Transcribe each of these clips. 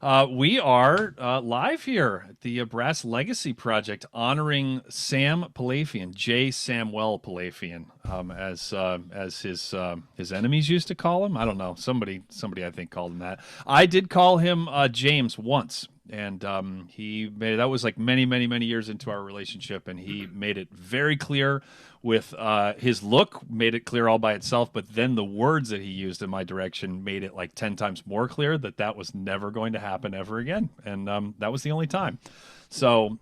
We are live here at the Brass Legacy Project, honoring Sam Pilafian, J. Samwell Pilafian, as his enemies used to call him. I don't know. Somebody I think called him that. I did call him James once, and he made that was like many years into our relationship, and he made it very clear with his look, made it clear all by itself, but then the words that he used in my direction made it like 10 times more clear that that was never going to happen ever again, and that was the only time. So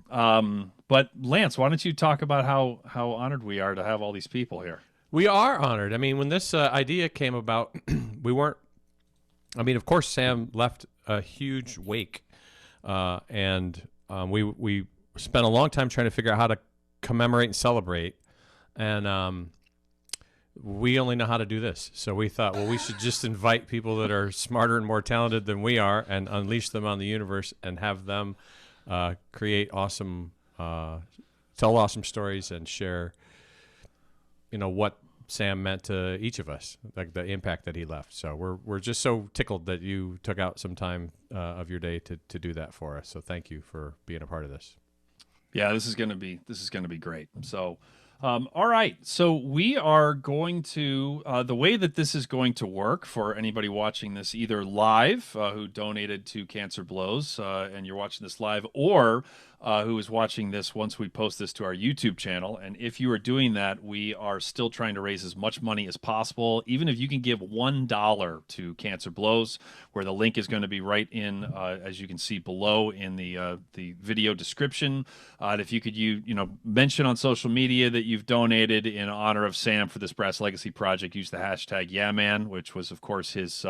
but Lance, why don't you talk about how honored we are to have all these people here? We are honored. I mean, when this idea came about, we weren't. I mean, of course, Sam left a huge wake, and we spent a long time trying to figure out how to commemorate and celebrate, and we only know how to do this. So we thought, well, we should just invite people that are smarter and more talented than we are, and unleash them on the universe, and have them create awesome, tell awesome stories, and share, what Sam meant to each of us, like the impact that he left. So we're just so tickled that you took out some time of your day to do that for us. So thank you for being a part of this. Yeah, this is gonna be great. So, all right. So we are going to the way that this is going to work for anybody watching this either live who donated to Cancer Blows and you're watching this live, or who is watching this once we post this to our YouTube channel. And if you are doing that, we are still trying to raise as much money as possible. Even if you can give $1 to Cancer Blows, where the link is going to be right in, as you can see below in the video description. And if you could mention on social media that you've donated in honor of Sam for this Brass Legacy project, use the hashtag YeahMan, which was of course his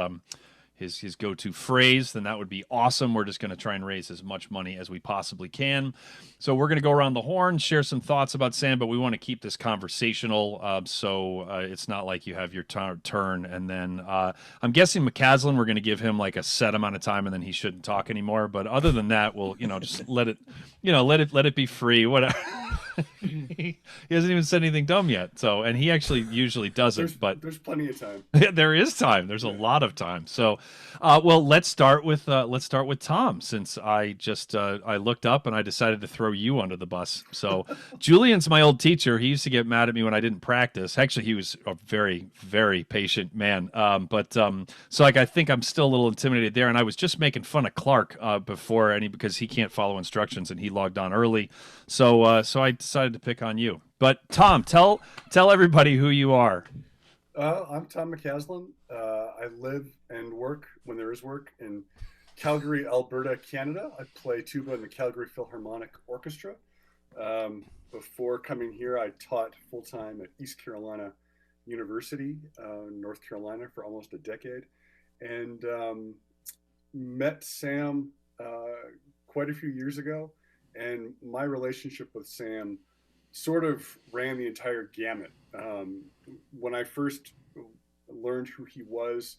go-to phrase, then that would be awesome. We're just going to try and raise as much money as we possibly can. So we're going to go around the horn, share some thoughts about Sam, but we want to keep this conversational, so it's not like you have your turn and then I'm guessing McCaslin, we're going to give him like a set amount of time and then he shouldn't talk anymore. But other than that, we'll just let it be free. Whatever. He hasn't even said anything dumb yet. So, and he actually usually doesn't. But there's plenty of time. There is time. There's a lot of time. So, well, let's start with Tom, since I just I looked up and I decided to throw you under the bus. So, Julian's my old teacher. He used to get mad at me when I didn't practice. Actually, he was a very, very patient man. So like I think I'm still a little intimidated there. And I was just making fun of Clarke because he can't follow instructions and he logged on early. So I decided to pick on you. But Tom, tell everybody who you are. I'm Tom McCaslin. I live and work, when there is work, in Calgary, Alberta, Canada. I play tuba in the Calgary Philharmonic Orchestra. Before coming here, I taught full-time at East Carolina University, North Carolina, for almost a decade, and met Sam quite a few years ago. And my relationship with Sam sort of ran the entire gamut. When I first learned who he was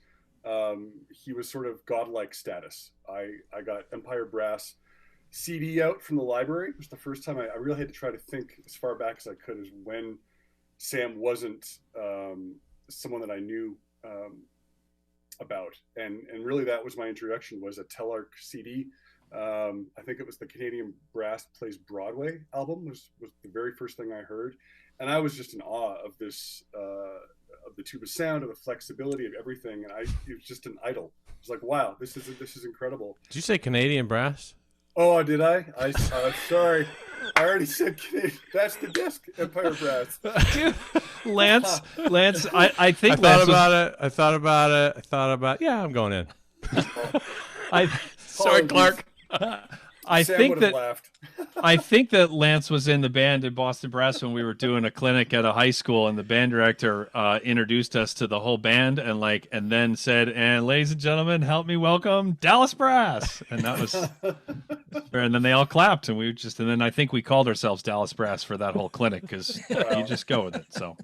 sort of godlike status. I got Empire Brass CD out from the library. It was the first time I really had to try to think as far back as I could as when Sam wasn't someone that I knew about. And really that was my introduction, was a Telarc CD. I think it was the Canadian Brass Plays Broadway album was the very first thing I heard. And I was just in awe of this, of the tuba sound, of the flexibility of everything. And it was just an idol. I was like, wow, this is incredible. Did you say Canadian Brass? Oh, did I? Sorry. I already said Canadian. That's the disc, Empire Brass. Dude, Lance, I think I thought about it. Yeah, I'm going in. Sorry, Clarke. I Sam think would have that laughed. I think that Lance was in the band in Boston Brass when we were doing a clinic at a high school, and the band director introduced us to the whole band, and then said, "And ladies and gentlemen, help me welcome Dallas Brass." And that was, and then they all clapped, and and then I think we called ourselves Dallas Brass for that whole clinic because you just go with it. So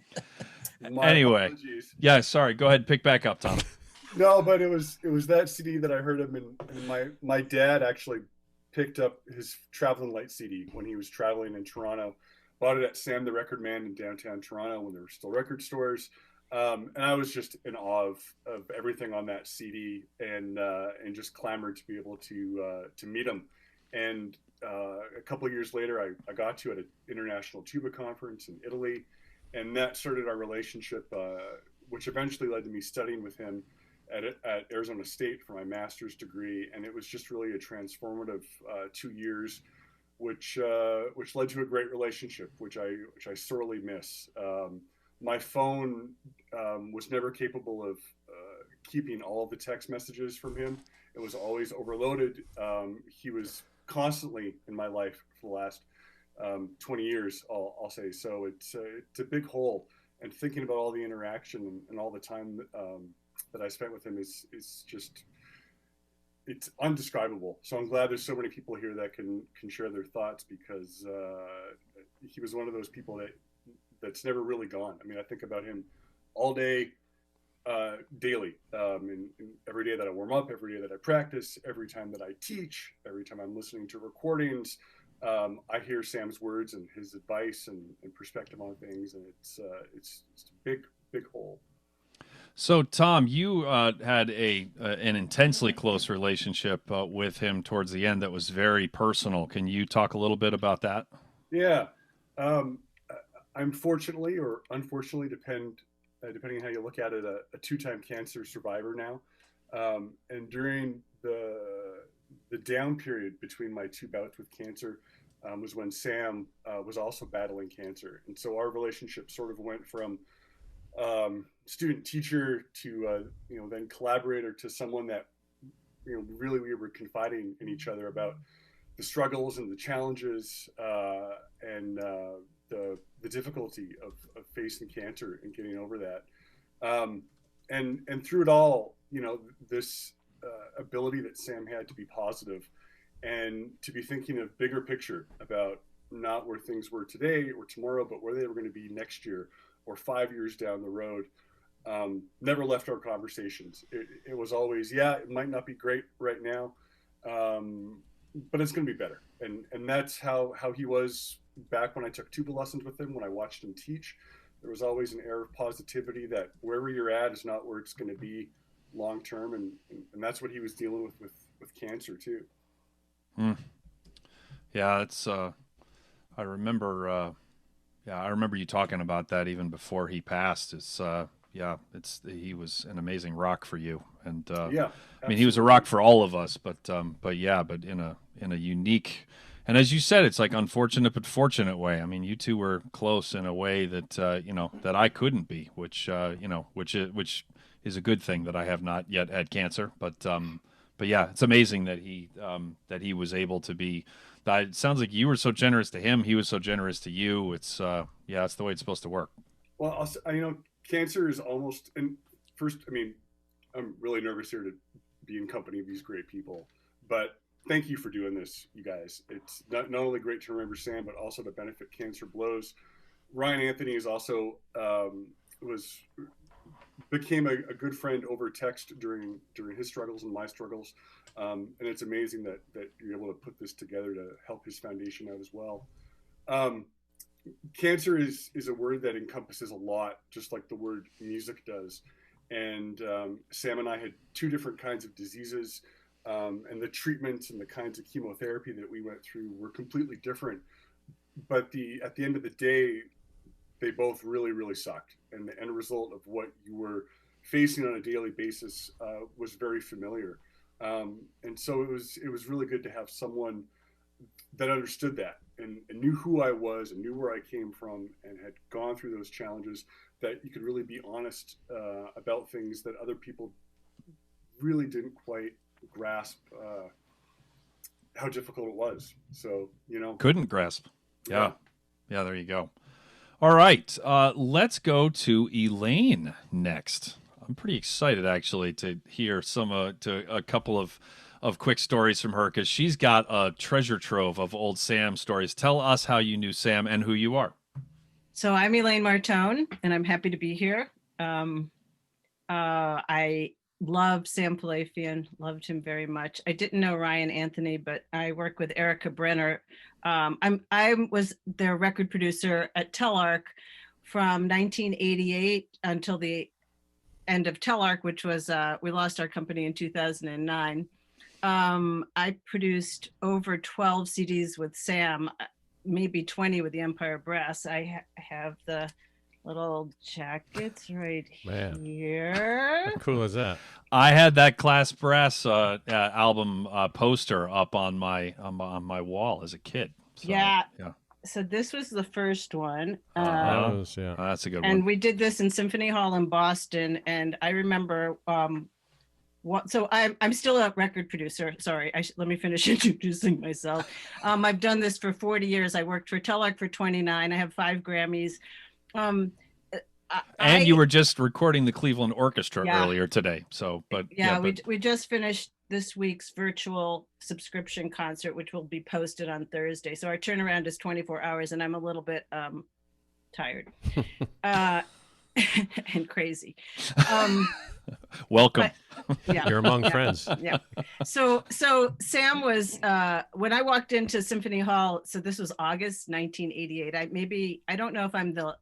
anyway, apologies. yeah, sorry. Go ahead, pick back up, Tom. No, but it was that CD that I heard him in. And my dad actually picked up his Traveling Light CD when he was traveling in Toronto. Bought it at Sam the Record Man in downtown Toronto when there were still record stores. And I was just in awe of everything on that CD, and just clamored to be able to meet him. And a couple of years later, I got to at an international tuba conference in Italy, and that started our relationship, which eventually led to me studying with him at Arizona State for my master's degree. And it was just really a transformative 2 years, which led to a great relationship, which I sorely miss. My phone was never capable of keeping all of the text messages from him. It was always overloaded. He was constantly in my life for the last 20 years, I'll say. So it's a big hole. And thinking about all the interaction and all the time that I spent with him is just, it's undescribable. So I'm glad there's so many people here that can share their thoughts, because he was one of those people that's never really gone. I mean, I think about him all day, daily, and every day that I warm up, every day that I practice, every time that I teach, every time I'm listening to recordings, I hear Sam's words and his advice and perspective on things, and it's a big hole. So, Tom, you had an intensely close relationship with him towards the end that was very personal. Can you talk a little bit about that? Yeah. I'm fortunately or unfortunately, depending on how you look at it, a two-time cancer survivor now. And during the down period between my two bouts with cancer was when Sam was also battling cancer. And so our relationship sort of went from student teacher to then collaborator, to someone that really we were confiding in each other about the struggles and the challenges and the difficulty of facing cancer and getting over that. And through it all, this ability that Sam had to be positive and to be thinking of bigger picture about not where things were today or tomorrow, but where they were going to be next year or 5 years down the road, never left our conversations. It was always, yeah, it might not be great right now, but it's going to be better. And that's how he was back when I took tuba lessons with him, when I watched him teach. There was always an air of positivity that wherever you're at is not where it's going to be long term, and that's what he was dealing with cancer too. Yeah, it's I remember you talking about that even before he passed. He was an amazing rock for you, and Yeah, I mean, he was a rock for all of us, but in a unique, and as you said, it's like unfortunate but fortunate way. I mean, you two were close in a way that that I couldn't be, which is a good thing that I have not yet had cancer. But yeah, it's amazing that he was able to be. It sounds like you were so generous to him; he was so generous to you. It's it's the way it's supposed to work. Well, cancer is almost. And first, I mean, I'm really nervous here to be in company of these great people, but thank you for doing this, you guys. It's not only great to remember Sam, but also to benefit Cancer Blows. Ryan Anthony is also became a good friend over text during his struggles and my struggles, and it's amazing that you're able to put this together to help his foundation out as well. Cancer is a word that encompasses a lot, just like the word music does. And Sam and I had two different kinds of diseases. And the treatments and the kinds of chemotherapy that we went through were completely different. But at the end of the day, they both really, really sucked. And the end result of what you were facing on a daily basis was very familiar. And so it was really good to have someone that understood that and knew who I was and knew where I came from and had gone through those challenges, that you could really be honest about things that other people really didn't quite grasp how difficult it was. So couldn't grasp. Yeah, there you go. All right, let's go to Elaine next. I'm pretty excited actually to hear a couple of quick stories from her, because she's got a treasure trove of old Sam stories. Tell us how you knew Sam and who you are. So I'm Elaine Martone, and I'm happy to be here. I love Sam Pilafian, loved him very much. I didn't know Ryan Anthony, but I work with Erica Brenner. I was their record producer at Telarc from 1988 until the end of Telarc, which was, we lost our company in 2009. I produced over 12 CDs with Sam, maybe 20 with the Empire Brass. I have the little jackets right here. How cool is that? I had that Class Brass album poster up on my wall as a kid. So, yeah. So this was the first one. That's a good one. And we did this in Symphony Hall in Boston. And I remember so I'm still a record producer. Sorry, let me finish introducing myself. I've done this for 40 years. I worked for Telarc for 29. I have 5 Grammys. And you were just recording the Cleveland Orchestra earlier today. So, we just finished this week's virtual subscription concert, which will be posted on Thursday. So our turnaround is 24 hours, and I'm a little bit tired and crazy. Welcome. But, you're among friends. Yeah. So Sam was when I walked into Symphony Hall. So this was August 1988. I don't know if I'm the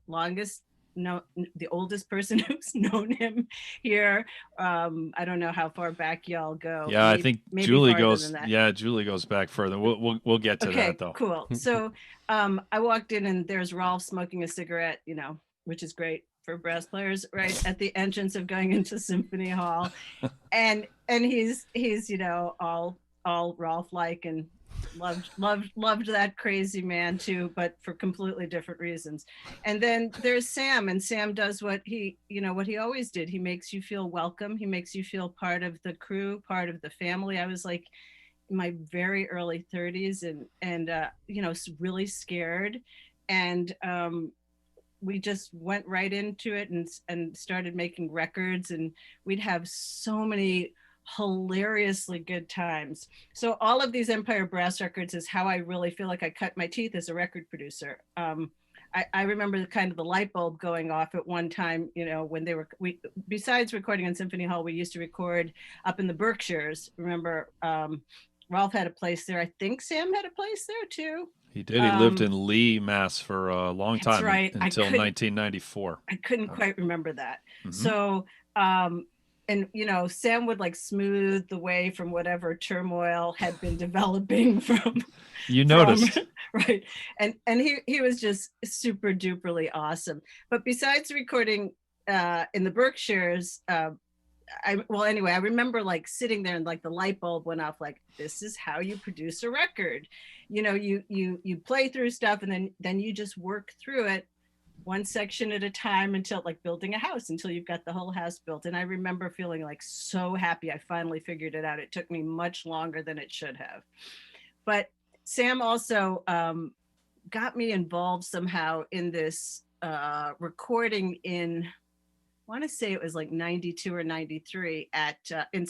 oldest person who's known him here. I don't know how far back y'all go. Yeah, I think Julie goes. Yeah, Julie goes back further. We'll get to that though. Cool. So I walked in and there's Rolf smoking a cigarette, which is great for brass players, right at the entrance of going into Symphony Hall, and he's all Rolf like and loved that crazy man too, but for completely different reasons. And then there's Sam, and Sam does what he always did. He makes you feel welcome. He makes you feel part of the crew, part of the family. I was like in my very early 30s and really scared. And we just went right into it and started making records, and we'd have so many hilariously good times. So all of these Empire Brass records is how I really feel like I cut my teeth as a record producer. I remember the light bulb going off at one time, when besides recording in Symphony Hall, we used to record up in the Berkshires. Remember, Rolf had a place there. I think Sam had a place there too. He did. He lived in Lee, Mass for a long time. That's right. Until 1994. I couldn't quite remember that. Mm-hmm. So, and Sam would smooth the way from whatever turmoil had been developing from. You noticed, right? And he was just super duperly awesome. But besides recording in the Berkshires, I remember sitting there and the light bulb went off. This is how you produce a record. You play through stuff and then you just work through it one section at a time until building a house, until you've got the whole house built. And I remember feeling so happy I finally figured it out. It took me much longer than it should have. But Sam also got me involved somehow in this recording in, I want to say it was 92 or 93 in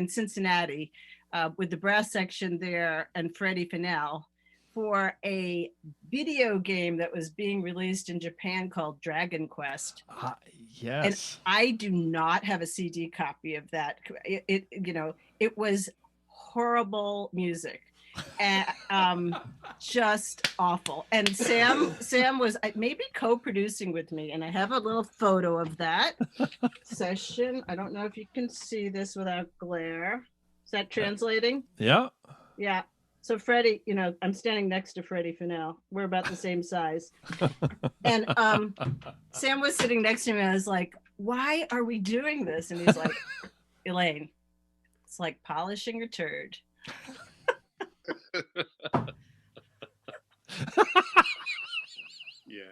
Cincinnati with the brass section there and Freddie Fennell for a video game that was being released in Japan called Dragon Quest. Yes. And I do not have a CD copy of that. It was horrible music. And just awful. And Sam was maybe co-producing with me, and I have a little photo of that session. I don't know if you can see this without glare. Is that translating? Yeah. So Freddie, I'm standing next to Freddie Fennell. We're about the same size. And Sam was sitting next to me. I was like, why are we doing this? And he's like, Elaine, it's like polishing a turd. Yeah.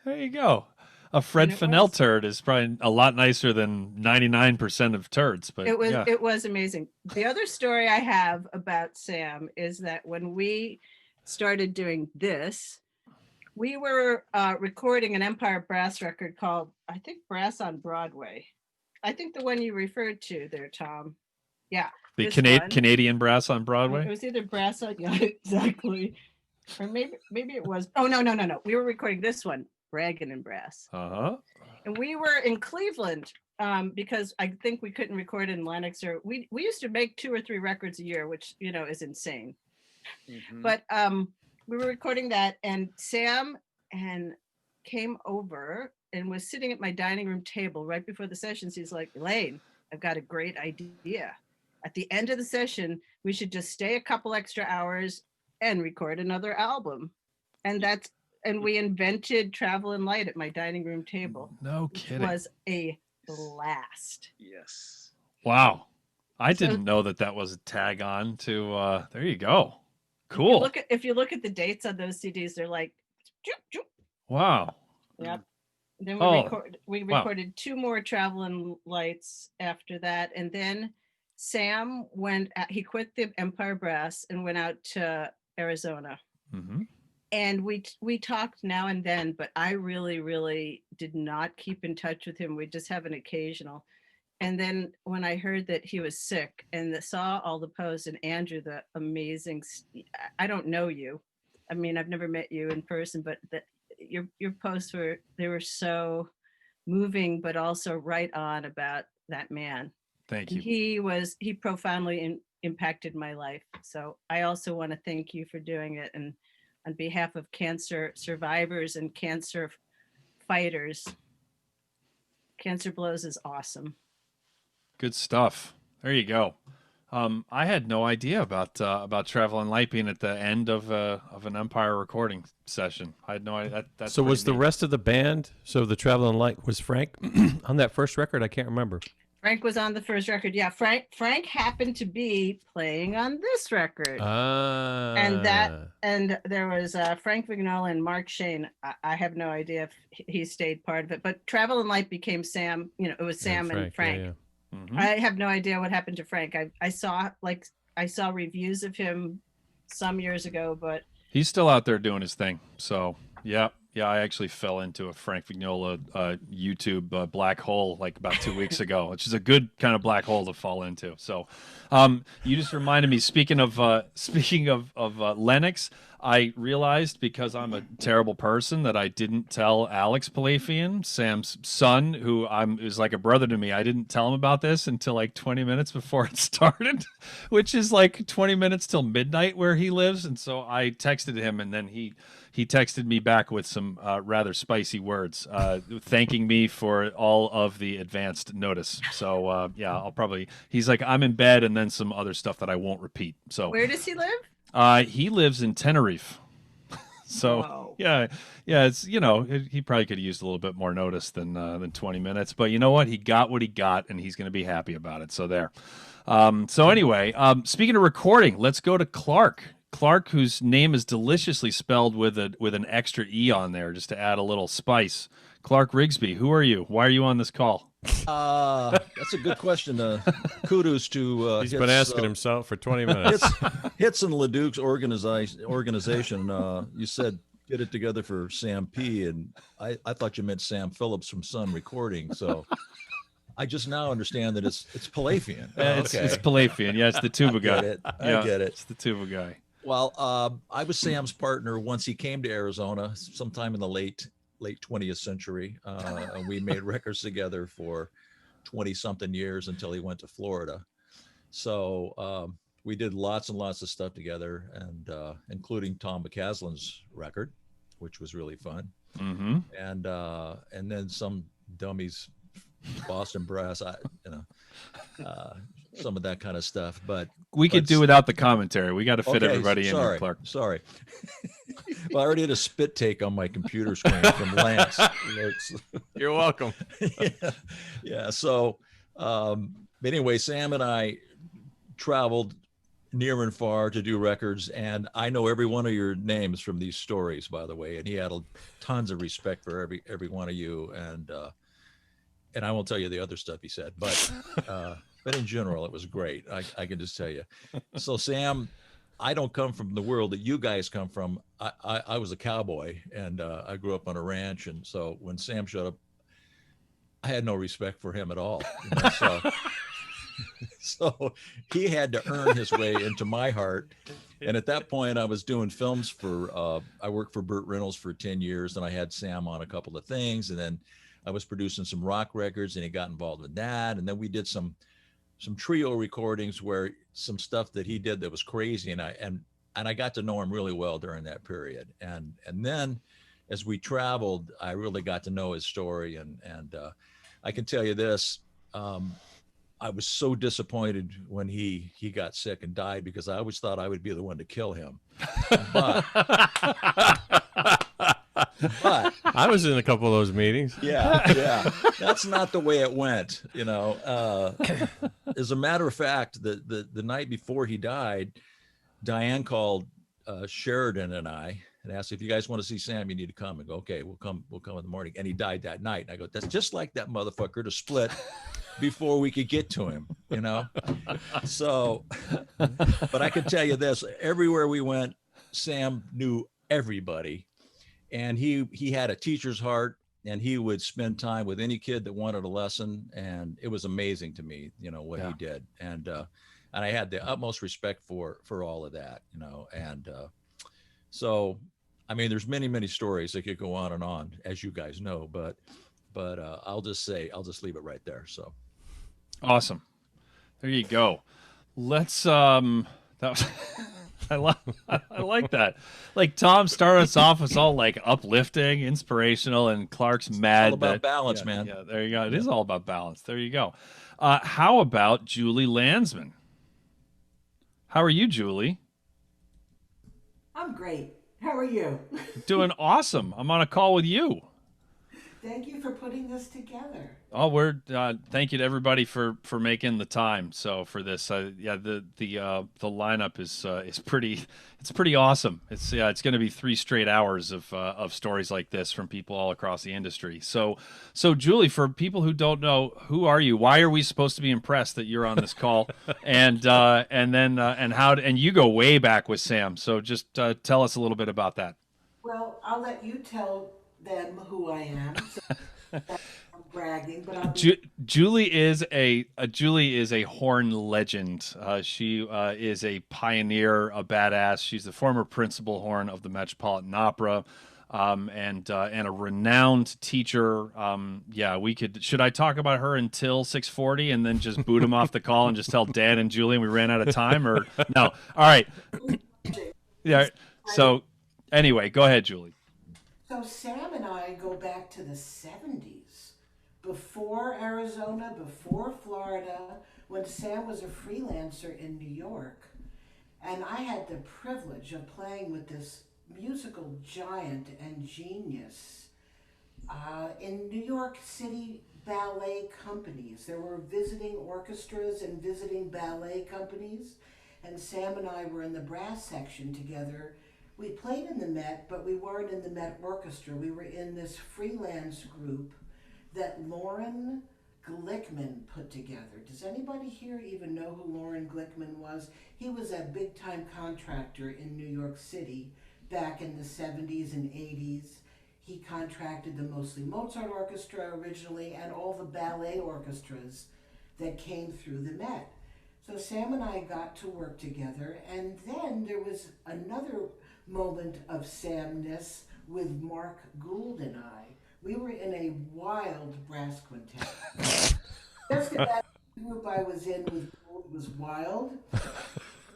There you go. A Fred Fennell turd is probably a lot nicer than 99% of turds, but it was amazing. The other story I have about Sam is that when we started doing this, we were recording an Empire Brass record called, I think, Brass on Broadway. I think the one you referred to there, Tom. Yeah. The Canadian Brass on Broadway? It was either Brass on, yeah, exactly. Or maybe it was, oh, no. We were recording this one, Braggin' and Brass. Uh-huh. And we were in Cleveland because I think we couldn't record in Lenox. Or we used to make 2 or 3 records a year, which, is insane. Mm-hmm. But we were recording that, and Sam and came over and was sitting at my dining room table right before the sessions. He's like, Elaine, I've got a great idea. At the end of the session, we should just stay a couple extra hours and record another album. And we invented Travel and Light at my dining room table. No kidding. It was a blast. Yes. Wow. I didn't know that was a tag on to there you go. Cool. If you look at the dates on those CDs, they're like joop, joop. Wow. Yep. Then we recorded 2 more Travel and Lights after that, and then Sam he quit the Empire Brass and went out to Arizona. Mm-hmm. And we talked now and then, but I really, really did not keep in touch with him. We just have an occasional. And then when I heard that he was sick and saw all the posts, and Andrew, the amazing, I don't know you. I mean, I've never met you in person, but your posts were so moving, but also right on about that man. Thank you. He profoundly impacted my life. So I also want to thank you for doing it. And on behalf of cancer survivors and cancer fighters, Cancer Blows is awesome. Good stuff. There you go. I had no idea about Travel and Light being at the end of an Empire recording session. I had no idea. That's so was neat. the rest of the band? So the Travel and Light was Frank on that first record? I can't remember. Frank was on the first record. Yeah, Frank happened to be playing on this record. And there was Frank Vignola and Mark Shane. I have no idea if he stayed part of it, but Travel and Light became Sam. It was Sam and Frank. Yeah. Mm-hmm. I have no idea what happened to Frank. I saw reviews of him some years ago, but he's still out there doing his thing. So yeah. I actually fell into a Frank Vignola YouTube black hole like about 2 weeks ago, which is a good kind of black hole to fall into. So you just reminded me. Speaking of Lennox, I realized, because I'm a terrible person, that I didn't tell Alex Pilafian, Sam's son, who is like a brother to me. I didn't tell him about this until like 20 minutes before it started, which is like 20 minutes till midnight where he lives. And so I texted him, and then he texted me back with some rather spicy words, thanking me for all of the advanced notice. So he's like, I'm in bed, and then some other stuff that I won't repeat. So where does he live? He lives in Tenerife. So Whoa. yeah, it's he probably could have used a little bit more notice than 20 minutes, but you know what? He got what he got, and he's going to be happy about it. So there. So anyway, speaking of recording, let's go to Clarke. Clarke, whose name is deliciously spelled with an extra E on there, just to add a little spice. Clarke Rigsby, who are you? Why are you on this call? That's a good question. Kudos to he's been asking himself for 20 minutes. Hits and Leduc's organization. You said get it together for Sam P, and I thought you meant Sam Phillips from Sun Recording. So I just now understand that it's Pilafian. It's Pilafian. Yeah, it's the tuba guy. I get it. It's the tuba guy. Well, I was Sam's partner once he came to Arizona sometime in the late 20th century. And we made records together for 20-something years until he went to Florida. So we did lots and lots of stuff together, and including Tom McCaslin's record, which was really fun. Mm-hmm. And then some dummies, Boston Brass, some of that kind of stuff. But we could do without the commentary. We got to fit everybody in here, Clarke. Sorry. Well, I already had a spit take on my computer screen from Lance. You're welcome. Yeah. So, but anyway, Sam and I traveled near and far to do records, and I know every one of your names from these stories, by the way. And he had tons of respect for every one of you, and I won't tell you the other stuff he said, but in general, it was great. I can just tell you. So, Sam, I don't come from the world that you guys come from. I was a cowboy, and I grew up on a ranch, and so when Sam showed up, I had no respect for him at all. So he had to earn his way into my heart. And at that point, I was doing films I worked for Burt Reynolds for 10 years, and I had Sam on a couple of things, and then I was producing some rock records, and he got involved with that. And then we did some trio recordings where some stuff that he did that was crazy. And I got to know him really well during that period. And then as we traveled, I really got to know his story. And I can tell you this, I was so disappointed when he got sick and died, because I always thought I would be the one to kill him. But I was in a couple of those meetings. yeah, that's not the way it went. As a matter of fact, the night before he died, Diane called Sheridan and I and asked, if you guys want to see Sam, you need to come. And go, okay, we'll come in the morning. And he died that night. And I go, that's just like that motherfucker to split before we could get to him, So, but I can tell you this, everywhere we went, Sam knew everybody, and he had a teacher's heart, and he would spend time with any kid that wanted a lesson. And it was amazing to me, what he did. And I had the utmost respect for all of that, and so, I mean, there's many stories that could go on and on, as you guys know, but I'll just leave it right there. So. Awesome. There you go. Let's that was I like that. Like Tom started us off with all like uplifting, inspirational, and Clark's mad. All about balance, man. Yeah, there you go. It is all about balance. There you go. How about Julie Landsman? How are you, Julie? I'm great. How are you? Doing awesome. I'm on a call with you. Thank you for putting this together. Oh, we're thank you to everybody for making the time. So for this, the lineup is pretty awesome. It's going to be 3 straight hours of stories like this from people all across the industry. So Julie, for people who don't know, who are you? Why are we supposed to be impressed that you're on this call? and you go way back with Sam. So just tell us a little bit about that. Well, I'll let you tell them who I am. So I'm bragging, but Julie is a horn legend. She is a pioneer, a badass. She's the former principal horn of the Metropolitan Opera, and a renowned teacher. Should I talk about her until 6:40 and then just boot him off the call and just tell Dan and Julian we ran out of time, or no? All right. Yeah. So anyway, go ahead, Julie. So Sam and I go back to the 70s, before Arizona, before Florida, when Sam was a freelancer in New York. And I had the privilege of playing with this musical giant and genius in New York City ballet companies. There were visiting orchestras and visiting ballet companies, and Sam and I were in the brass section together. We played in the Met, but we weren't in the Met Orchestra. We were in this freelance group that Lauren Glickman put together. Does anybody here even know who Lauren Glickman was? He was a big-time contractor in New York City back in the 70s and 80s. He contracted the mostly Mozart Orchestra originally and all the ballet orchestras that came through the Met. So Sam and I got to work together, and then there was another moment of Samness with Mark Gould and I. We were in a wild brass quintet. Just about the group I was in with Gould was wild.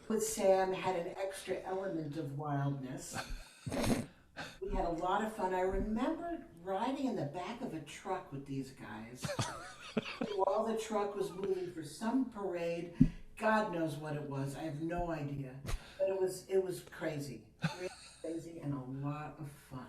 With Sam had an extra element of wildness. We had a lot of fun. I remember riding in the back of a truck with these guys while the truck was moving for some parade. God knows what it was. I have no idea. But it was crazy. Crazy and a lot of fun.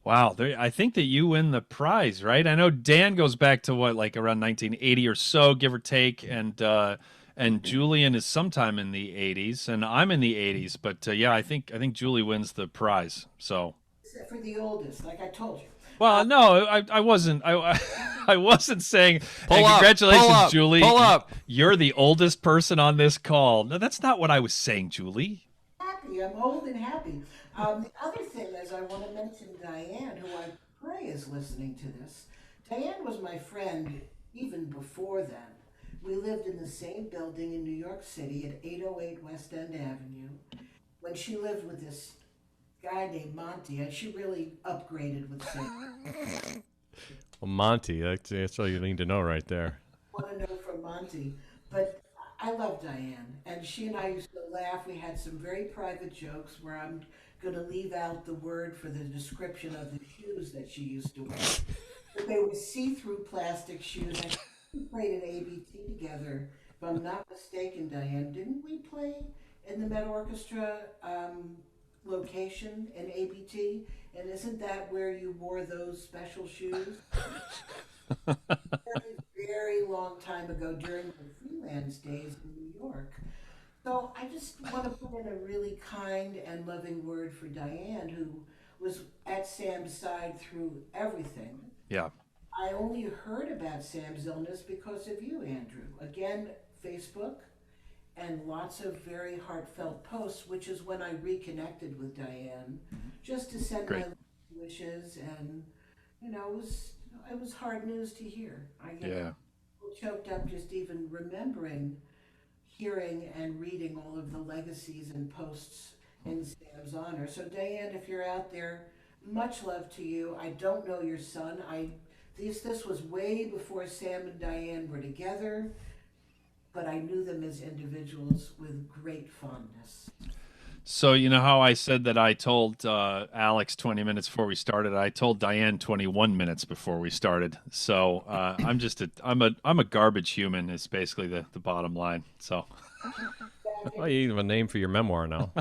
Wow, I think that you win the prize, right? I know Dan goes back to what, like around 1980 or so, give or take, and Julian is sometime in the 80s, and I'm in the 80s. But I think Julie wins the prize. So except for the oldest, like I told you. Well, no, I wasn't. I wasn't saying. Pull up, congratulations, pull up, Julie. pull up. You're the oldest person on this call. No, that's not what I was saying, Julie. Happy. I'm old and happy. The other thing is, I want to mention Diane, who I pray is listening to this. Diane was my friend even before then. We lived in the same building in New York City at 808 West End Avenue. When she lived with this guy named Monty, and she really upgraded with Sam. Well, Monty, that's all you need to know right there. I want to know from Monty. But I love Diane, and she and I used to laugh. We had some very private jokes where I'm going to leave out the word for the description of the shoes that she used to wear. But they were see-through plastic shoes. I think we played at ABT together, if I'm not mistaken, Diane. Didn't we play in the Met Orchestra location in ABT? And isn't that where you wore those special shoes? Very, very long time ago during the freelance days in New York. So I just want to put in a really kind and loving word for Diane, who was at Sam's side through everything. Yeah. I only heard about Sam's illness because of you, Andrew. Again, Facebook and lots of very heartfelt posts, which is when I reconnected with Diane, just to send Great. my wishes. And, you know, it was hard news to hear. I get Yeah. choked up just even remembering hearing and reading all of the legacies and posts in Sam's honor. So Diane, if you're out there, much love to you. I don't know your son. This was way before Sam and Diane were together, but I knew them as individuals with great fondness. So you know how I said that I told Alex 20 minutes before we started. I told Diane 21 minutes before we started. So I'm a garbage human. Is basically the bottom line. So. Well, you have a name for your memoir now.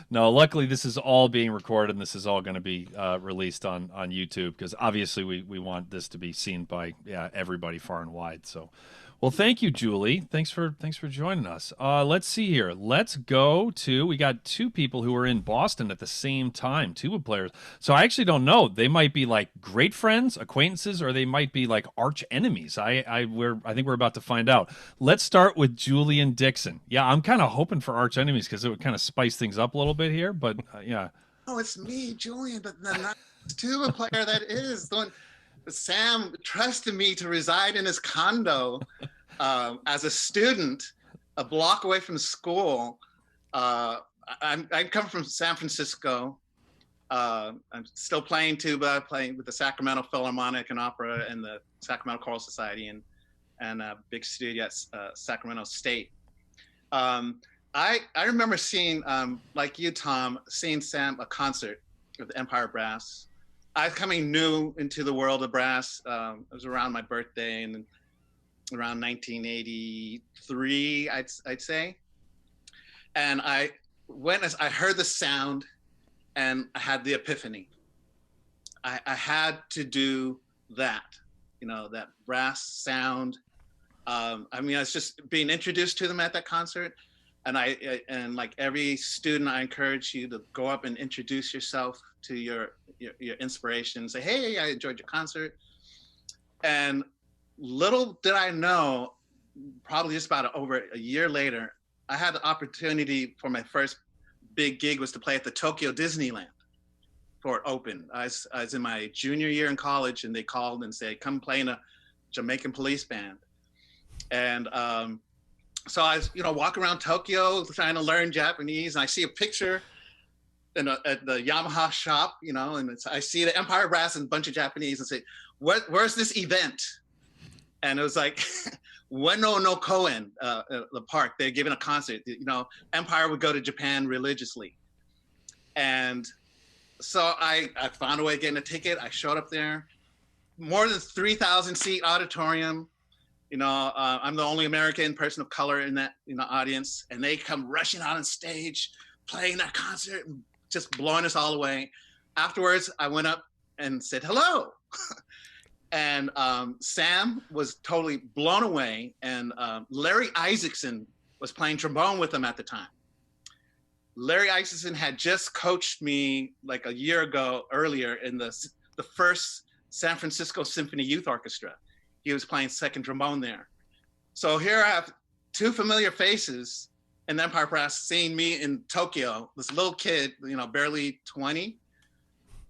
No, luckily this is all being recorded and this is all going to be released on YouTube because obviously we want this to be seen by everybody far and wide. So, well, thank you, Julie. Thanks for joining us. Let's see here. Let's go to, we got two people who are in Boston at the same time, tuba players. So I actually don't know. They might be like great friends, acquaintances, or they might be like arch enemies. I think we're about to find out. Let's start with Julian Dixon. Yeah, I'm kind of hoping for arch enemies because it would kind of spice things up a little bit here. But yeah. Oh, it's me, Julian, but the not tuba player that is the one. Sam trusted me to reside in his condo as a student, a block away from school. I come from San Francisco. I'm still playing tuba, playing with the Sacramento Philharmonic and Opera and the Sacramento Choral Society and a big studio at Sacramento State. I remember seeing, like you, Tom, seeing Sam a concert with the Empire Brass. I was coming new into the world of brass. It was around my birthday and around 1983, I'd say. And I heard the sound and I had the epiphany. I had to do that, that brass sound. I was just being introduced to them at that concert. And and like every student, I encourage you to go up and introduce yourself to your inspiration. Say, hey, I enjoyed your concert. And little did I know, probably just about over a year later, I had the opportunity for my first big gig was to play at the Tokyo Disneyland for it opened. I was in my junior year in college, and they called and said, come play in a Jamaican police band. And so I was, walking around Tokyo trying to learn Japanese, and I see a picture at the Yamaha shop, and I see the Empire Brass and a bunch of Japanese, and say, where's this event? And it was like, Ueno no Koen, the park. They're giving a concert. Empire would go to Japan religiously. And so I found a way of getting a ticket. I showed up there. More than 3,000 seat auditorium. I'm the only American person of color in that audience, and they come rushing out on stage, playing that concert, and just blowing us all away. Afterwards, I went up and said hello, and Sam was totally blown away. And Larry Isaacson was playing trombone with him at the time. Larry Isaacson had just coached me like a year earlier in the first San Francisco Symphony Youth Orchestra. He was playing second trombone there. So here I have two familiar faces in the Empire Brass seeing me in Tokyo, this little kid, barely 20.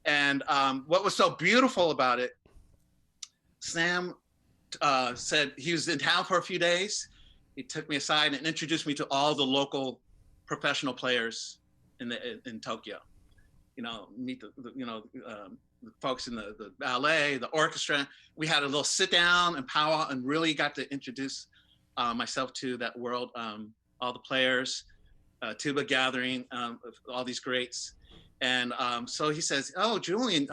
And what was so beautiful about it, Sam said he was in town for a few days. He took me aside and introduced me to all the local professional players in Tokyo. Meet the folks in the ballet, the orchestra. We had a little sit down and powwow and really got to introduce myself to that world, all the players, tuba gathering, all these greats. And so he says, "Oh, Julian,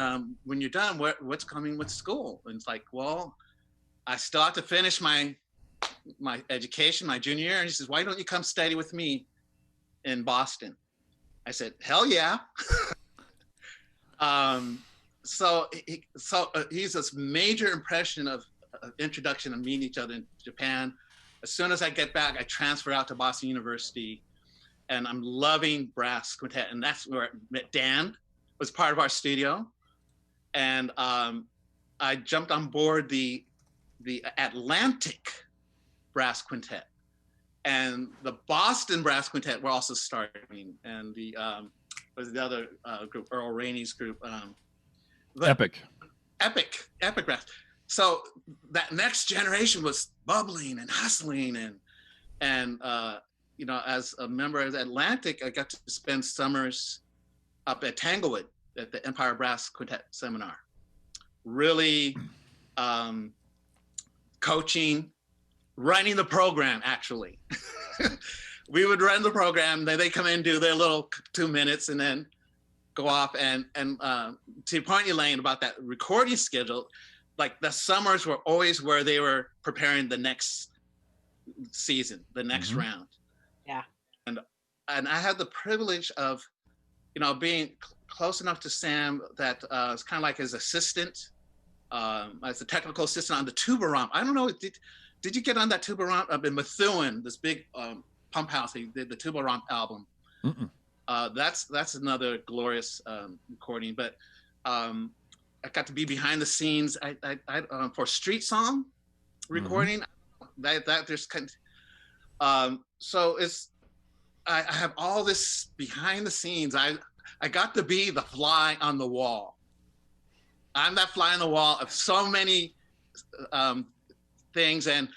when you're done, what's coming with school?" And it's like, "Well, I still have to finish my education, my junior year." And he says, "Why don't you come study with me in Boston?" I said, "Hell yeah." So he's this major impression of introduction and meeting each other in Japan. As soon as I get back, I transfer out to Boston University, and I'm loving brass quintet. And that's where I met Dan, was part of our studio. And I jumped on board the Atlantic brass quintet, and the Boston brass quintet were also starting, and the was the other group, Earl Rainey's group, Epic brass. So that next generation was bubbling and hustling, and you know, as a member of the Atlantic, I got to spend summers up at Tanglewood at the Empire Brass Quintet Seminar, really coaching, running the program, actually. We would run the program, then they come in, do their little 2 minutes, and then go off. And to your point, Elaine, about that recording schedule, like the summers were always where they were preparing the next season, the next round. Yeah. And I had the privilege of, you know, being close enough to Sam that it's kind of like his assistant, as a technical assistant on the tuba romp. I don't know, did you get on that tuba romp up in Methuen, this big pump house? He did the tuba romp album. That's another glorious recording. But I got to be behind the scenes. I for Street Song recording. That there's kind of, so it's I have all this behind the scenes. I got to be the fly on the wall. I'm that fly on the wall of so many things. And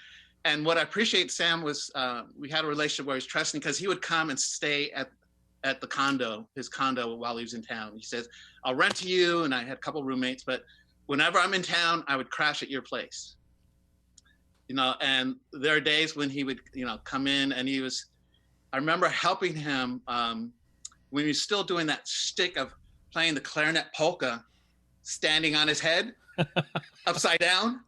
what I appreciate, Sam, was we had a relationship where he's trusting, because he would come and stay at the condo, his condo, while he was in town. He says, "I'll rent to you." And I had a couple roommates, but whenever I'm in town, I would crash at your place. You know, and there are days when he would, you know, come in, and I remember helping him when he was still doing that shtick of playing the clarinet polka, standing on his head, upside down.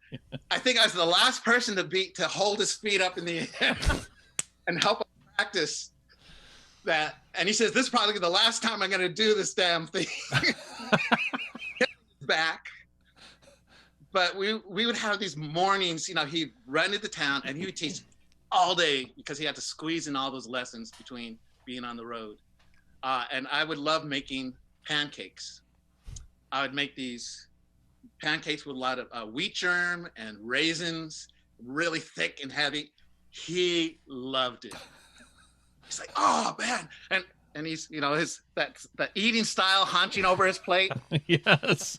I think I was the last person to hold his feet up in the air and help him practice that. And he says, "This is probably the last time I'm going to do this damn thing." Back. But we would have these mornings, you know, he'd run into town and he would teach all day, because he had to squeeze in all those lessons between being on the road. And I would love making pancakes. I would make these pancakes with a lot of wheat germ and raisins, really thick and heavy. He loved it. He's like, "Oh man," and he's, you know, that eating style, hunching over his plate. Yes.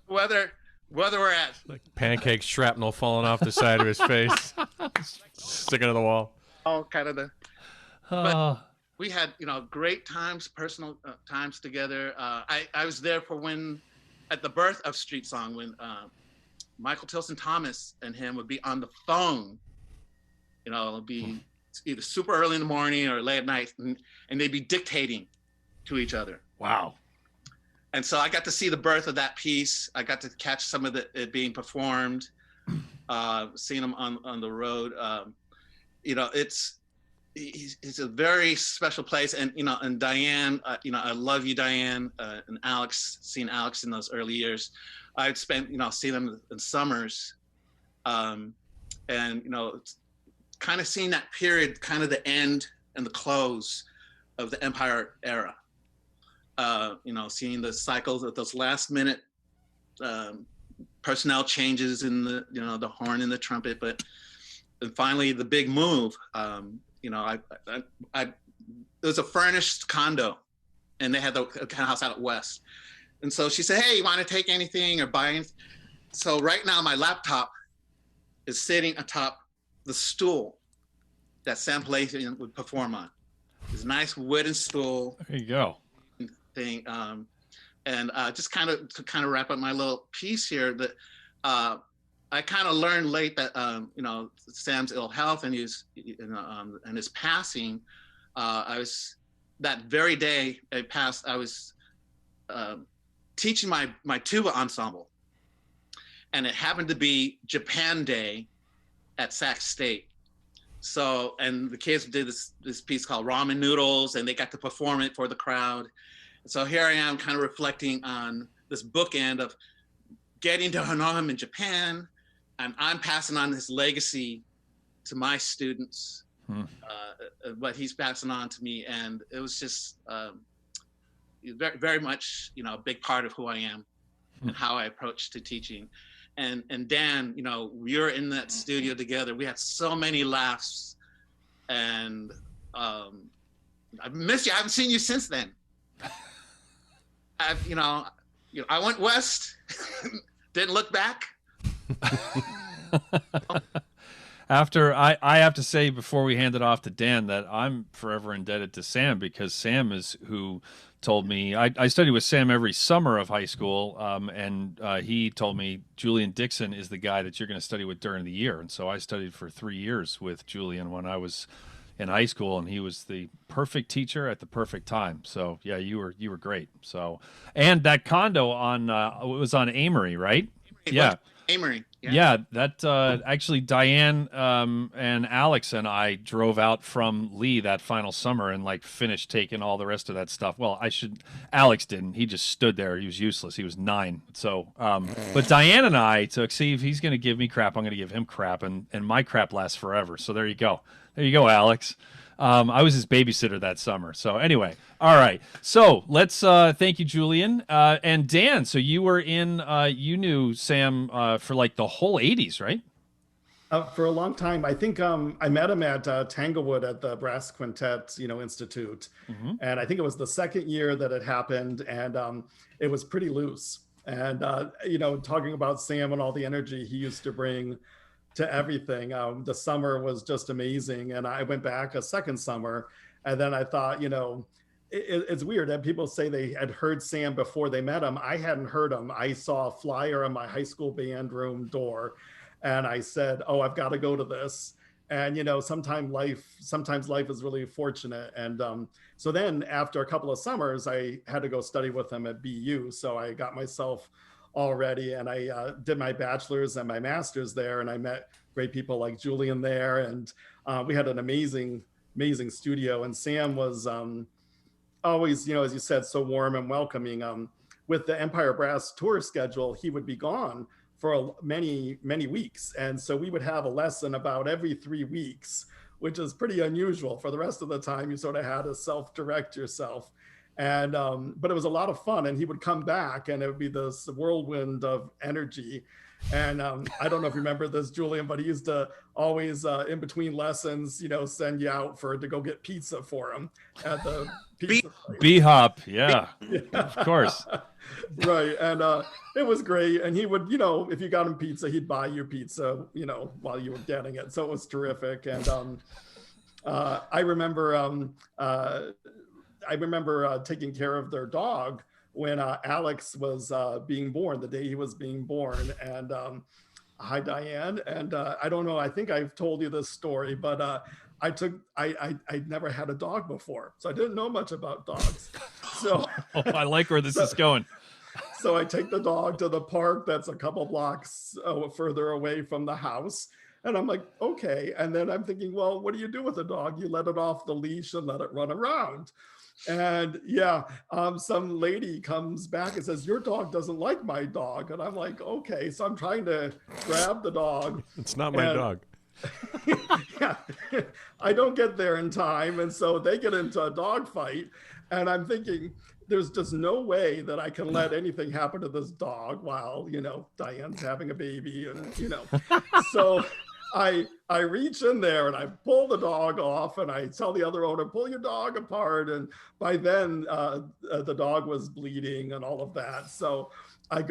Whether we're at Like pancake shrapnel falling off the side of his face, sticking to the wall. all kind of but we had, you know, great times, personal times together. I was there for at the birth of Street Song, when Michael Tilson Thomas and him would be on the phone. You know, it'll be either super early in the morning or late at night, and they'd be dictating to each other. Wow. And so I got to see the birth of that piece. I got to catch some of it being performed, seeing him on the road. You know, it's a very special place. And, you know, and Diane, you know, I love you, Diane, and Alex, seeing Alex in those early years. I'd spent, you know, seeing them in summers. And, you know, kind of seeing that period, kind of the end and the close of the Empire era. You know, seeing the cycles of those last minute personnel changes in the, you know, the horn and the trumpet, and finally the big move. You know, it was a furnished condo, and they had the kind of house out at West. And so she said, "Hey, you want to take anything or buy anything?" So right now my laptop is sitting atop the stool that Sam Pilafian would perform on. This nice wooden stool. There you go. Thing, and just kind of to wrap up my little piece here, that I kind of learned late that Sam's ill health and and his passing. I was that very day it passed. I was teaching my tuba ensemble, and it happened to be Japan Day at Sachs State. So, and the kids did this piece called Ramen Noodles, and they got to perform it for the crowd. So here I am, kind of reflecting on this bookend of getting to know him in Japan, and I'm passing on his legacy to my students, what he's passing on to me, and it was just very, very much, a big part of who I am and how I approach to teaching. And Dan, we were in that studio together. We had so many laughs, and I missed you. I haven't seen you since then. I went west, didn't look back. After I have to say before we hand it off to Dan that I'm forever indebted to Sam, because Sam is who told me I studied with Sam every summer of high school, and he told me Julian Dixon is the guy that you're going to study with during the year. And so I studied for 3 years with Julian when I was in high school, and he was the perfect teacher at the perfect time. So yeah, you were great. So, and that condo on it was on Amory, right? Yeah. Amory. Yeah, that actually Diane and Alex and I drove out from Lee that final summer and finished taking all the rest of that stuff. Well, Alex didn't. He just stood there. He was useless. He was 9. So, but Diane and I took, see if he's going to give me crap, I'm going to give him crap, and my crap lasts forever. So there you go. There you go, Alex. I was his babysitter that summer. So anyway, all right. So let's thank you, Julian. And Dan, so you were you knew Sam for the whole 80s, right? For a long time. I think I met him at Tanglewood at the Brass Quintet, Institute. Mm-hmm. And I think it was the second year that it happened, and it was pretty loose. And, talking about Sam and all the energy he used to bring to everything. The summer was just amazing. And I went back a second summer, and then I thought, it's weird that people say they had heard Sam before they met him. I hadn't heard him. I saw a flyer on my high school band room door, and I said, oh, I've got to go to this. And, sometimes life is really fortunate. And so then after a couple of summers, I had to go study with him at BU. So I got myself all ready, and I did my bachelor's and my master's there, and I met great people like Julian there, and we had an amazing studio. And Sam was always, as you said, so warm and welcoming. With the Empire Brass tour schedule, he would be gone for many weeks, and so we would have a lesson about every 3 weeks, which is pretty unusual. For the rest of the time, you sort of had to self-direct yourself. And but it was a lot of fun, and he would come back, and it would be this whirlwind of energy. And I don't know if you remember this, Julian, but he used to always in between lessons, send you out to go get pizza for him at the pizza place. B-Hop, yeah, of course. Right. And it was great. And he would, if you got him pizza, he'd buy you pizza, while you were getting it. So it was terrific. And I remember taking care of their dog when Alex was being born, the day he was being born. And hi, Diane. And I don't know, I think I've told you this story, but I never had a dog before, so I didn't know much about dogs. So I like where this is going. So I take the dog to the park that's a couple blocks further away from the house. And I'm like, okay. And then I'm thinking, well, what do you do with a dog? You let it off the leash and let it run around. And some lady comes back and says, your dog doesn't like my dog. And I'm like, okay. So I'm trying to grab the dog. It's not my dog. Yeah, I don't get there in time. And so they get into a dog fight. And I'm thinking, there's just no way that I can let anything happen to this dog while, Diane's having a baby. And, so I reach in there and I pull the dog off, and I tell the other owner, pull your dog apart. And by then the dog was bleeding and all of that. So I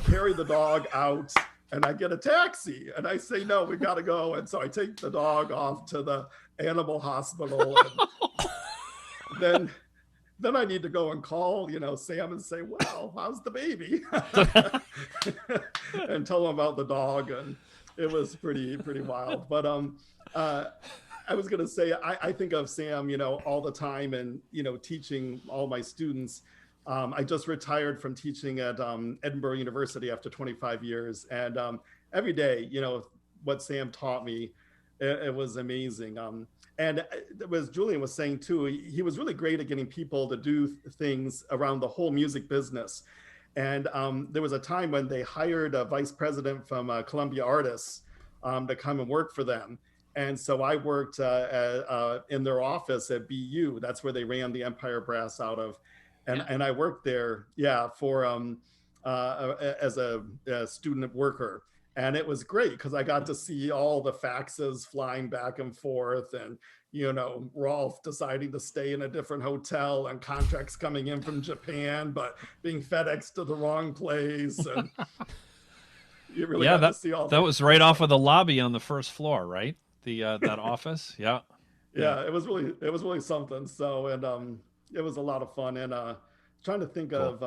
carry the dog out, and I get a taxi, and I say, no, we got to go. And so I take the dog off to the animal hospital. And then I need to go and call, Sam and say, well, how's the baby? And tell him about the dog. And it was pretty wild. But I was going to say, I think of Sam, all the time, and, teaching all my students. I just retired from teaching at Edinburgh University after 25 years. And every day, what Sam taught me, it was amazing. And as Julian was saying too, he was really great at getting people to do things around the whole music business. And there was a time when they hired a vice president from Columbia Artists to come and work for them. And so I worked in their office at BU. That's where they ran the Empire Brass out of. And I worked there, for as a student worker. And it was great because I got to see all the faxes flying back and forth, and, Rolf deciding to stay in a different hotel, and contracts coming in from Japan, but being FedExed to the wrong place. And you really got to see all that was right off of the lobby on the first floor, right? That office. Yeah. It was really something. So, and it was a lot of fun. And trying to think of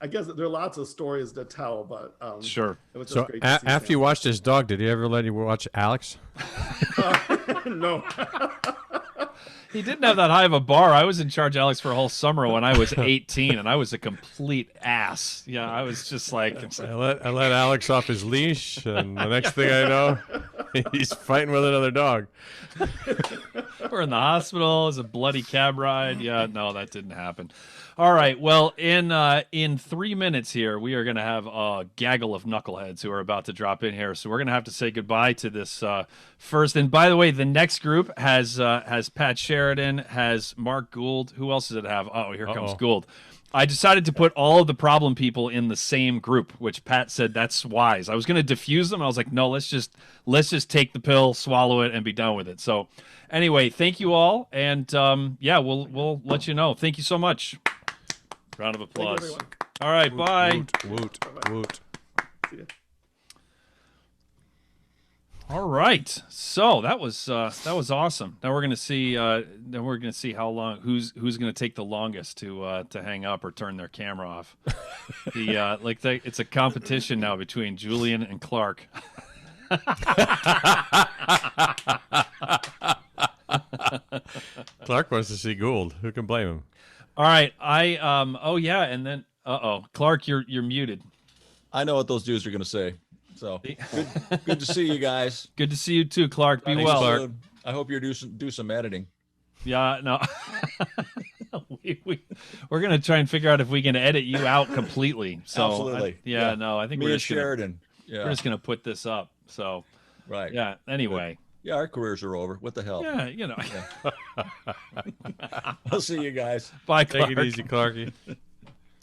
I guess there are lots of stories to tell, but sure. It was just So great to see after Sam. you watched his dog, did he ever let you watch Alex? No. He didn't have that high of a bar. I was in charge of Alex for a whole summer when I was 18, and I was a complete ass. Yeah, I was just like, I let Alex off his leash, and the next thing I know, he's fighting with another dog. we're in the hospital. It was a bloody cab ride. Yeah, no, that didn't happen. All right. Well, in 3 minutes here, we are going to have a gaggle of knuckleheads who are about to drop in here. So we're going to have to say goodbye to this first. And by the way, the next group has Pat Sheridan, has Mark Gould. Who else does it have? Oh, here comes Gould. I decided to put all of the problem people in the same group, which Pat said that's wise. I was going to diffuse them. I was like, no, let's just take the pill, swallow it, and be done with it. So anyway, thank you all. And we'll let you know. Thank you so much. Round of applause. Thank you, All right, bye. Woot. See ya. All right, so that was awesome. Now we're gonna see how long who's gonna take the longest to hang up or turn their camera off. It's a competition now between Julian and Clarke. Clarke wants to see Gould. Who can blame him? All right, and then Clarke, you're muted. I know what those dudes are going to say. So good to see you guys. Good to see you too, Clarke. Be Thanks, well. Clarke. I hope you're do some editing. Yeah, no. We're gonna try and figure out if we can edit you out completely. So Absolutely. I think Me we're and just Sheridan. we're just gonna put this up. So Right. yeah. Anyway. Yeah, our careers are over. What the hell? Yeah, I'll see you guys. Bye, Take Clarke. it easy, Clarky.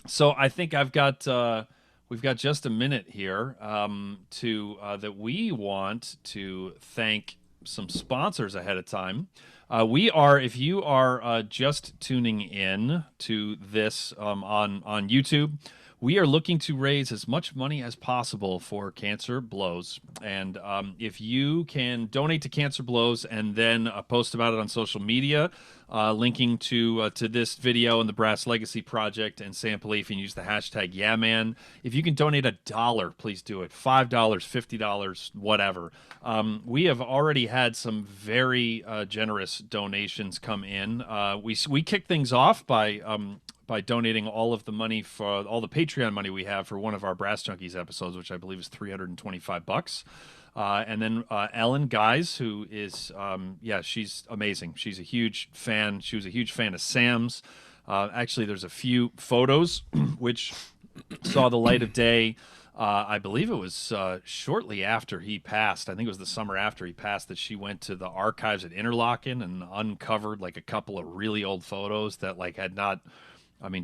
So I think we've got just a minute here that we want to thank some sponsors ahead of time. If you are just tuning in to this on YouTube, we are looking to raise as much money as possible for Cancer Blows. And if you can donate to Cancer Blows and then post about it on social media, linking to this video and the Brass Legacy Project and Sam Pilafian, use the hashtag YeahMan. If you can donate $1, please do it. $5, $50, whatever. We have already had some very generous donations come in. We kicked things off by donating all of the money for all the Patreon money we have for one of our Brass Junkies episodes, which I believe is $325. And then Ellen Guys, who is, she's amazing. She's a huge fan. She was a huge fan of Sam's. Actually, there's a few photos which saw the light of day. I believe it was shortly after he passed. I think it was the summer after he passed that she went to the archives at Interlaken and uncovered like a couple of really old photos that had not,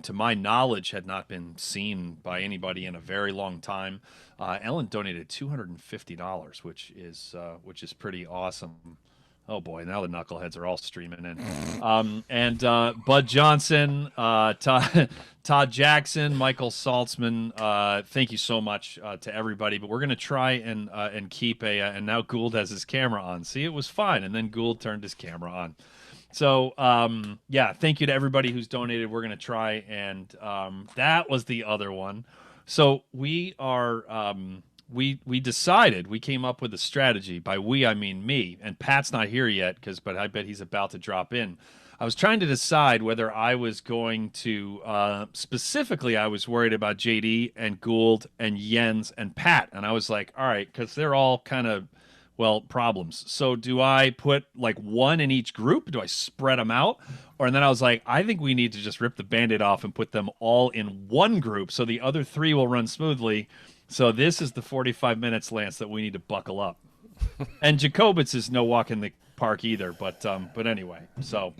to my knowledge, had not been seen by anybody in a very long time. Ellen donated $250, which is pretty awesome. Oh boy, now the knuckleheads are all streaming in. And Bud Johnson, Todd Jackson, Michael Saltzman. Thank you so much to everybody. But we're gonna try and keep and now Gould has his camera on. See, it was fine, and then Gould turned his camera on. So yeah, thank you to everybody who's donated. We're gonna try and that was the other one. So we are. We decided, we came up with a strategy. By we, I mean me. And Pat's not here yet, but I bet he's about to drop in. I was trying to decide whether I was going to, specifically, I was worried about JD and Gould and Jens and Pat. And I was like, all right, because they're all kind of, well, problems. So do I put like one in each group? Do I spread them out? And then I was like, I think we need to just rip the Band-Aid off and put them all in one group so the other three will run smoothly. So this is the 45 minutes, Lance, that we need to buckle up. And Jacobetz is no walk in the park either. But anyway, so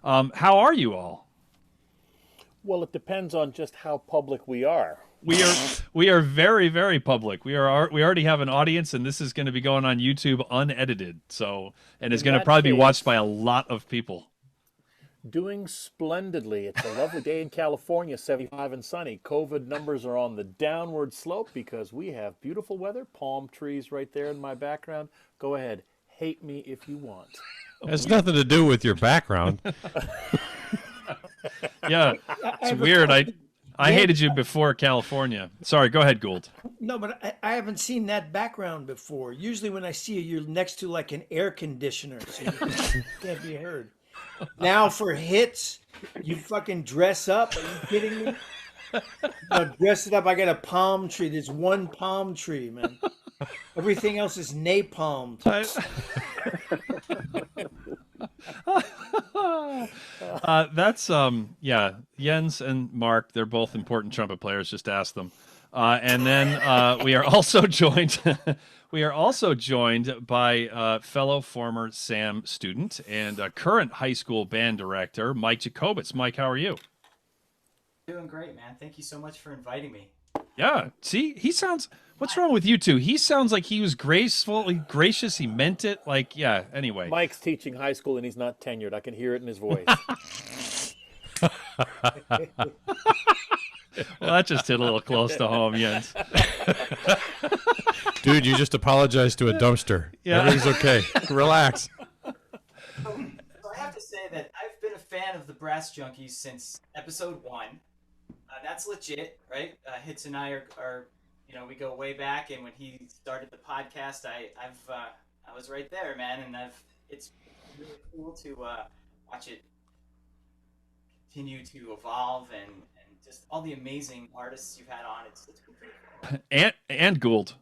how are you all? Well, it depends on just how public we are. We are very, very public. We already have an audience, and this is going to be going on YouTube unedited. So, and it's going to probably be watched by a lot of people. Doing splendidly. It's a lovely day in California, 75 and sunny. COVID numbers are on the downward slope because we have beautiful weather, palm trees right there in my background. Go ahead, hate me if you want. It has nothing to do with your background. Yeah, it's weird. I hated you before California. Sorry, go ahead, Gould. No, but I haven't seen that background before. Usually when I see you, you're next to like an air conditioner, so you can't be heard. Now for hits, you fucking dress up. Are you kidding me? Dress it up. I got a palm tree. There's one palm tree, man. Everything else is napalmed. That's yeah, Jens and Mark, they're both important trumpet players, just ask them. And then we are also joined by fellow former SAM student and current high school band director, Mike Jacobetz. Mike, how are you? Doing great, man. Thank you so much for inviting me. Yeah, see, he sounds, what's wrong with you two? He sounds like he was gracious, he meant it, like, yeah, anyway. Mike's teaching high school and he's not tenured. I can hear it in his voice. Well, that just hit a little close to home, Jens. Dude, you just apologized to a dumpster. Yeah. Everything's okay. Relax. So I have to say that I've been a fan of the Brass Junkies since episode 1. That's legit, right? Hits and I are, you know, we go way back, and when he started the podcast, I was right there, man, and it's really cool to watch it continue to evolve and just all the amazing artists you've had on. It's been pretty cool. And Gould.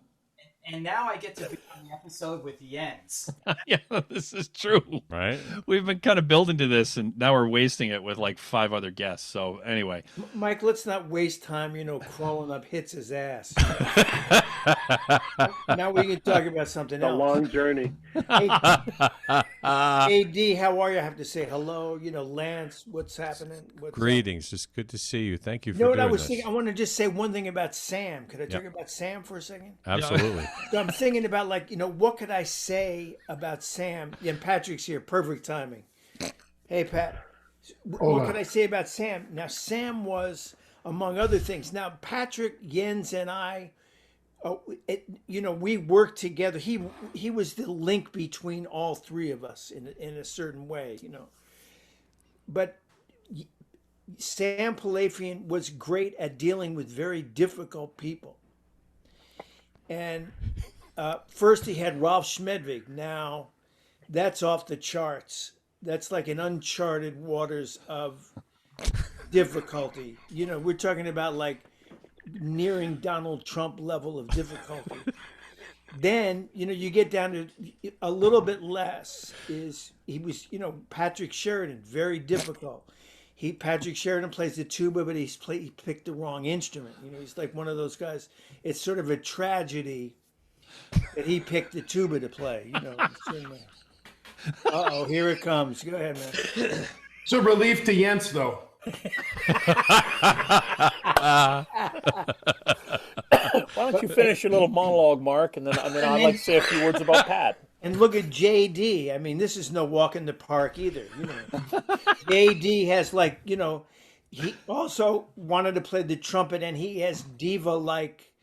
And now I get to be on the episode with Jens. Yeah, this is true. Right? We've been kind of building to this, and now we're wasting it with like 5 other guests. So anyway. Mike, let's not waste time, crawling up hits' ass. Now we can talk about something else. A long journey. Hey, AD, how are you? I have to say hello. Lance, what's happening? Greetings. Just good to see you. Thank you for You know what doing I was this. thinking? I want to just say one thing about Sam. Could I talk about Sam for a second? Absolutely. So I'm thinking about what could I say about Sam? And Patrick's here, perfect timing. Hey, Pat, what could I say about Sam? Now, Sam was, among other things. Now, Patrick, Jens, and I, we worked together. He was the link between all three of us in a certain way, But Sam Pilafian was great at dealing with very difficult people. And first he had Ralph Schmedvig. Now that's off the charts. That's like an uncharted waters of difficulty. We're talking about like nearing Donald Trump level of difficulty. Then, you get down to a little bit less he was Patrick Sheridan, very difficult. Patrick Sheridan plays the tuba, but he picked the wrong instrument. He's like one of those guys. It's sort of a tragedy that he picked the tuba to play. Uh-oh, here it comes. Go ahead, man. It's a relief to Jens, though. Why don't you finish your little monologue, Mark, and then I'd like to say a few words about Pat. And look at JD. I mean, this is no walk in the park either. You know, JD has like, you know, he also wanted to play the trumpet, and he has diva-like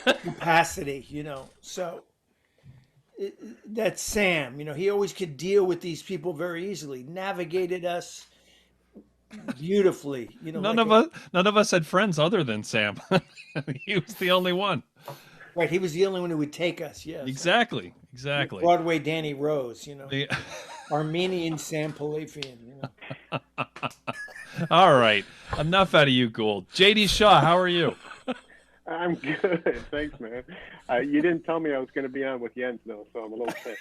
capacity. You know, so that's Sam. You know, he always could deal with these people very easily. Navigated us beautifully. You know, none of us had friends other than Sam. He was the only one. Right, he was the only one who would take us. Yes, Exactly. Broadway Danny Rose, you know, Armenian Sam Pilafian. You know. All right, enough out of you, Gould. JD Shaw, how are you? I'm good, thanks, man. You didn't tell me I was going to be on with Jens, though, so I'm a little pissed.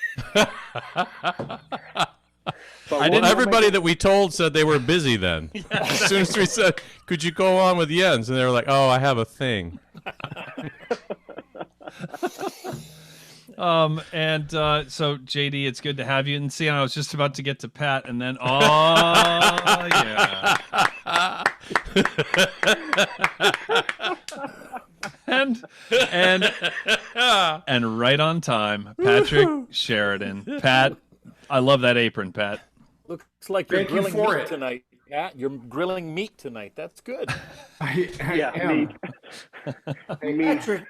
Everybody that we told said they were busy then. As soon as we said, could you go on with Jens? And they were like, oh, I have a thing. So JD, it's good to have you. And see, I was just about to get to Pat, and then yeah. and right on time, Patrick Sheridan. Pat, I love that apron, Pat. Looks like you're grilling meat tonight, Pat. You're grilling meat tonight. That's good. I am.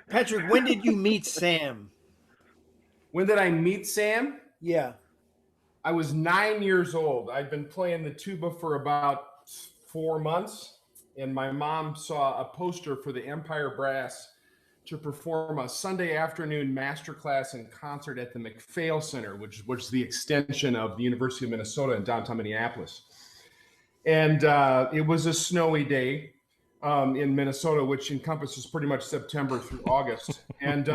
Patrick, when did you meet Sam? When did I meet Sam? Yeah. I was 9 years old. I'd been playing the tuba for about 4 months, and my mom saw a poster for the Empire Brass to perform a Sunday afternoon masterclass and concert at the MacPhail Center, which was the extension of the University of Minnesota in downtown Minneapolis. And it was a snowy day in Minnesota, which encompasses pretty much September through August. And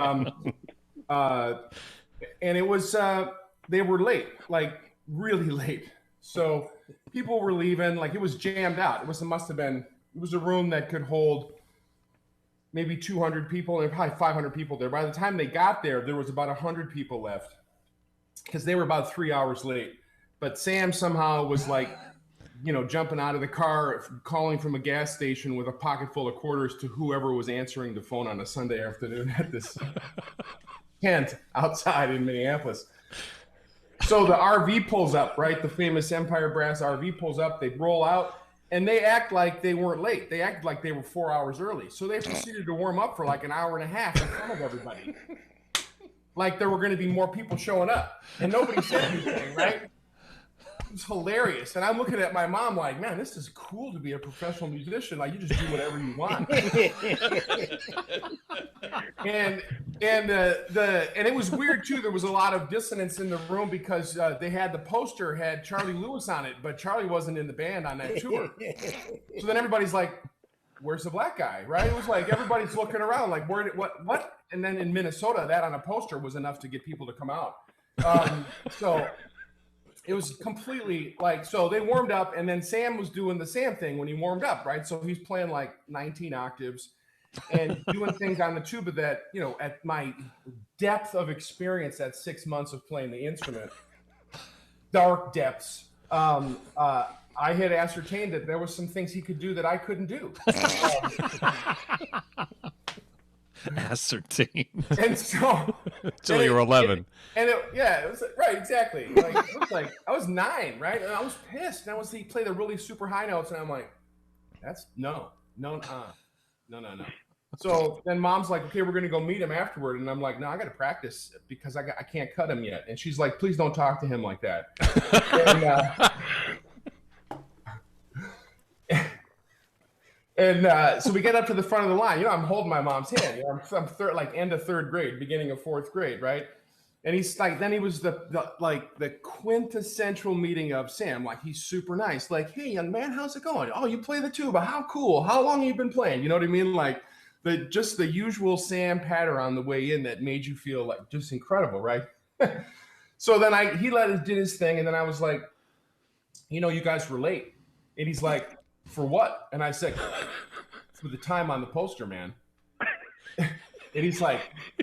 it was, they were late, like really late. So people were leaving, like it was jammed out. It was a room that could hold maybe 200 people and probably 500 people there. By the time they got there, there was about 100 people left because they were about 3 hours late. But Sam somehow was like, you know, jumping out of the car, calling from a gas station with a pocket full of quarters to whoever was answering the phone on a Sunday afternoon at this tent outside in Minneapolis. So the RV pulls up, right? The famous Empire Brass RV pulls up. They roll out, and they act like they weren't late. They act like they were 4 hours early. So they proceeded to warm up for like an hour and a half in front of everybody. Like there were going to be more people showing up. And nobody said anything, right? It was hilarious. And I'm looking at my mom like, man, this is cool to be a professional musician. Like you just do whatever you want. And it was weird too. There was a lot of dissonance in the room because they had the poster had Charlie Lewis on it, but Charlie wasn't in the band on that tour. So then everybody's like, "Where's the black guy?" Right? It was like everybody's looking around, like, what? And then in Minnesota, that on a poster was enough to get people to come out. So it was completely like, so they warmed up, and then Sam was doing the Sam thing when he warmed up, right? So he's playing like 19 octaves. And doing things on the tuba that, you know, at my depth of experience at 6 months of playing the instrument, dark depths, I had ascertained that there was some things he could do that I couldn't do. Ascertained. And so until you were 11. It was right, exactly. Like it was like I was 9, right? And I was pissed. And he played the really super high notes, and I'm like, that's no. So then mom's like, okay, we're going to go meet him afterward. And I'm like, no, I got to practice because I can't cut him yet. And she's like, please don't talk to him like that. So we get up to the front of the line. You know, I'm holding my mom's hand. You know, I'm like end of 3rd grade, beginning of 4th grade, right? And he's like, then he was the quintessential meeting of Sam. Like, he's super nice. Like, hey, young man, how's it going? Oh, you play the tuba. How cool. How long have you been playing? You know what I mean? Like, just the usual Sam patter on the way in that made you feel like just incredible, right? So then he did his thing. And then I was like, you know, you guys were late. And he's like, for what? And I said, for the time on the poster, man. And he's like,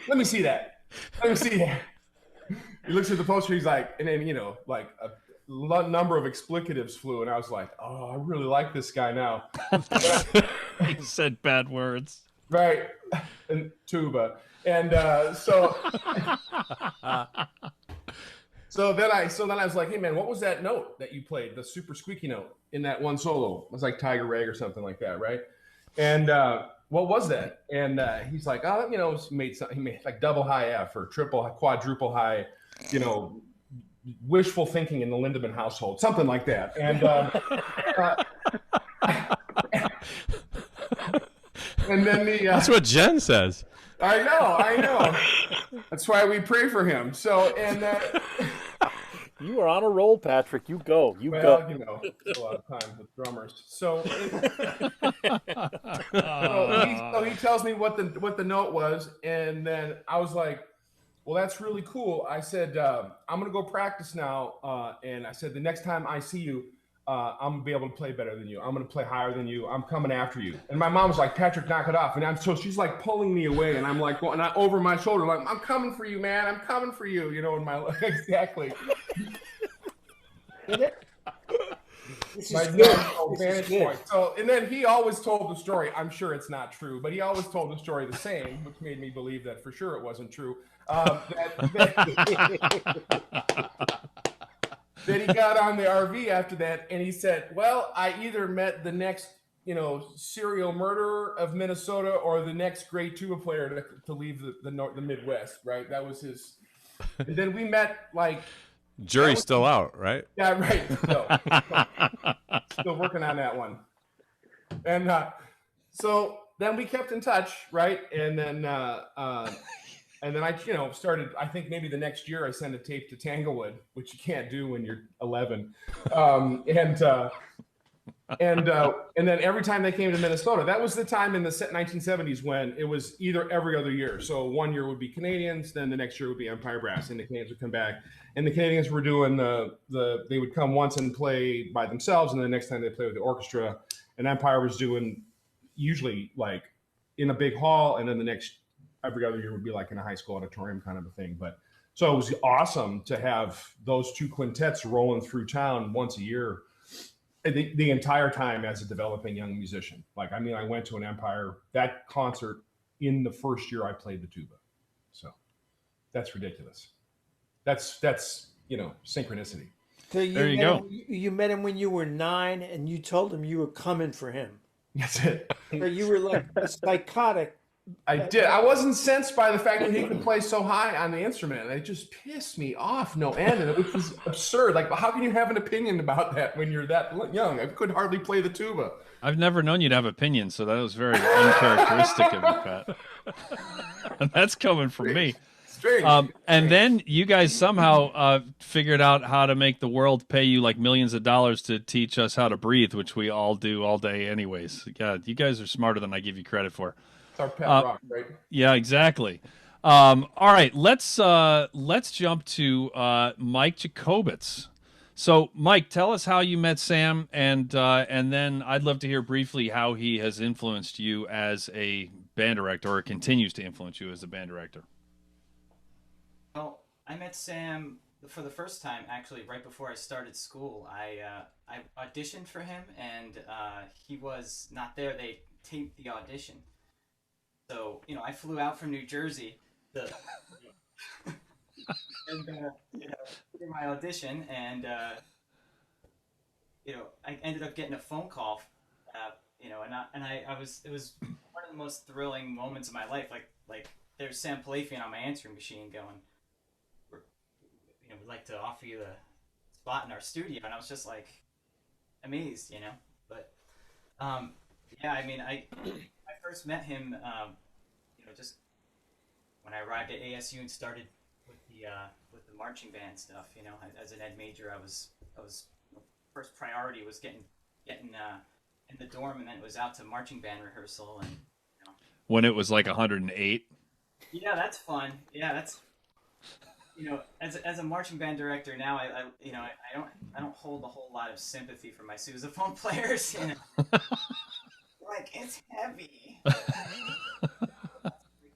let me see that. He looks at the poster, he's like, and then, you know, like a number of explicatives flew, and I was like, oh, I really like this guy now. He said bad words. Right. And tuba. And so So then I was like, hey man, what was that note that you played? The super squeaky note in that one solo. It was like Tiger Rag or something like that, right? And what was that? And he's like, oh, you know, he made like double high F or quadruple high, you know, wishful thinking in the Lindemann household, something like that. And and then that's what Jen says. I know. That's why we pray for him. So, and you are on a roll, Patrick. You go. You well, go. you know, a lot of time with drummers. So, he tells me what the note was, and then I was like, well, that's really cool. I said, I'm gonna go practice now, and I said, the next time I see you, I'm gonna be able to play better than you. I'm gonna play higher than you. I'm coming after you. And my mom was like, Patrick, knock it off. And so she's like pulling me away, and I'm like going over my shoulder, like, I'm coming for you, man. I'm coming for you. You know, in my exactly. This my is good. vantage point. So, and then he always told the story. I'm sure it's not true, but he always told the story the same, which made me believe that for sure it wasn't true. Then he got on the RV after that, and he said, well, I either met the next, you know, serial murderer of Minnesota or the next great tuba player to leave the Midwest, right? That was his. And then we met, like. Jury's still out, right? Yeah, right. Still working on that one. And so then we kept in touch, right? And then I, you know, started, I think maybe the next year I sent a tape to Tanglewood, which you can't do when you're 11. And then every time they came to Minnesota, that was the time in the 1970s when it was either every other year. So one year would be Canadians, then the next year would be Empire Brass, and the Canadians would come back. And the Canadians were doing they would come once and play by themselves, and the next time they play with the orchestra. And Empire was doing usually like in a big hall, and then the next every other year would be like in a high school auditorium kind of a thing. But so it was awesome to have those two quintets rolling through town once a year. The entire time as a developing young musician. Like, I mean, I went to an Empire, that concert in the first year I played the tuba. So that's ridiculous. That's you know, synchronicity. So you met him when you were 9, and you told him you were coming for him. That's it. So you were like psychotic. I did. I wasn't sensed by the fact that he could play so high on the instrument. It just pissed me off no end, and it was absurd. Like, how can you have an opinion about that when you're that young? I could hardly play the tuba. I've never known you to have opinions, so that was very uncharacteristic of you, Pat. And that's coming from me. Strange. And then you guys somehow figured out how to make the world pay you like millions of dollars to teach us how to breathe, which we all do all day anyways. God, you guys are smarter than I give you credit for. It's our pet rock, right? Yeah, exactly. All right, let's jump to Mike Jacobetz. So, Mike, tell us how you met Sam, and then I'd love to hear briefly how he has influenced you as a band director, or continues to influence you as a band director. Well, I met Sam for the first time actually right before I started school. I auditioned for him, and he was not there. They taped the audition. So, you know, I flew out from New Jersey to do my audition, and you know, I ended up getting a phone call, you know, and it was one of the most thrilling moments of my life. Like there's Sam Pilafian on my answering machine going, you know, we'd like to offer you the spot in our studio, and I was just like amazed, you know. But yeah, I mean, I first met him, you know, just when I arrived at ASU and started with the marching band stuff. You know, as an ed major, I was first priority was getting in the dorm, and then it was out to marching band rehearsal, and you know. When it was like 108. Yeah, that's fun. Yeah, that's, you know, as a marching band director now, I you know, I don't hold a whole lot of sympathy for my sousaphone players. You know? Like, it's heavy.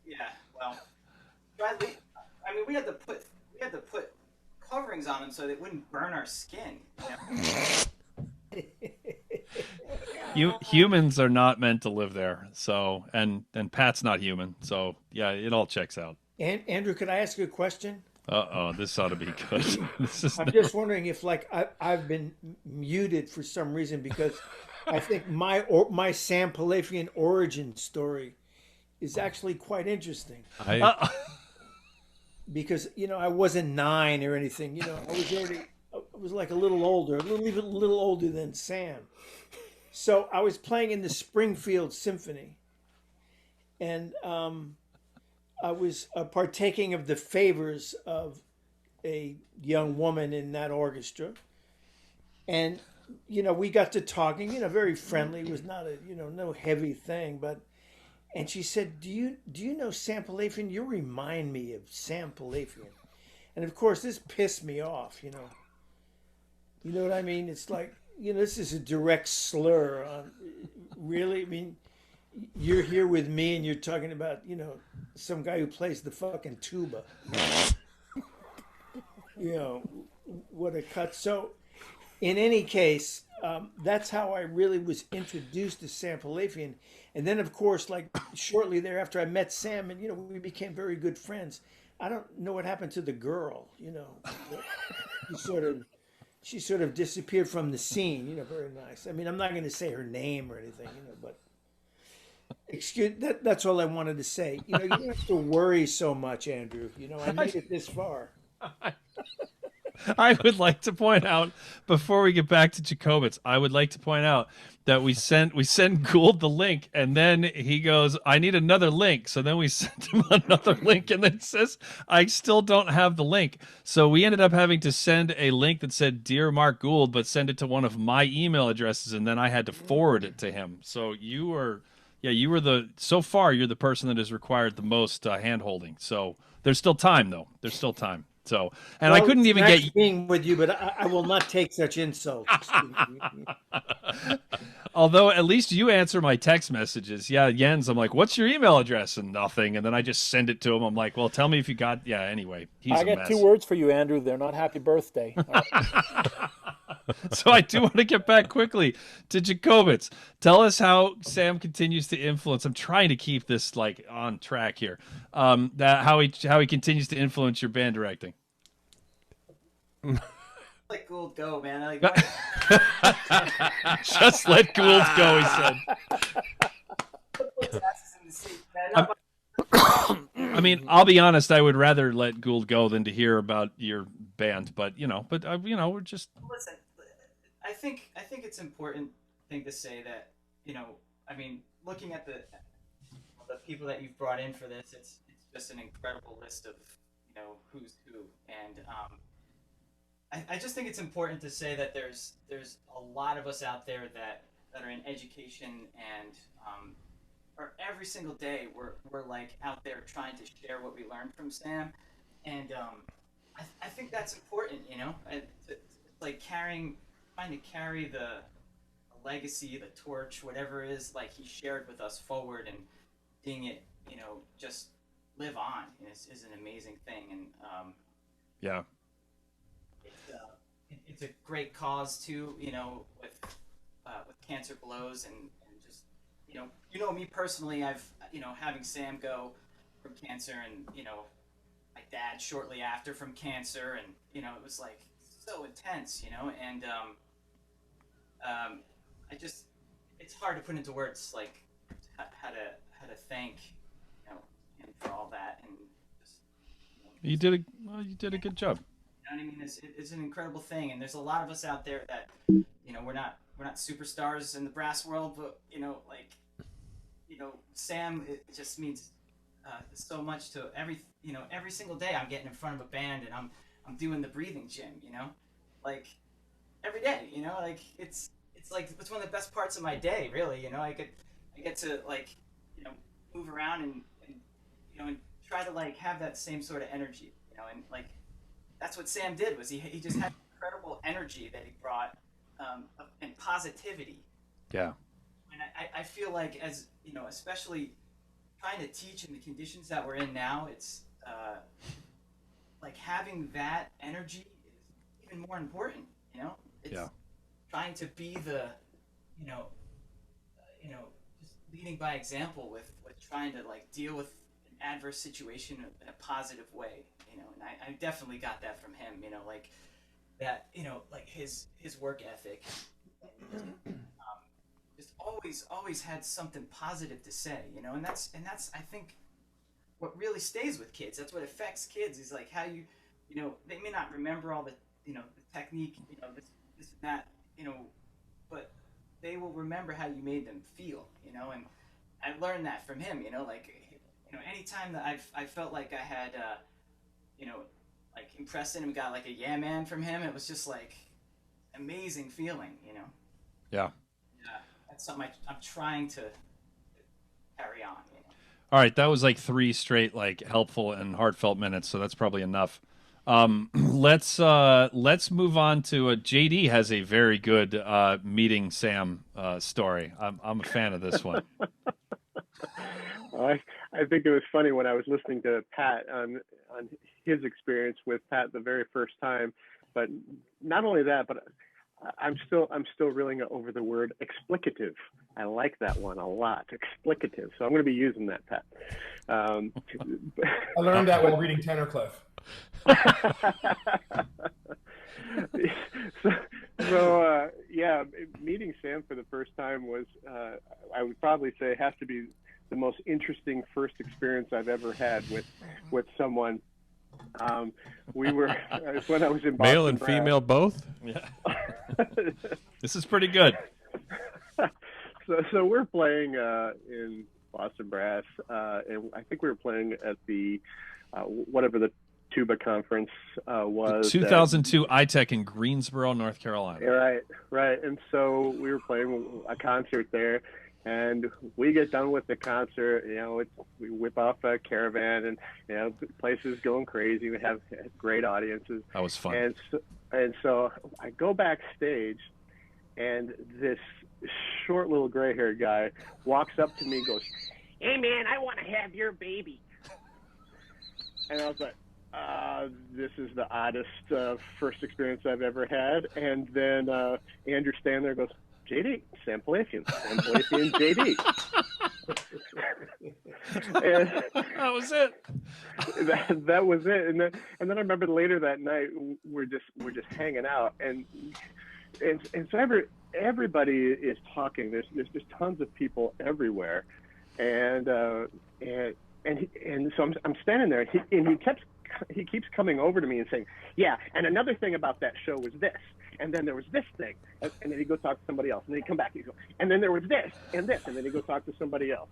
Yeah, well, I mean, we had to put coverings on them so they wouldn't burn our skin. You know? Humans are not meant to live there. So, and Pat's not human. So, yeah, it all checks out. And Andrew, could I ask you a question? Uh-oh, this ought to be good. This is I'm just wondering if, like, I've been muted for some reason, because I think my Sam Pilafian origin story is actually quite interesting. Because, you know, I wasn't 9 or anything. You know, I was like a little older, even a little older than Sam. So I was playing in the Springfield Symphony, and I was partaking of the favors of a young woman in that orchestra. And, you know, we got to talking, you know, very friendly. It was not a, you know, no heavy thing, but, and she said, do you know Sam Pilafian? You remind me of Sam Pilafian. And of course, this pissed me off, you know. You know what I mean? It's like, you know, this is a direct slur on, really? I mean, you're here with me and you're talking about, you know, some guy who plays the fucking tuba. You know, what a cut. So, in any case, that's how I really was introduced to Sam Pilafian. And then, of course, like shortly thereafter, I met Sam, and you know, we became very good friends. I don't know what happened to the girl. You know, she sort of disappeared from the scene. You know, very nice. I mean, I'm not going to say her name or anything. You know, but that's all I wanted to say. You know, you don't have to worry so much, Andrew. You know, I made it this far. I would like to point out, before we get back to Jacobetz, I would like to point out that we send Gould the link, and then he goes, I need another link. So then we sent him another link, and then it says, I still don't have the link. So we ended up having to send a link that said, Dear Mark Gould, but send it to one of my email addresses, and then I had to forward it to him. So so far, you're the person that has required the most hand-holding. So there's still time, though. There's still time. So, and well, I couldn't even get being with you, but I will not take such insults. Although at least you answer my text messages. Yeah, Jens, I'm like, what's your email address? And nothing. And then I just send it to him. I'm like, well, tell me if you got, yeah, anyway. I got 2 words for you, Andrew. They're not happy birthday. So I do want to get back quickly to Jacobetz. Tell us how Sam continues to influence. I'm trying to keep this like on track here. How he continues to influence your band directing. Let Gould go, man. Just let Gould go, he said. I mean, I'll be honest. I would rather let Gould go than to hear about your band. But we're just. Listen, I think it's important thing to say that, you know, I mean, looking at the people that you've brought in for this, it's just an incredible list of, you know, who's who, and I just think it's important to say that there's a lot of us out there that are in education, and or every single day we're like out there trying to share what we learned from Sam, and I think that's important, you know, like trying to carry the legacy, the torch, whatever it is, like he shared with us forward, and seeing it, you know, just live on is an amazing thing, and yeah. It's a great cause too, you know, with Cancer Blows, and just, you know me personally, I've, you know, having Sam go from cancer, and, you know, my dad shortly after from cancer, and, you know, it was like so intense, you know, and it's hard to put into words like how to thank, you know, him for all that, and just, you did a good job. I mean, it's an incredible thing, and there's a lot of us out there that, you know, we're not superstars in the brass world, but, you know, like, you know, Sam, it just means so much to every single day I'm getting in front of a band, and I'm doing the breathing gym, you know, like every day, you know, like it's like it's one of the best parts of my day, really, you know. I get to, like, you know, move around and you know, and try to like have that same sort of energy, you know, and like. That's what Sam did, was he just had incredible energy that he brought, and positivity. Yeah. And I feel like, as you know, especially trying to teach in the conditions that we're in now, it's like having that energy is even more important. You know, it's trying to be the, you know, just leading by example with trying to like deal with adverse situation in a positive way, you know, and I definitely got that from him, you know, like that, you know, like his work ethic, just always had something positive to say, you know, and that's I think what really stays with kids. That's what affects kids is like how you know, they may not remember all the, you know, the technique, you know, this and that, you know, but they will remember how you made them feel, you know, and I learned that from him, you know, like, you know, anytime that I felt like I had, you know, like impressed him and got like a yeah man from him, it was just like amazing feeling, you know. Yeah. Yeah, that's something I'm trying to carry on, you know. All right, that was like 3 straight like helpful and heartfelt minutes, so that's probably enough. Let's move on to JD has a very good meeting Sam story. I'm a fan of this one. I think it was funny when I was listening to Pat on his experience with Pat the very first time. But not only that, but I'm still reeling over the word explicative. I like that one a lot, explicative. So I'm going to be using that, Pat. I learned that while reading Tenor-Cliff. Yeah, meeting Sam for the first time was, I would probably say, has to be the most interesting first experience I've ever had with someone. We were when I was in Boston male and female both. Yeah, this is pretty good. So we're playing in Boston Brass, and I think we were playing at the whatever the tuba conference was. 2002 ITEC in Greensboro, North Carolina. Right. And so we were playing a concert there, and we get done with the concert. You know, we whip off a caravan, and you know, the place is going crazy. We have great audiences. That was fun. And so I go backstage, and this short little gray-haired guy walks up to me and goes, "Hey man, I want to have your baby." And I was like, this is the oddest first experience I've ever had. And then Andrew stand there and goes, "JD, Sam Pilafian, JD." And that was it. That was it. And then I remember later that night we're just hanging out, and so everybody is talking. There's just tons of people everywhere, and so I'm standing there, and he keeps coming over to me and saying, "Yeah, and another thing about that show was this, and then there was this thing," and then he'd go talk to somebody else, and then he'd come back and he'd go, "And then there was this and this," and then he'd go talk to somebody else.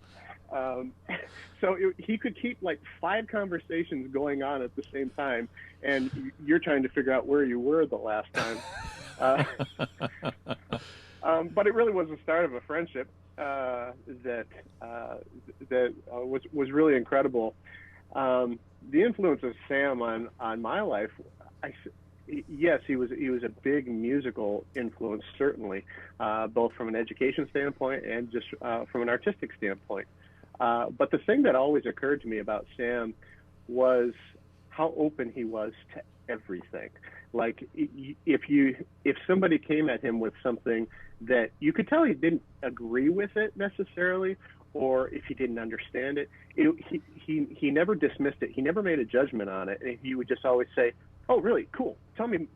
So he could keep like 5 conversations going on at the same time, and you're trying to figure out where you were the last time. But it really was the start of a friendship that was really incredible. The influence of Sam on my life, yes, he was a big musical influence, certainly, both from an education standpoint and just from an artistic standpoint. But the thing that always occurred to me about Sam was how open he was to everything. Like if somebody came at him with something that you could tell he didn't agree with it necessarily, or if he didn't understand it, he never dismissed it. He never made a judgment on it. And he would just always say, "Oh, really? Cool. Tell me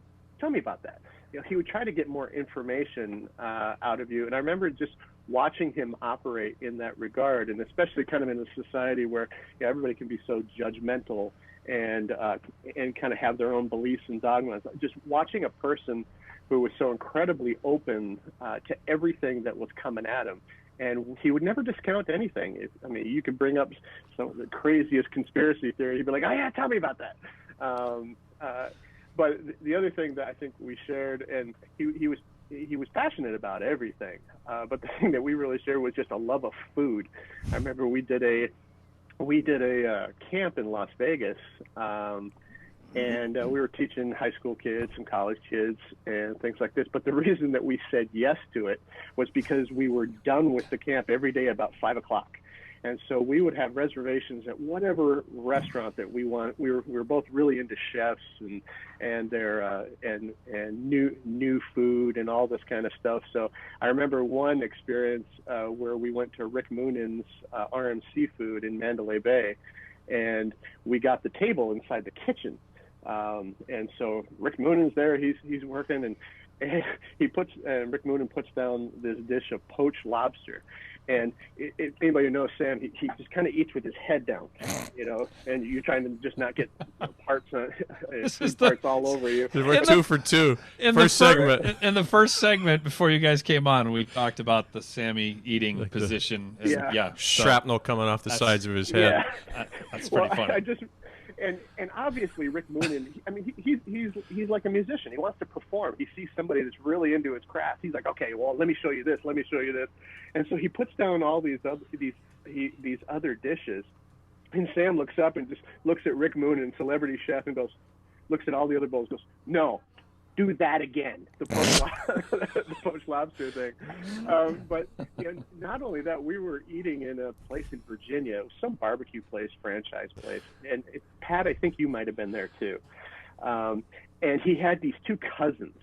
about that." You know, he would try to get more information out of you. And I remember just watching him operate in that regard, and especially kind of in a society where everybody can be so judgmental and kind of have their own beliefs and dogmas. Just watching a person who was so incredibly open to everything that was coming at him. And he would never discount anything. I mean, you could bring up some of the craziest conspiracy theory. He'd be like, "Oh yeah, tell me about that." But the other thing that I think we shared, and he was passionate about everything. But the thing that we really shared was just a love of food. I remember we did a camp in Las Vegas, and we were teaching high school kids and college kids and things like this. But the reason that we said yes to it was because we were done with the camp every day about 5 o'clock. And so we would have reservations at whatever restaurant that we want. We were both really into chefs and their and new food and all this kind of stuff. So I remember one experience where we went to Rick Moonan's RM Seafood in Mandalay Bay, and we got the table inside the kitchen. And so Rick Moonan's there, he's working, and Rick Moonan puts down this dish of poached lobster. And anybody who knows Sam, he just kind of eats with his head down, and you're trying to just not get parts all over you. We're 2 for 2. First segment. In the first segment, before you guys came on, we talked about the Sammy eating position. Shrapnel coming off the sides of his head. Yeah. That's pretty funny. And obviously Rick Moonan, I mean, he's like a musician. He wants to perform. He sees somebody that's really into his craft. He's like, okay, well, let me show you this. And so he puts down all these other dishes. And Sam looks up and just looks at Rick Moonan, celebrity chef, and looks at all the other bowls, goes, no, do that again, the poached lobster thing. But not only that, we were eating in a place in Virginia. It was some barbecue place, franchise place. And Pat, I think you might have been there too. And he had these 2 cousins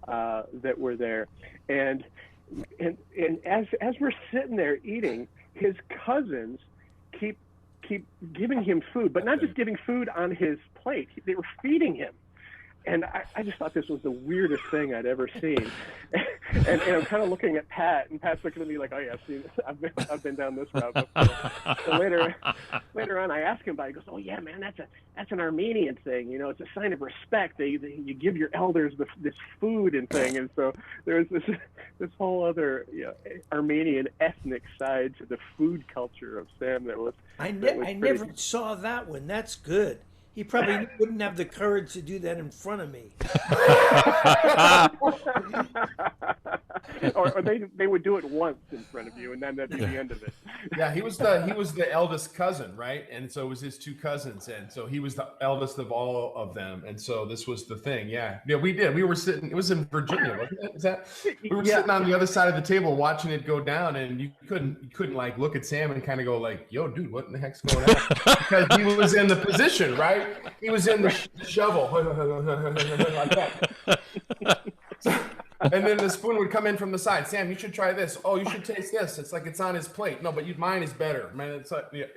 that were there. And as we're sitting there eating, his cousins keep giving him food, but not just giving food on his plate. They were feeding him. And I just thought this was the weirdest thing I'd ever seen. and I'm kind of looking at Pat, and Pat's looking at me like, oh yeah, I've been down this route before. So later on, I ask him about it. He goes, oh yeah, man, that's an Armenian thing. It's a sign of respect. You give your elders this food and thing. And so there's this whole other Armenian ethnic side to the food culture of Sam that was. I never saw that one. That's good. He probably wouldn't have the courage to do that in front of me. or they would do it once in front of you, and then that'd be the end of it. Yeah, he was the eldest cousin, right? And so it was his 2 cousins, and so he was the eldest of all of them. And so this was the thing. Yeah, we did. We were sitting. It was in Virginia, wasn't it? We were sitting on the other side of the table watching it go down, and you couldn't like look at Sam and kind of go like, "Yo, dude, what in the heck's going on?" Because he was in the position, right? He was in the shovel like that. And then the spoon would come in from the side. Sam, you should try this. Oh, you should taste this. It's like it's on his plate. No, but mine is better. Man, it's like, yeah.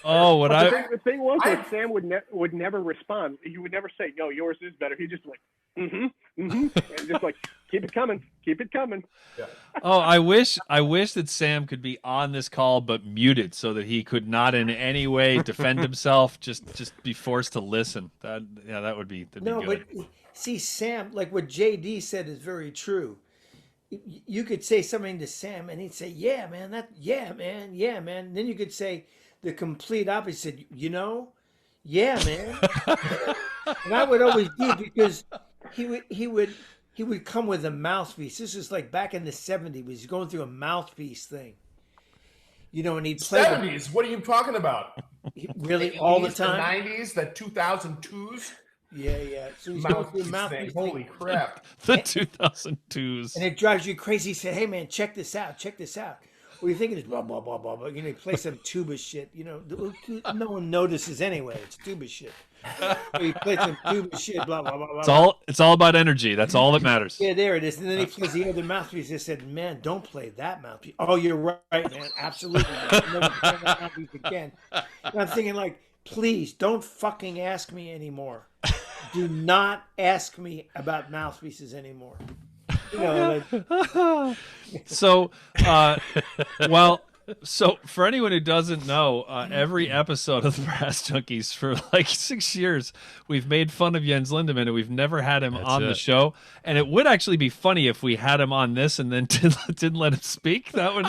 Oh, the thing was that Sam would never respond. He would never say, "No, yours is better." He just like, and just like, keep it coming. Yeah. Oh, I wish that Sam could be on this call but muted so that he could not in any way defend himself. Just be forced to listen. That would be good. But see, Sam, like what JD said is very true. You could say something to Sam and he'd say, "Yeah, man, yeah, man." And then you could say the complete opposite, yeah, man. And I would always do, because he would come with a mouthpiece. This is like back in the 70s. He was going through a mouthpiece thing. And he'd play 70s. What are you talking about? Really, all the time? The 90s, the 2002s? Yeah. So he's going through a mouthpiece thing. Holy crap. The 2002s. And it drives you crazy. He said, "Hey, man, check this out. What are you thinking? Is blah, blah, blah, blah, blah." You play some tuba shit. No one notices anyway. It's tuba shit. You play some tuba shit, blah, blah, blah, blah. It's all about energy. That's all that matters. Yeah, there it is. And then he plays the other mouthpiece. They said, "Man, don't play that mouthpiece." "Oh, you're right, man. Absolutely. I'll never play that mouthpiece again." And I'm thinking, like, please don't fucking ask me anymore. Do not ask me about mouthpieces anymore. So for anyone who doesn't know, every episode of the Brass Junkies for like 6 years, we've made fun of Jens Lindemann, and we've never had him on the show. And it would actually be funny if we had him on this and then didn't let him speak. That would,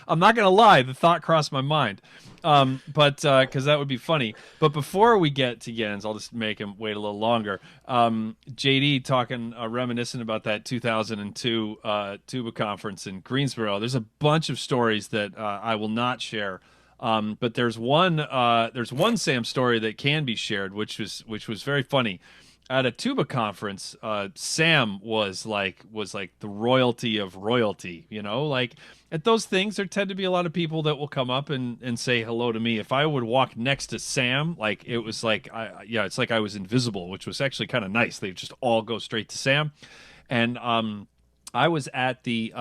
I'm not gonna lie, the thought crossed my mind. But because that would be funny. But before we get to Jens, I'll just make him wait a little longer. JD talking, reminiscent about that 2002 tuba conference in Greensboro. There's a bunch of stories that I will not share. But there's one Sam story that can be shared, which was very funny. At a tuba conference, Sam was like the royalty of royalty, like at those things, there tend to be a lot of people that will come up and say hello to me. If I would walk next to Sam, like it was like, it's like I was invisible, which was actually kind of nice. They just all go straight to Sam. And I was at the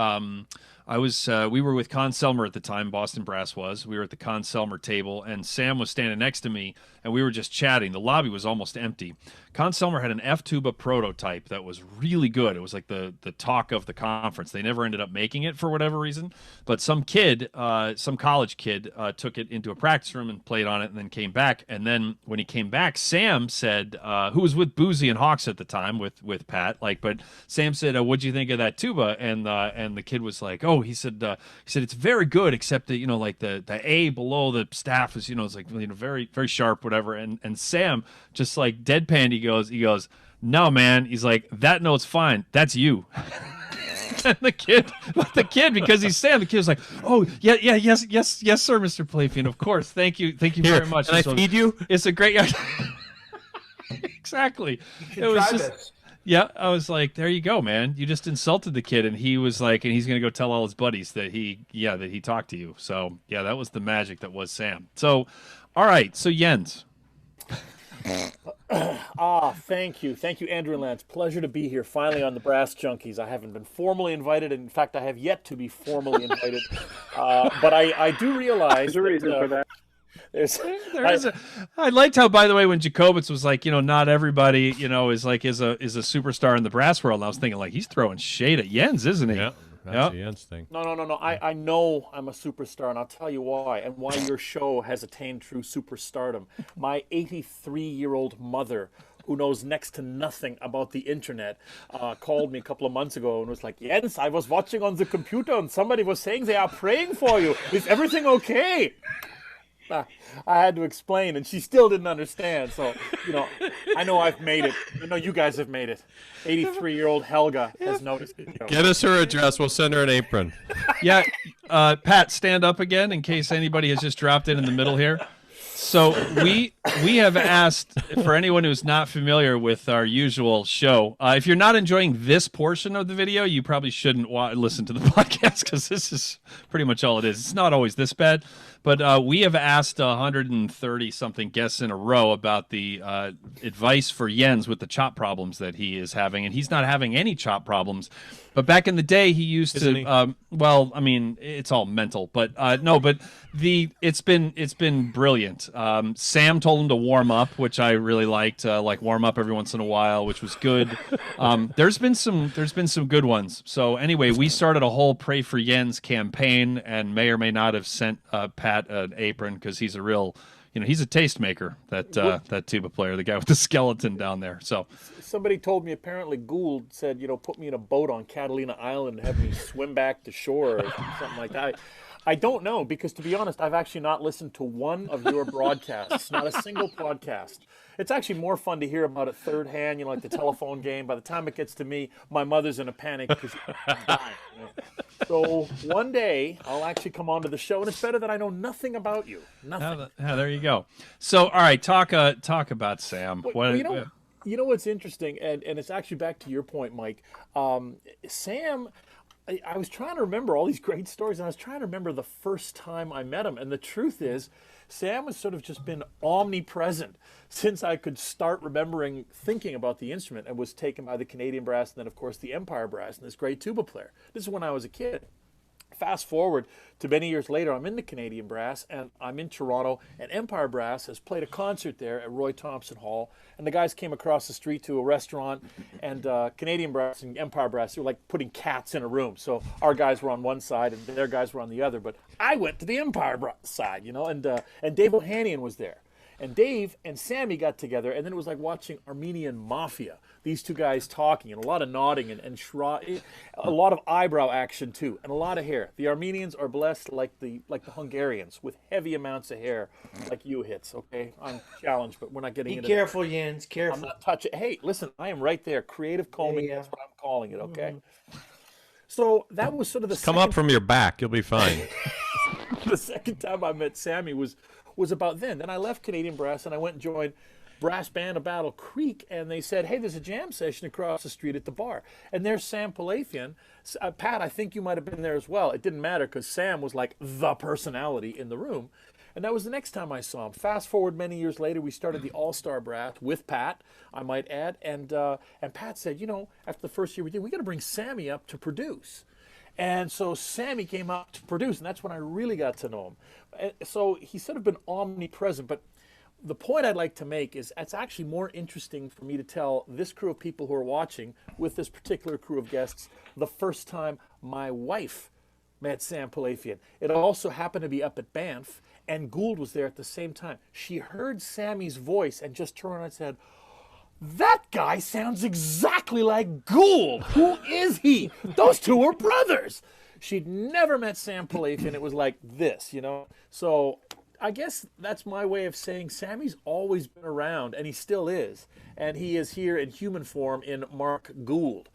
we were with Con Selmer at the time, Boston Brass was. We were at the Con Selmer table, and Sam was standing next to me, and we were just chatting. The lobby was almost empty. Con Selmer had an F tuba prototype that was really good. It was like the talk of the conference. They never ended up making it for whatever reason, but some kid, some college kid, took it into a practice room and played on it, and then came back. And then when he came back, Sam said, who was with Boozy and Hawks at the time with Pat, but Sam said, "What'd you think of that tuba?" And the kid was like, "Oh," he said it's very good, except that the A below the staff is it's very very sharp, whatever. And Sam just like deadpanned, he goes, "No, man," he's like, "that note's fine. That's you." And the kid, because he's Sam, the kid was like, "Oh yeah, yes, sir, Mr. Pilafian, of course, thank you very much." Can I feed you? It's a great. Exactly. It was just. This. Yeah, I was like, there you go, man. You just insulted the kid, and he was like, and he's gonna go tell all his buddies that he talked to you. So yeah, that was the magic that was Sam. So, all right, so Jens. Thank you, Andrew and Lance. Pleasure to be here finally on the Brass Junkies. I haven't been formally invited, and in fact, I have yet to be formally invited. But I do realize there's a reason for that. I liked how, by the way, when Jacobetz was like, not everybody, is a superstar in the brass world. And I was thinking, like, he's throwing shade at Jens, isn't he? Yeah, that's the Jens thing. No. I know I'm a superstar, and I'll tell you why, and why your show has attained true superstardom. My 83-year-old mother, who knows next to nothing about the internet, called me a couple of months ago and was like, "Jens, I was watching on the computer, and somebody was saying they are praying for you. Is everything okay?" I had to explain, and she still didn't understand. So, I know I've made it. I know you guys have made it. 83-year-old Helga has noticed it. Get us her address. We'll send her an apron. Yeah. Pat, stand up again in case anybody has just dropped in the middle here. So we have asked for anyone who's not familiar with our usual show, if you're not enjoying this portion of the video, you probably shouldn't listen to the podcast, because this is pretty much all it is. It's not always this bad, but we have asked 130-something guests in a row about the advice for Jens with the chop problems that he is having, and he's not having any chop problems. But back in the day, he used to. Well, I mean, it's all mental, but no. But it's been brilliant. Sam told him to warm up, which I really liked. Like warm up every once in a while, which was good. There's been some good ones. So anyway, we started a whole Pray for Jens campaign, and may or may not have sent Pat an apron, because he's a real. He's a tastemaker, that tuba player, the guy with the skeleton down there. So somebody told me apparently Gould said, put me in a boat on Catalina Island and have me swim back to shore or something like that. I don't know, because to be honest, I've actually not listened to one of your broadcasts, not a single podcast. It's actually more fun to hear about it third hand, like the telephone game. By the time it gets to me, my mother's in a panic because she's dying. So one day I'll actually come onto the show, and it's better that I know nothing about you. Nothing. There you go. So all right, talk about Sam. You know what's interesting, and it's actually back to your point, Mike. Sam. I was trying to remember all these great stories, and I was trying to remember the first time I met him. And the truth is, Sam has sort of just been omnipresent since I could start thinking about the instrument, and was taken by the Canadian Brass, and then, of course, the Empire Brass, and this great tuba player. This is when I was a kid. Fast forward to many years later, I'm in the Canadian Brass, and I'm in Toronto, and Empire Brass has played a concert there at Roy Thompson Hall, and the guys came across the street to a restaurant, and Canadian Brass and Empire Brass, they were like putting cats in a room. So our guys were on one side, and their guys were on the other, but I went to the Empire Brass side, and Dave Ohanian was there. And Dave and Sammy got together, and then it was like watching Armenian Mafia. These two guys talking, and a lot of nodding and a lot of eyebrow action too, and a lot of hair. The Armenians are blessed like the Hungarians with heavy amounts of hair, like you hits. Okay, I'm challenged, but we're not getting into. Be careful, Jens. Careful. I'm not touching. Hey, listen, I am right there. Creative combing. That's what I'm calling it. Okay. Mm-hmm. So that was sort of the. Come up from your back. You'll be fine. The second time I met Sammy was about then. Then I left Canadian Brass and I went and joined Brass Band of Battle Creek, and they said, hey, there's a jam session across the street at the bar. And there's Sam Pilafian. Pat, I think you might have been there as well. It didn't matter because Sam was like the personality in the room. And that was the next time I saw him. Fast forward many years later, we started the All-Star Brass with Pat, I might add. And Pat said, after the first year we got to bring Sammy up to produce. And so Sammy came out to produce, and that's when I really got to know him. So he's sort of been omnipresent, but the point I'd like to make is it's actually more interesting for me to tell this crew of people who are watching with this particular crew of guests the first time my wife met Sam Pilafian. It also happened to be up at Banff, and Gould was there at the same time. She heard Sammy's voice and just turned around and said, "That guy sounds exactly like Gould. Who is he? Those two are brothers." She'd never met Sam Pilafian. It was like this, you know? So I guess that's my way of saying Sammy's always been around, and he still is. And he is here in human form in Mark Gould.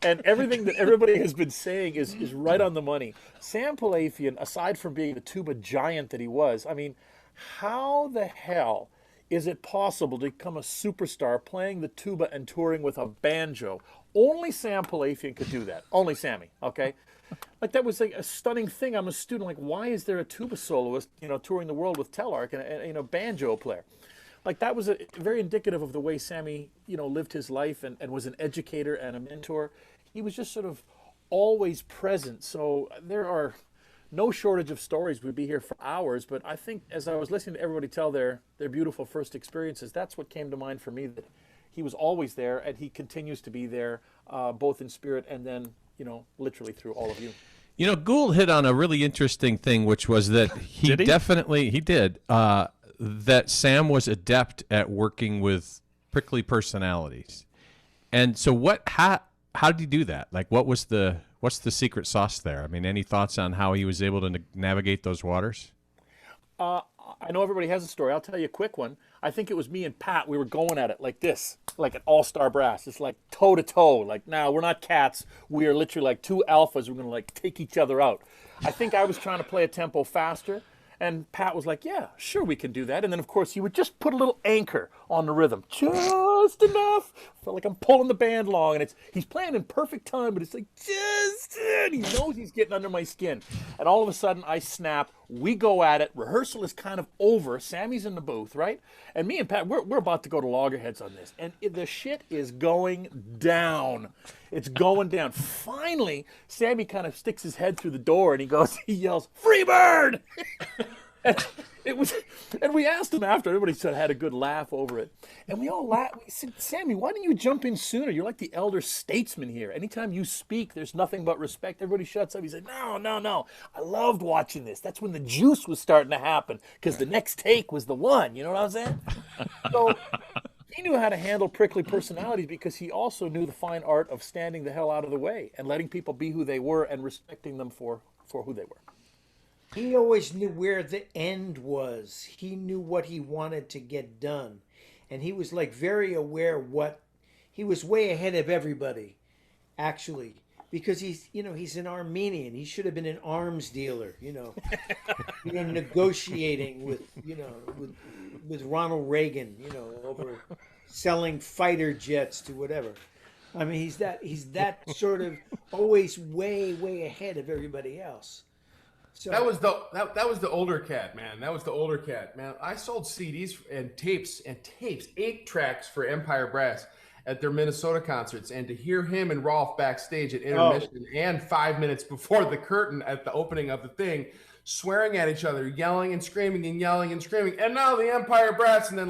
And everything that everybody has been saying is right on the money. Sam Pilafian, aside from being the tuba giant that he was, I mean, how the hell is it possible to become a superstar playing the tuba and touring with a banjo? Only Sam Pilafian could do that. Only Sammy, okay? Like, that was like a stunning thing. I'm a student, like, why is there a tuba soloist, you know, touring the world with Telarc and a banjo player? Like, that was very indicative of the way Sammy, you know, lived his life and was an educator and a mentor. He was just sort of always present. So there are no shortage of stories. We'd be here for hours, but I think as I was listening to everybody tell their beautiful first experiences, that's what came to mind for me, that he was always there, and he continues to be there, both in spirit and then, you know, literally through all of you. You know, Gould hit on a really interesting thing, which was that he definitely did. That Sam was adept at working with prickly personalities, and so how did he do that? Like, what's the secret sauce there? I mean, any thoughts on how he was able to navigate those waters? I know everybody has a story. I'll tell you a quick one. I think it was me and Pat. We were going at it like this, like an all-star brass. It's like toe to toe. Like, now we're not cats. We are literally like two alphas. We're going to like take each other out. I think I was trying to play a tempo faster, and Pat was like, yeah, sure, we can do that. And then, of course, he would just put a little anchor on the rhythm, just enough. Felt like I'm pulling the band along, and he's playing in perfect time, but it's like just, and he knows he's getting under my skin. And all of a sudden, I snap. We go at it. Rehearsal is kind of over. Sammy's in the booth, right? And me and Pat, we're about to go to loggerheads on this. And the shit is going down. It's going down. Finally, Sammy kind of sticks his head through the door, and he yells, "Free bird!" And we asked him after. Everybody said had a good laugh over it, and we all laughed. We said, "Sammy, why didn't you jump in sooner? You're like the elder statesman here. Anytime you speak, there's nothing but respect." Everybody shuts up. He said, "No. I loved watching this. That's when the juice was starting to happen, because the next take was the one." You know what I'm saying? So he knew how to handle prickly personalities, because he also knew the fine art of standing the hell out of the way and letting people be who they were and respecting them for who they were. He always knew where the end was. He knew what he wanted to get done. And he was like very aware he was way ahead of everybody, actually. Because he's an Armenian. He should have been an arms dealer, negotiating with Ronald Reagan, over selling fighter jets to whatever. I mean, he's that sort of always way ahead of everybody else. So that was the older cat, man. That was the older cat, man. I sold CDs and tapes, 8 tracks for Empire Brass at their Minnesota concerts, and to hear him and Rolf backstage at intermission and 5 minutes before the curtain at the opening of the thing, swearing at each other, yelling and screaming and yelling and screaming, and now the Empire Brass, and then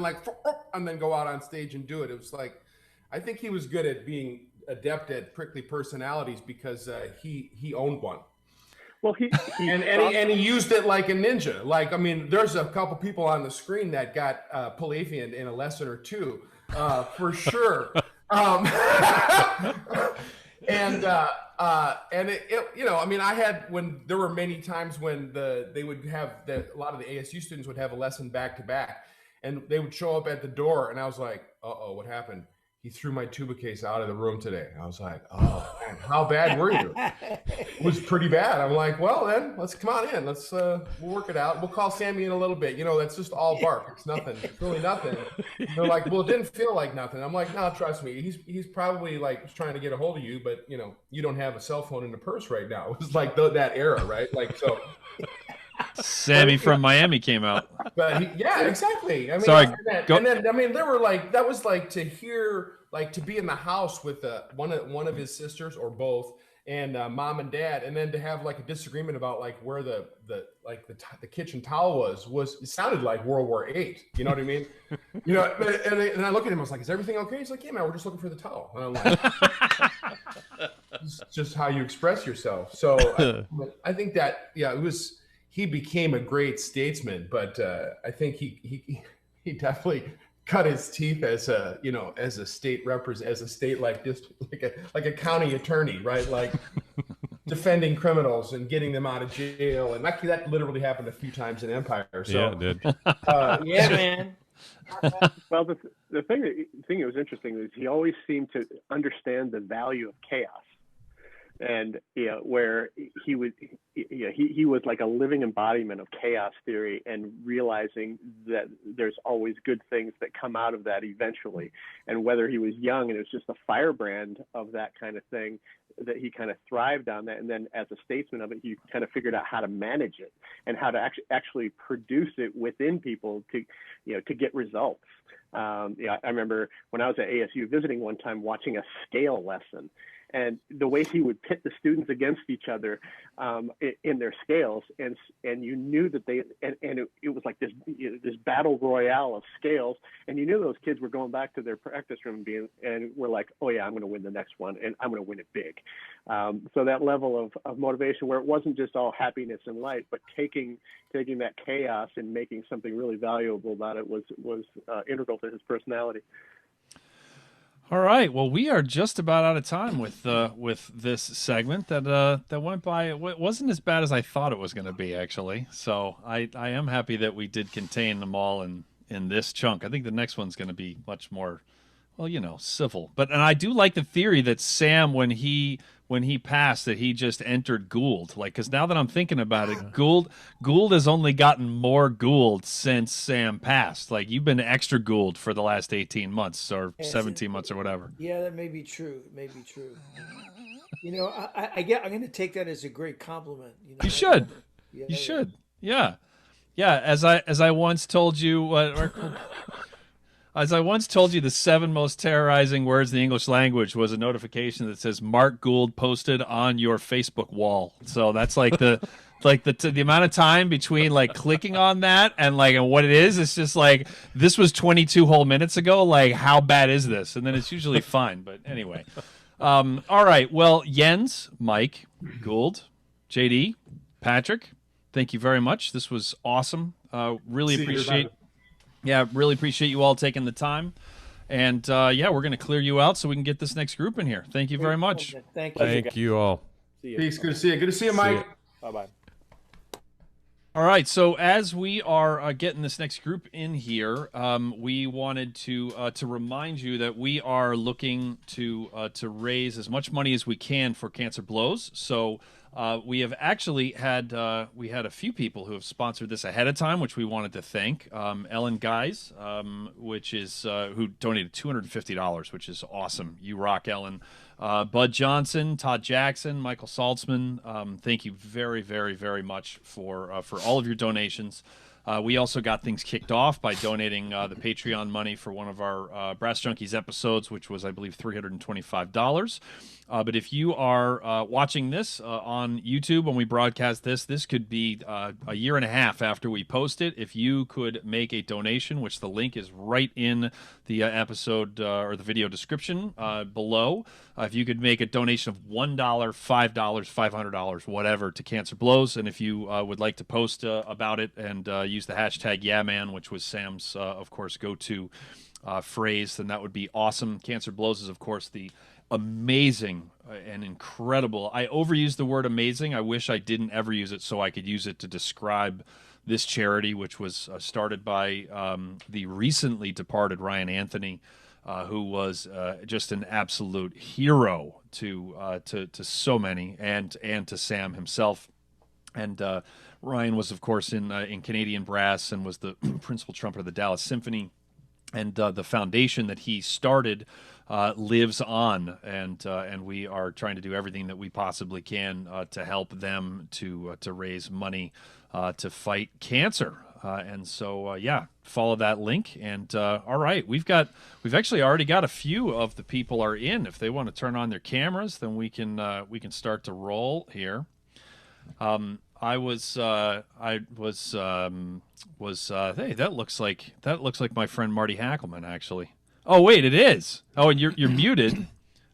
go out on stage and do it. It was like, I think he was good at being adept at prickly personalities, because he owned one. Well, he used it like a ninja. Like, I mean, there's a couple people on the screen that got Pilafian in a lesson or two, for sure. And I mean, I had, when there were many times when they would have a lot of the ASU students would have a lesson back to back, and they would show up at the door, and I was like, "Uh-oh, what happened? He threw my tuba case out of the room today." I was like, "Oh man, how bad were you?" It was pretty bad. I'm like, "Well then, let's come on in. Let's we'll work it out. We'll call Sammy in a little bit. That's just all bark. It's nothing. It's really nothing." They're like, "Well, it didn't feel like nothing." I'm like, "No, trust me. He's probably like trying to get a hold of you, but you don't have a cell phone in the purse right now." It was like that era, right? Like, so. Sammy from Miami came out. But yeah, exactly. I mean, Sorry, and then I mean, there were like, that was like to hear, like to be in the house with one of his sisters or both, and mom and dad, and then to have like a disagreement about like where the kitchen towel was, it sounded like World War VIII. You know what I mean? You know, and I look at him, I was like, "Is everything okay?" He's like, "Yeah, man, we're just looking for the towel." And I'm like, "It's just how you express yourself." So I think that he became a great statesman, but I think he definitely cut his teeth as a state like a county attorney, right? Like defending criminals and getting them out of jail, and that literally happened a few times in Empire. So Yeah, it did. Yeah, man. Well, the thing that was interesting is he always seemed to understand the value of chaos, and where he was like a living embodiment of chaos theory, and realizing that there's always good things that come out of that eventually. And whether he was young and it was just a firebrand of that kind of thing, that he kind of thrived on that, and then as a statesman of it, he kind of figured out how to manage it and how to actually produce it within people to get results. I remember when I was at ASU visiting one time, watching a scale lesson, and the way he would pit the students against each other in their scales, and you knew that it was like this battle royale of scales, and you knew those kids were going back to their practice room and were like, "Oh yeah, I'm going to win the next one, and I'm going to win it big." So that level of motivation, where it wasn't just all happiness and light, but taking that chaos and making something really valuable about it was integral to his personality. All right. Well, we are just about out of time with this segment that went by. It wasn't as bad as I thought it was going to be, actually. So I am happy that we did contain them all in this chunk. I think the next one's going to be much more, civil. And I do like the theory that Sam, when he passed, that he just entered Gould. Like, because now that I'm thinking about it, Gould has only gotten more Gould since Sam passed. Like, you've been extra Gould for the last 18 months or 17 months or whatever. Yeah, that may be true. It may be true. I'm going to take that as a great compliment. You should. You should. Yeah. Yeah. As I once told you, as I once told you, the 7 most terrorizing words in the English language was a notification that says Mark Gould posted on your Facebook wall. So that's like the amount of time between like clicking on that and what it is. It's just like, this was 22 whole minutes ago. Like, how bad is this? And then it's usually fine. But anyway, all right. Well, Jens, Mike, Gould, JD, Patrick, thank you very much. This was awesome. Really appreciate. Yeah, really appreciate you all taking the time. And, we're going to clear you out so we can get this next group in here. Thank you very much. Thank you all. See you. Peace. Good to see you. Good to see you, Mike. Bye-bye. All right, so as we are getting this next group in here, we wanted to remind you that we are looking to raise as much money as we can for Cancer Blows. So we have actually had we had a few people who have sponsored this ahead of time, which we wanted to thank. Ellen Guys, which is who donated $250, which is awesome. You rock, Ellen. Bud Johnson, Todd Jackson, Michael Saltzman, thank you very, very, very much for all of your donations. We also got things kicked off by donating the Patreon money for one of our Brass Junkies episodes, which was, I believe, $325. But if you are watching this on YouTube when we broadcast this could be a year and a half after we post it. If you could make a donation, which the link is right in the episode or the video description below, if you could make a donation of $1, $5, $500, whatever, to Cancer Blows, and if you would like to post about it and use the hashtag YeahMan, which was Sam's, of course, go-to phrase, then that would be awesome. Cancer Blows is, of course, the amazing and incredible. I overuse the word amazing. I wish I didn't ever use it so I could use it to describe this charity, which was started by the recently departed Ryan Anthony, who was just an absolute hero to so many, and to Sam himself. And Ryan was, of course, in Canadian brass and was the principal trumpeter of the Dallas Symphony. And the foundation that he started lives on, and we are trying to do everything that we possibly can to help them to raise money to fight cancer. And so yeah, follow that link. And all right, we've actually already got a few of the people are in. If they want to turn on their cameras, then we can start to roll here. Hey, that looks like my friend Marty Hackleman, actually. Oh wait, it is. Oh, and you're muted, and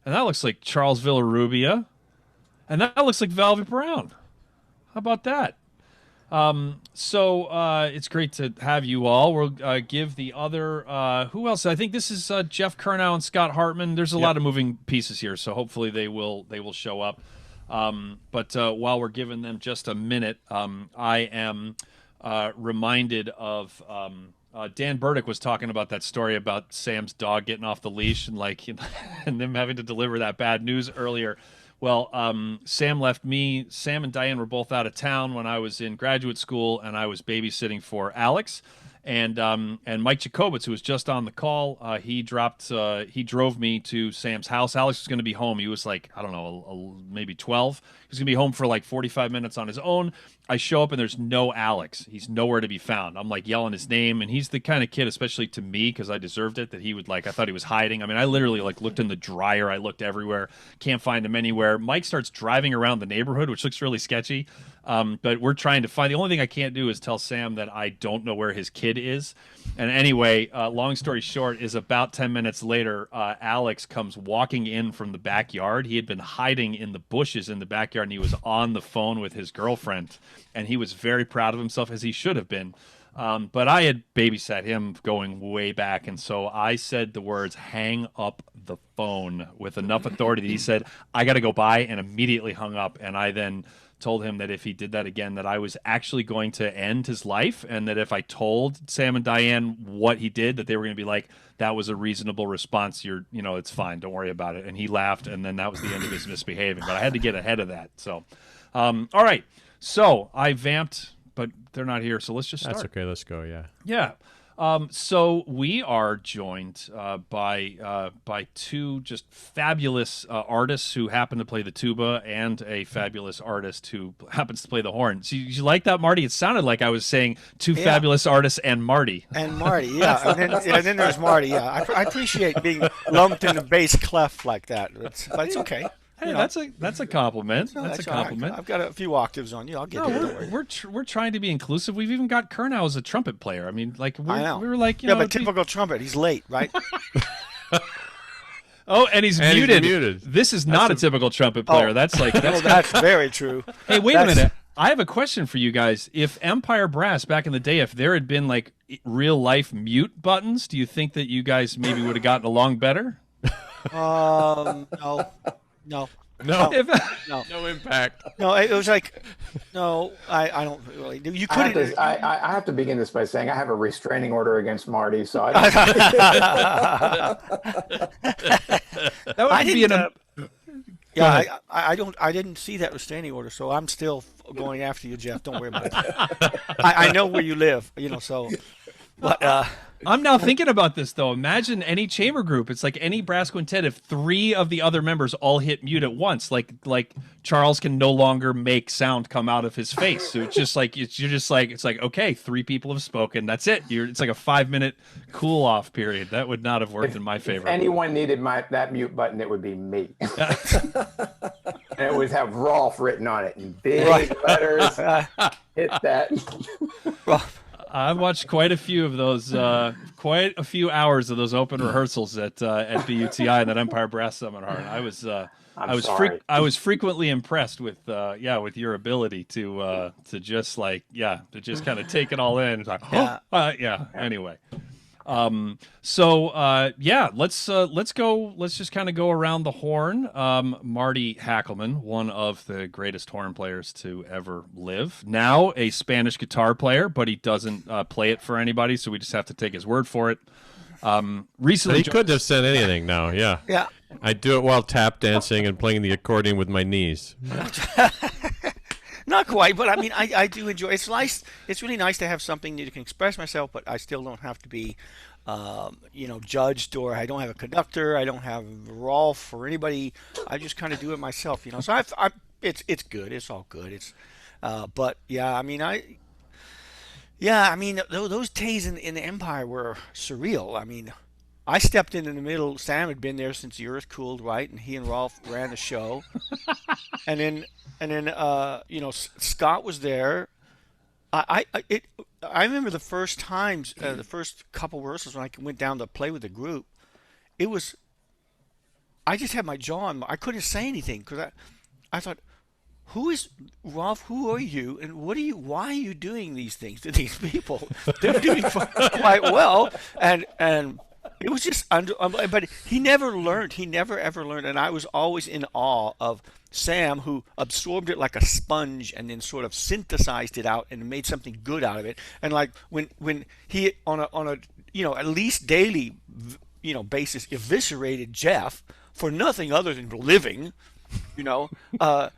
that looks like Charles Villarrubia, and that looks like Velvet Brown. How about that? So it's great to have you all. We'll give the other who else? I think this is Jeff Curnow and Scott Hartman. There's a lot of moving pieces here, so hopefully they will show up. But while we're giving them just a minute, I am reminded of Dan Burdick was talking about that story about Sam's dog getting off the leash and and them having to deliver that bad news earlier. Well, Sam left me. Sam and Diane were both out of town when I was in graduate school, and I was babysitting for Alex. And Mike Jacobetz, who was just on the call, he drove me to Sam's house. Alex was going to be home. He was like, I don't know, maybe 12. He was going to be home for like 45 minutes on his own. I show up and there's no Alex. He's nowhere to be found. I'm like yelling his name, and he's the kind of kid, especially to me, because I deserved it, that he would I thought he was hiding. I mean, I literally looked in the dryer. I looked everywhere. Can't find him anywhere. Mike starts driving around the neighborhood, which looks really sketchy. But we're trying to find. The only thing I can't do is tell Sam that I don't know where his kid is. And anyway, long story short is about 10 minutes later, Alex comes walking in from the backyard. He had been hiding in the bushes in the backyard, and he was on the phone with his girlfriend. And he was very proud of himself, as he should have been. But I had babysat him going way back. And so I said the words, hang up the phone, with enough authority that he said, I got to go by, and immediately hung up. And I then told him that if he did that again, that I was actually going to end his life, and that if I told Sam and Diane what he did, that they were going to be like, that was a reasonable response. It's fine. Don't worry about it. And he laughed, and then that was the end of his misbehaving. But I had to get ahead of that. So, all right. So I vamped, but they're not here. So let's just start. That's okay. Let's go. Yeah. Yeah. So we are joined by two just fabulous artists who happen to play the tuba, and a fabulous artist who happens to play the horn. So you like that, Marty? It sounded like I was saying two fabulous artists and Marty. And Marty, yeah. and then there's Marty, yeah. I appreciate being lumped in the bass clef like that. But it's okay. Hey, that's a compliment. That's a compliment. Right. I've got a few octaves on you. I'll get there. We're trying to be inclusive. We've even got Curnow as a trumpet player. I mean, we were like, but typical trumpet. He's late, right? Oh, and he's muted. This is not a typical trumpet player. That's very true. Hey, wait a minute. I have a question for you guys. If Empire Brass back in the day, if there had been real life mute buttons, do you think that you guys maybe would have gotten along better? No. No impact. No, it was no. I don't really. You couldn't. I have to begin this by saying I have a restraining order against Marty, so I didn't see that restraining order, so I'm still going after you, Jeff. Don't worry about it. I know where you live, so. But I'm now thinking about this, though. Imagine any chamber group. It's like any brass quintet. If three of the other members all hit mute at once, like Charles can no longer make sound come out of his face. So it's just okay, three people have spoken. That's it. It's like a 5-minute cool off period. That would not have worked in my favor. If anyone needed that mute button, it would be me. And it would have Rolf written on it in big letters. Hit that. I've watched quite a few of those, quite a few hours of those open rehearsals at BUTI and that Empire Brass Seminar. And I was frequently impressed with your ability to just kind of take it all in. It's like, Anyway. Let's go. Let's just kind of go around the horn. Marty Hackleman, one of the greatest horn players to ever live. Now a Spanish guitar player, but he doesn't play it for anybody, so we just have to take his word for it. Recently, he couldn't have said anything now. Yeah. Yeah. I do it while tap dancing and playing the accordion with my knees. Not quite, but I mean, I do enjoy. It's nice. It's really nice to have something that you can express myself, but I still don't have to be, judged, or I don't have a conductor. I don't have Rolf or anybody. I just kind of do it myself, So it's good. It's all good. But yeah, I mean, Yeah, I mean, those days in the Empire were surreal. I mean, I stepped in the middle. Sam had been there since the Earth cooled, right? And he and Rolf ran the show. and then, Scott was there. I remember the first times, the first couple rehearsals when I went down to play with the group. It was, I just had my jaw on. I couldn't say anything because I thought, who is Rolf? Who are you? And why are you doing these things to these people? They're doing quite well. And it was just, but he never learned. He never ever learned. And I was always in awe of Sam, who absorbed it like a sponge and then sort of synthesized it out and made something good out of it. And like when he on a at least daily basis eviscerated Jeff for nothing other than living, and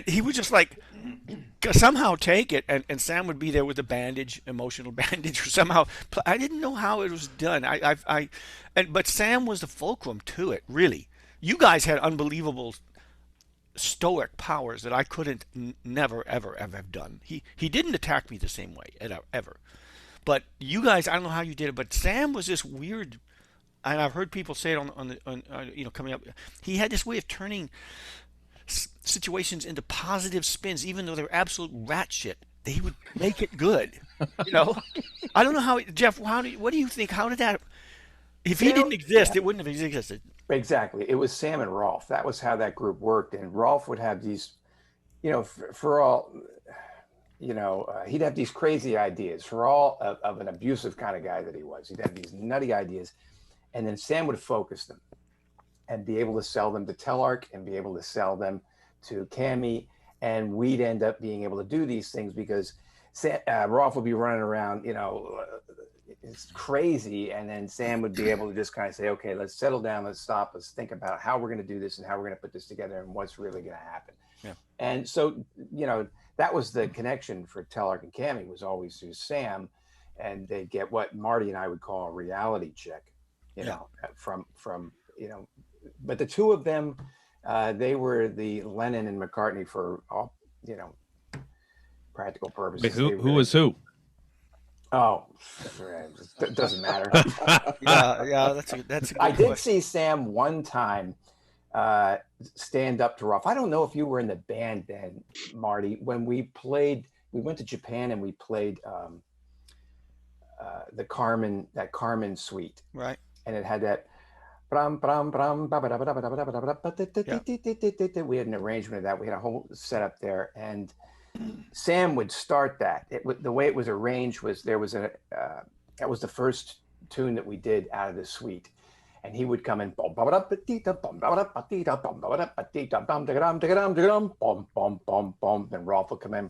he would just like somehow take it, and Sam would be there with a bandage, emotional bandage, or somehow. I didn't know how it was done. But Sam was the fulcrum to it. Really, you guys had unbelievable stoic powers that I couldn't never ever have done. He didn't attack me the same way ever. But you guys, I don't know how you did it, but Sam was this weird. And I've heard people say it on coming up. He had this way of turning situations into positive spins, even though they're absolute rat shit. He would make it good. I don't know how, Jeff. What do you think? How did that? If he didn't exist, it wouldn't have existed. Exactly. It was Sam and Rolf. That was how that group worked. And Rolf would have these, for all, he'd have these crazy ideas for all of an abusive kind of guy that he was. He'd have these nutty ideas. And then Sam would focus them and be able to sell them to Telarc and be able to sell them to Cami. And we'd end up being able to do these things because Rolf would be running around, it's crazy. And then Sam would be able to just kind of say, okay, let's settle down. Let's stop. Let's think about how we're going to do this and how we're going to put this together and what's really going to happen. Yeah. And so, that was the connection for Telarc and Cami, was always through Sam. And they'd get what Marty and I would call a reality check. From but the two of them, they were the Lennon and McCartney for all, practical purposes. Wait, who was who? Oh, it doesn't matter. yeah, that's a good I did question. see Sam one time stand up to Rolf. I don't know if you were in the band then, Marty, when we went to Japan and we played the Carmen suite. Right. And it had that we had an arrangement of that. We had a whole setup there, and Sam would start that. The way it was arranged was there was that was the first tune that we did out of the suite, and he would come in, then Rolf would come in,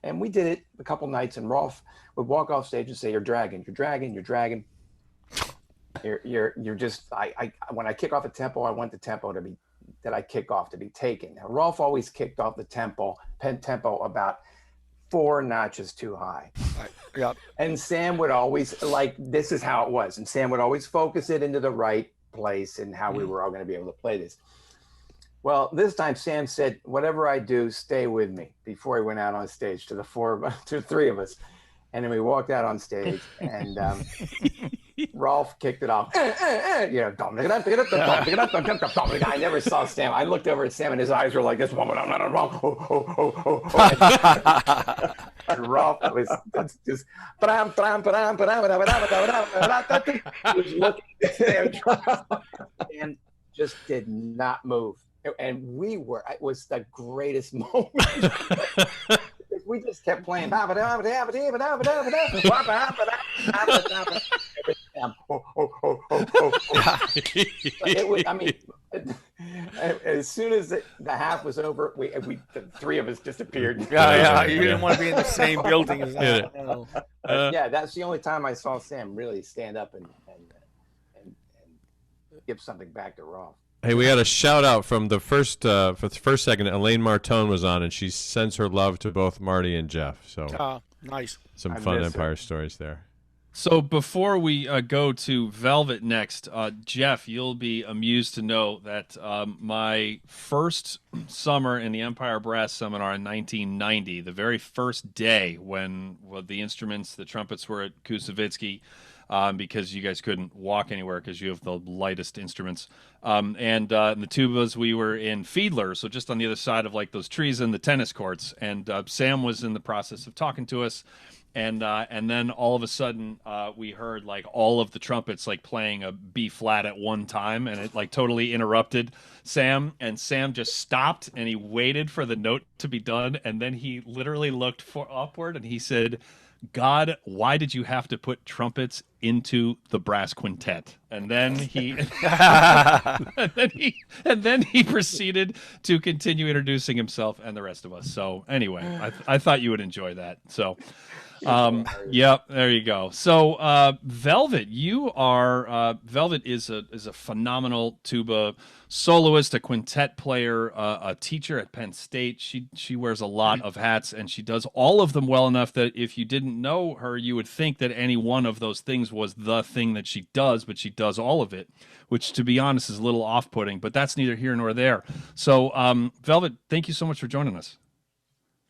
and we did it a couple nights, and Rolf would walk off stage and say, you're dragging. You're just, when I kick off a tempo, I want the tempo to be, that I kick off to be taken. Now, Rolf always kicked off the tempo about 4 notches too high. Right. Yep. And Sam would always, this is how it was. And Sam would always focus it into the right place and how we were all going to be able to play this. Well, this time Sam said, whatever I do, stay with me, before he went out on stage to the 3 of us. And then we walked out on stage, and Rolf kicked it off. I never saw Sam. I looked over at Sam, and his eyes were like this. And Rolf was just he was looking at Sam and just did not move. And it was the greatest moment. We just kept playing. As soon as the half was over, the 3 of us disappeared. Yeah. You didn't want to be in the same building as that. Yeah, that's the only time I saw Sam really stand up and give something back to Rolf. Hey, we got a shout out from the first segment. Elaine Martone was on, and she sends her love to both Marty and Jeff. So nice. Some fun Empire stories there. So before we go to Velvet next, Jeff, you'll be amused to know that my first summer in the Empire Brass Seminar in 1990, the very first day when the instruments, the trumpets were at Kusavitsky, because you guys couldn't walk anywhere because you have the lightest instruments. And the tubas, we were in Fiedler, so just on the other side of like those trees in the tennis courts. And Sam was in the process of talking to us. And then all of a sudden we heard like all of the trumpets like playing a B flat at one time, and it like totally interrupted Sam. And Sam just stopped and he waited for the note to be done, and then he literally looked upward and he said, "God, why did you have to put trumpets into the brass quintet?" And then he and then he proceeded to continue introducing himself and the rest of us. So anyway, I thought you would enjoy that. So yep, there you go. So Velvet, you are Velvet is a phenomenal tuba soloist, a quintet player, a teacher at Penn State. She wears a lot of hats, and she does all of them well enough that if you didn't know her, you would think that any one of those things was the thing that she does, but she does all of it, which, to be honest, is a little off-putting, but that's neither here nor there. So Velvet, thank you so much for joining us.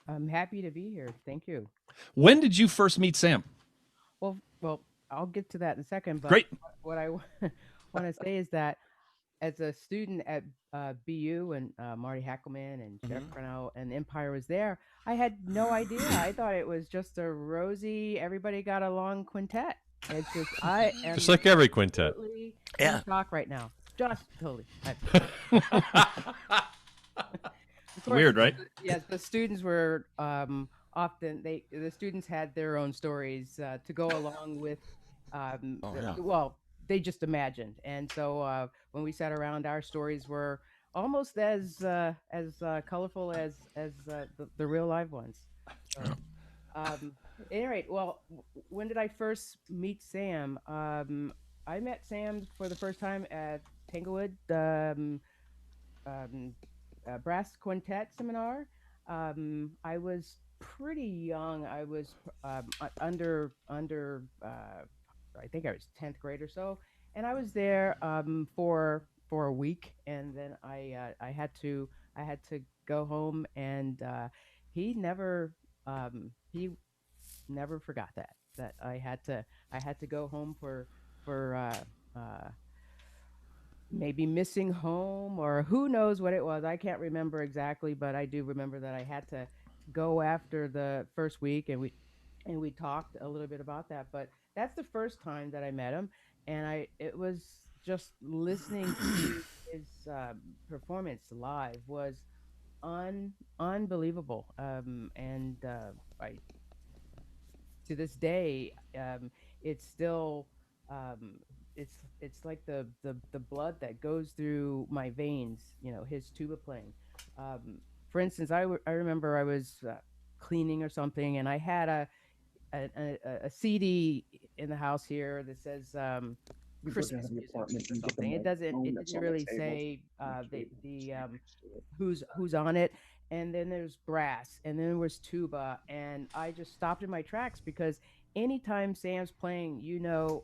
I'm happy to be here. Thank you. When did you first meet Sam? Well, I'll get to that in a second. But Great. What I want to say is that as a student at BU and Marty Hackleman and Sheriff Curnow and Empire was there, I had no idea. I thought it was just a rosy, everybody got along quintet. It's just I am just like every quintet. Yeah. Shock right now. Just totally. Weird, right? Yes, the students were often the students had their own stories to go along with. Well, they just imagined, and so when we sat around, our stories were almost as colorful as the real live ones. So, at any rate, well, when did I first meet Sam? I met Sam for the first time at Tanglewood Brass Quintet Seminar. I was pretty young. I was under I think I was 10th grade or so, and I was there for a week, and then I had to go home, and he never forgot that I had to go home for maybe missing home or who knows what it was. I can't remember exactly, but I do remember that I had to go after the first week, and we talked a little bit about that. But that's the first time that I met him, and it was just listening to his performance live was unbelievable. And to this day, it's still it's like the blood that goes through my veins. You know, his tuba playing. For instance, I remember I was cleaning or something, and I had a CD in the house here that says Christmas music or something. It didn't really say who's on it. And then there's brass, and then there was tuba, and I just stopped in my tracks because anytime Sam's playing, you know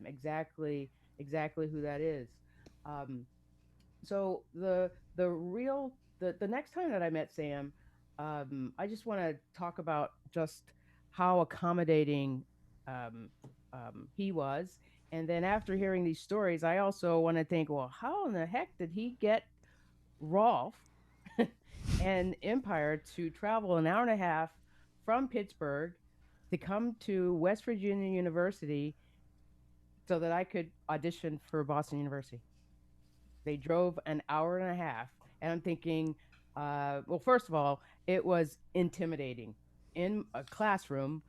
exactly who that is. So the next time that I met Sam, I just want to talk about just how accommodating he was. And then after hearing these stories, I also want to think, well, how in the heck did he get Rolf and Empire to travel an hour and a half from Pittsburgh to come to West Virginia University so that I could audition for Boston University? They drove an hour and a half, and I'm thinking, well, first of all, it was intimidating. In a classroom,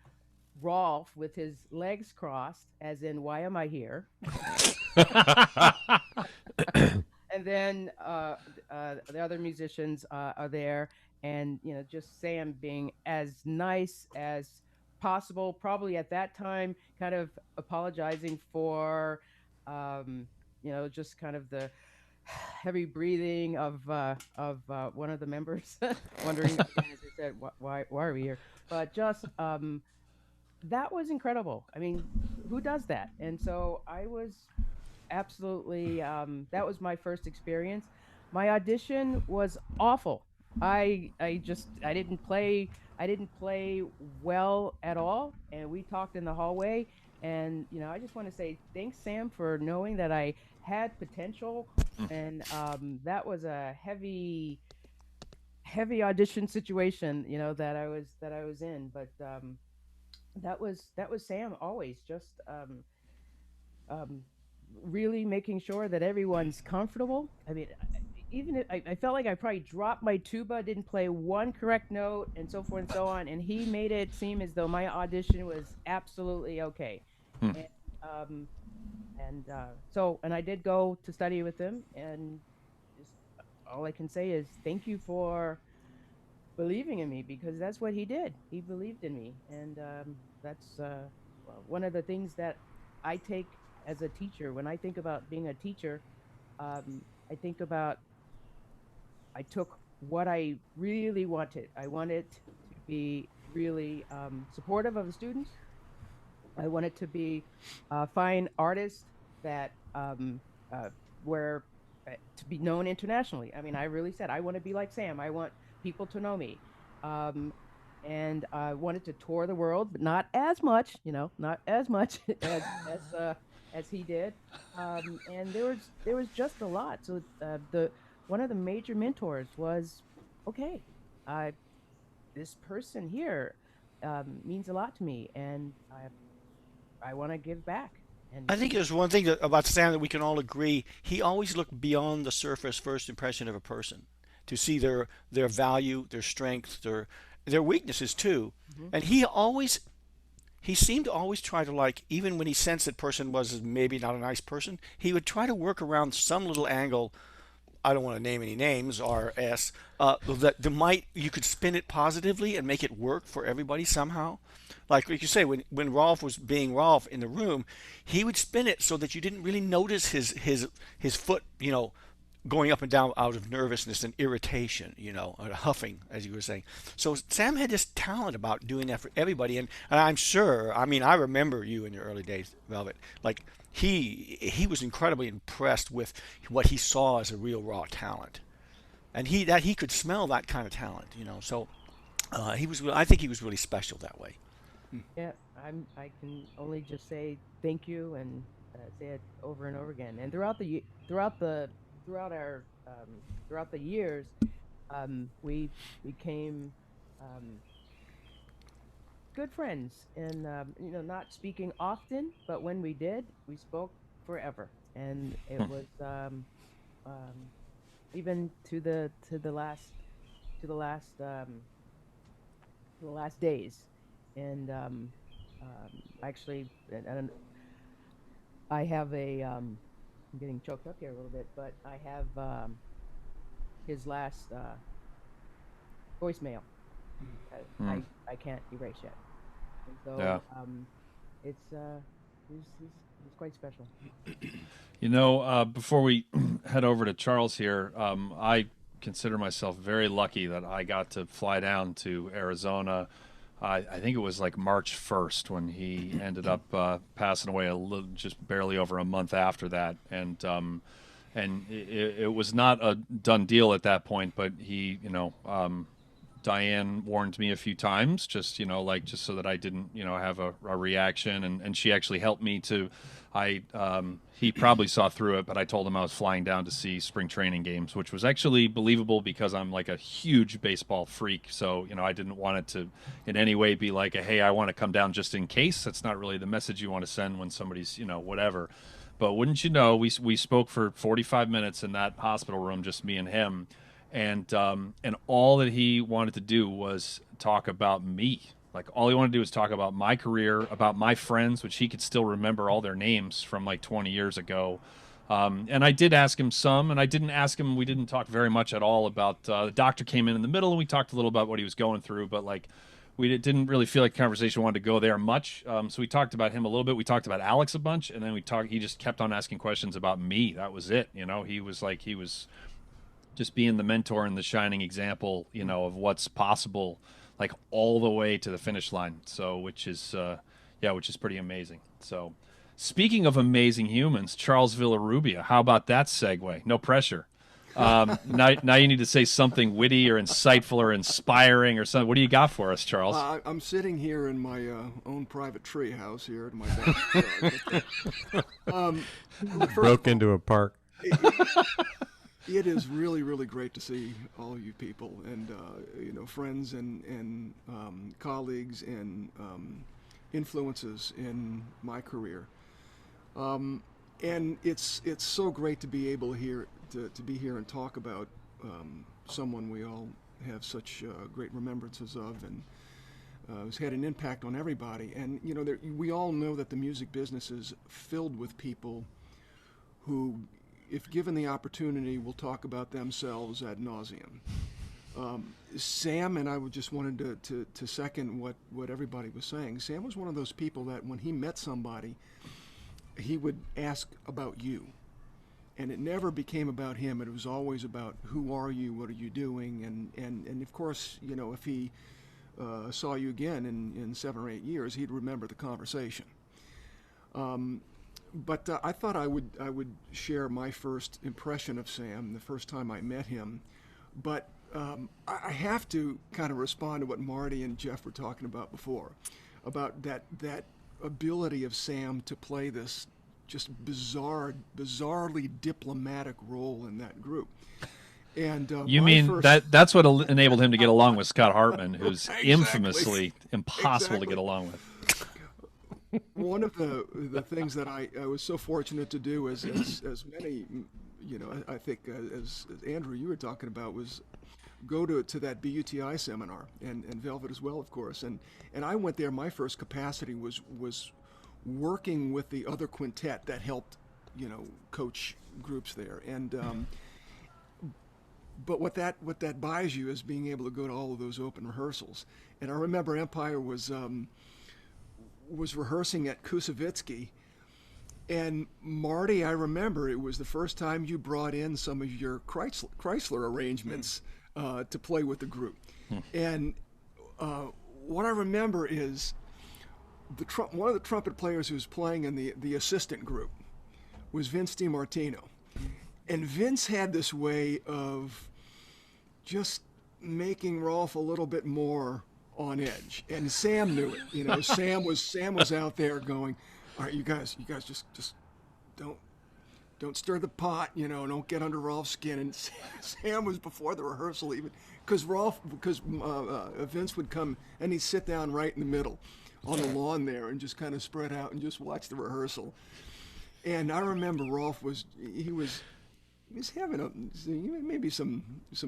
Rolf with his legs crossed, as in, why am I here? And then the other musicians are there, and just Sam being as nice as possible. Probably at that time, kind of apologizing for, just kind of the heavy breathing of one of the members, wondering, as I said, why are we here? But just that was incredible. I mean, who does that? And so I was absolutely, that was my first experience. My audition was awful. I didn't play well at all. And we talked in the hallway, and I just want to say thanks, Sam, for knowing that I had potential. And that was a heavy audition situation, that I was in. But that was Sam, always just really making sure that everyone's comfortable. I mean, even if I felt like I probably dropped my tuba, didn't play one correct note, and so forth and so on, and he made it seem as though my audition was absolutely okay. And I did go to study with him, and just, all I can say is thank you for believing in me, because that's what he did. He believed in me, and that's one of the things that I take as a teacher. When I think about being a teacher, I think about, I took what I really wanted. I wanted to be really supportive of the students. I wanted to be fine artists that were to be known internationally. I mean, I really said I want to be like Sam. I want people to know me, and I wanted to tour the world, but not as much, not as much as he did. And there was just a lot. So one of the major mentors was, okay, this person here means a lot to me, and I want to give back. And I think there's one thing about Sam that we can all agree. He always looked beyond the surface first impression of a person to see their value, their strength, their weaknesses too. And he seemed to always try to, like, even when he sensed that person was maybe not a nice person, he would try to work around some little angle. I don't want to name any names, RS, that you could spin it positively and make it work for everybody somehow. Like you say, when Rolf was being Rolf in the room, he would spin it so that you didn't really notice his foot, going up and down out of nervousness and irritation, or huffing, as you were saying. So Sam had this talent about doing that for everybody, and I'm sure, I mean, I remember you in your early days, Velvet. Like he was incredibly impressed with what he saw as a real raw talent, and he could smell that kind of talent, So I think he was really special that way. Yeah, I can only just say thank you, and say it over and over again. And throughout the years, we became good friends, and not speaking often, but when we did, we spoke forever, and it was even to the last days. And actually, and I have I'm getting choked up here a little bit, but I have his last voicemail. I can't erase yet. And so yeah. It's quite special. Before we head over to Charles here, I consider myself very lucky that I got to fly down to Arizona. I think it was like March 1st when he ended up passing away, just barely over a month after that. And it was not a done deal at that point, but he, Diane warned me a few times, just so that I didn't, have a reaction. And she actually helped me to, he probably saw through it, but I told him I was flying down to see spring training games, which was actually believable because I'm like a huge baseball freak. So, I didn't want it to in any way be like hey, I want to come down just in case. That's not really the message you want to send when somebody's, whatever. But wouldn't you know, we spoke for 45 minutes in that hospital room, just me and him. And all that he wanted to do was talk about me. Like, all he wanted to do was talk about my career, about my friends, which he could still remember all their names from like 20 years ago. And I did ask him some, and I didn't ask him, we didn't talk very much at all about, the doctor came in the middle, and we talked a little about what he was going through, but like, we didn't really feel like the conversation wanted to go there much. So we talked about him a little bit. We talked about Alex a bunch, and then he just kept on asking questions about me. That was it. He was just being the mentor and the shining example, of what's possible, like all the way to the finish line. So, which is Yeah, which is pretty amazing. So, speaking of amazing humans, Charles Villarrubia, how about that segue? No pressure. Now you need to say something witty or insightful or inspiring or something. What do you got for us, Charles? I'm sitting here in my own private tree house here in my backyard. Broke into a park. It is really, really great to see all you people and friends and colleagues and influences in my career. And it's so great to be able to be here and talk about someone we all have such great remembrances of, and who's had an impact on everybody. And we all know that the music business is filled with people who, if given the opportunity, will talk about themselves ad nauseum. Sam, and I just wanted to second what everybody was saying. Sam was one of those people that when he met somebody, he would ask about you. And it never became about him. It was always about who are you, what are you doing, and of course, if he saw you again in 7 or 8 years, he'd remember the conversation. But I thought I would share my first impression of Sam, the first time I met him. But I have to kind of respond to what Marty and Jeff were talking about before, about that ability of Sam to play this just bizarrely diplomatic role in that group. And you mean that's what enabled him to get along with Scott Hartman, who's infamously impossible to get along with. One of the things that I was so fortunate to do, as many, I think as Andrew you were talking about, was go to that BUTI seminar, and Velvet as well, of course. And I went there. My first capacity was working with the other quintet that helped, coach groups there. And but what that buys you is being able to go to all of those open rehearsals. And I remember Empire was rehearsing at Kusavitsky, and Marty, I remember it was the first time you brought in some of your Chrysler arrangements to play with the group. And what I remember is one of the trumpet players who was playing in the assistant group was Vince DiMartino. And Vince had this way of just making Rolf a little bit more on edge, and Sam knew it. Sam was out there going, "All right, you guys just don't stir the pot, don't get under Rolf's skin." And Sam was before the rehearsal even, because Vince would come and he'd sit down right in the middle on the lawn there and just kind of spread out and just watch the rehearsal. And I remember Rolf was having maybe some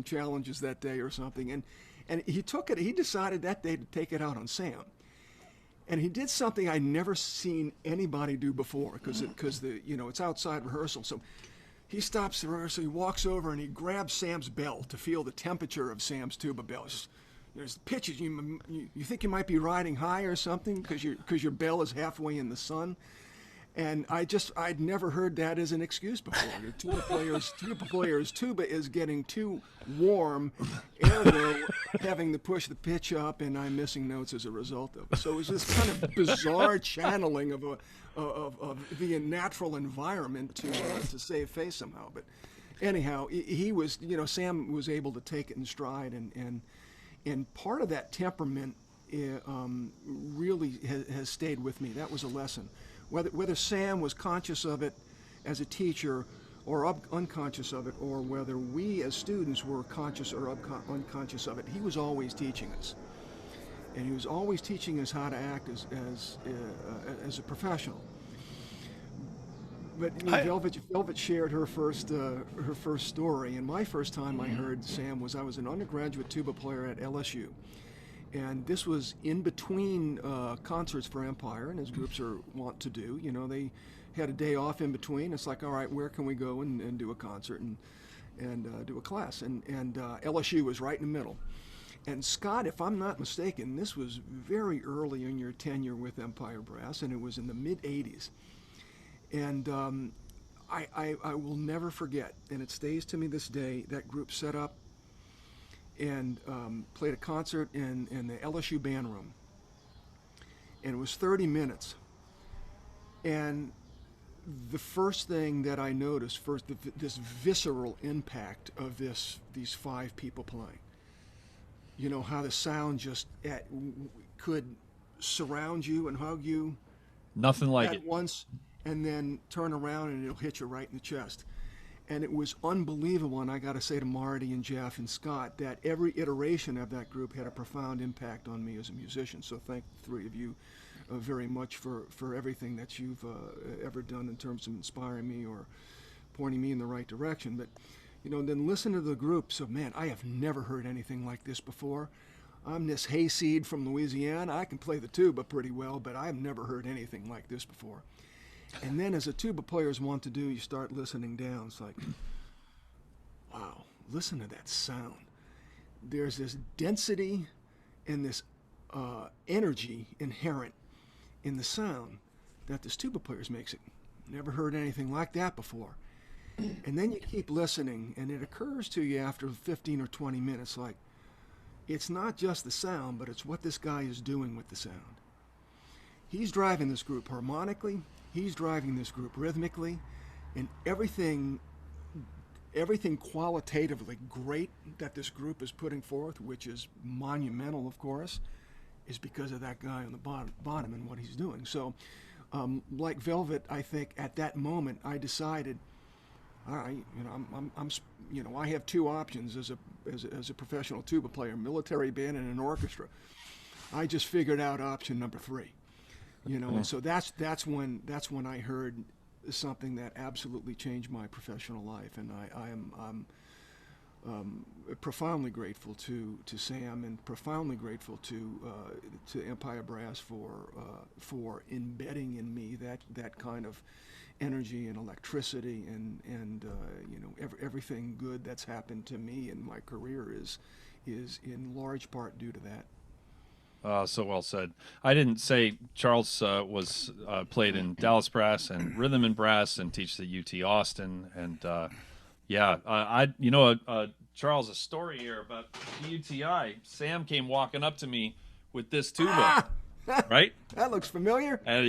challenges that day or something, and he decided that day to take it out on Sam. And he did something I'd never seen anybody do before, because it's outside rehearsal. So he stops the rehearsal, he walks over and he grabs Sam's bell to feel the temperature of Sam's tuba bell. There's pitches. You think you might be riding high or something because your bell is halfway in the sun. And I'd never heard that as an excuse before. The tuba player's tuba is getting too warm, ergo having to push the pitch up, and I'm missing notes as a result of it. So it was this kind of bizarre channeling of the natural environment to save face somehow. But anyhow, he was, Sam was able to take it in stride, and part of that temperament really has stayed with me. That was a lesson. Whether Sam was conscious of it as a teacher or unconscious of it, or whether we as students were conscious or unconscious of it, he was always teaching us. And he was always teaching us how to act as a professional. But Velvet shared her first story, and my first time I heard Sam was I was an undergraduate tuba player at LSU. And this was in between concerts for Empire, and as groups are wont to do, they had a day off in between. It's like, all right, where can we go and do a concert and do a class? And LSU was right in the middle. And Scott, if I'm not mistaken, this was very early in your tenure with Empire Brass, and it was in the mid-'80s. And I will never forget, and it stays to me this day, that group set up and played a concert in the LSU band room. and it was 30 minutes. And the first thing that I noticed, this visceral impact of these 5 people playing. You know, how the sound just could surround you and hug you. Nothing like at it. once, and then turn around and it'll hit you right in the chest. And it was unbelievable, and I got to say to Marty and Jeff and Scott that every iteration of that group had a profound impact on me as a musician. So thank the 3 of you very much for everything that you've ever done in terms of inspiring me or pointing me in the right direction. But, you know, then listen to the group. So, man, I have never heard anything like this before. I'm this hayseed from Louisiana. I can play the tuba pretty well, but I've never heard anything like this before. And then as a tuba players want to do, you start listening down. It's like, wow, listen to that sound. There's this density and this energy inherent in the sound that this tuba players makes it. Never heard anything like that before. And then you keep listening, and it occurs to you after 15 or 20 minutes, like, it's not just the sound, but it's what this guy is doing with the sound. He's driving this group harmonically, he's driving this group rhythmically, and everything qualitatively great that this group is putting forth, which is monumental, of course, is because of that guy on the bottom and what he's doing. So, like Velvet, I think at that moment I decided, all right, you know, I have 2 options as a professional tuba player: military band and an orchestra. I just figured out option number 3, you know, and so that's when I heard something that absolutely changed my professional life, and I'm profoundly grateful to Sam, and profoundly grateful to Empire Brass for embedding in me that kind of energy and electricity, and you know, everything good that's happened to me in my career is in large part due to that. So well said. I didn't say Charles was played in Dallas Brass and Rhythm and Brass and teaches at UT Austin, and Charles, a story here about UTI. Sam came walking up to me with this tuba. Right? That looks familiar. And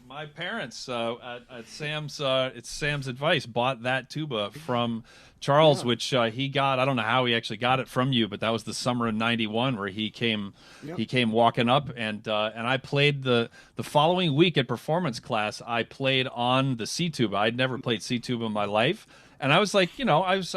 my parents at Sam's it's Sam's advice bought that tuba from Charles, which he got. I don't know how he actually got it from you, but that was the summer of '91 where he came walking up, and I played the following week at performance class. I played on the C tuba. I'd never played C tuba in my life. And I was like, I was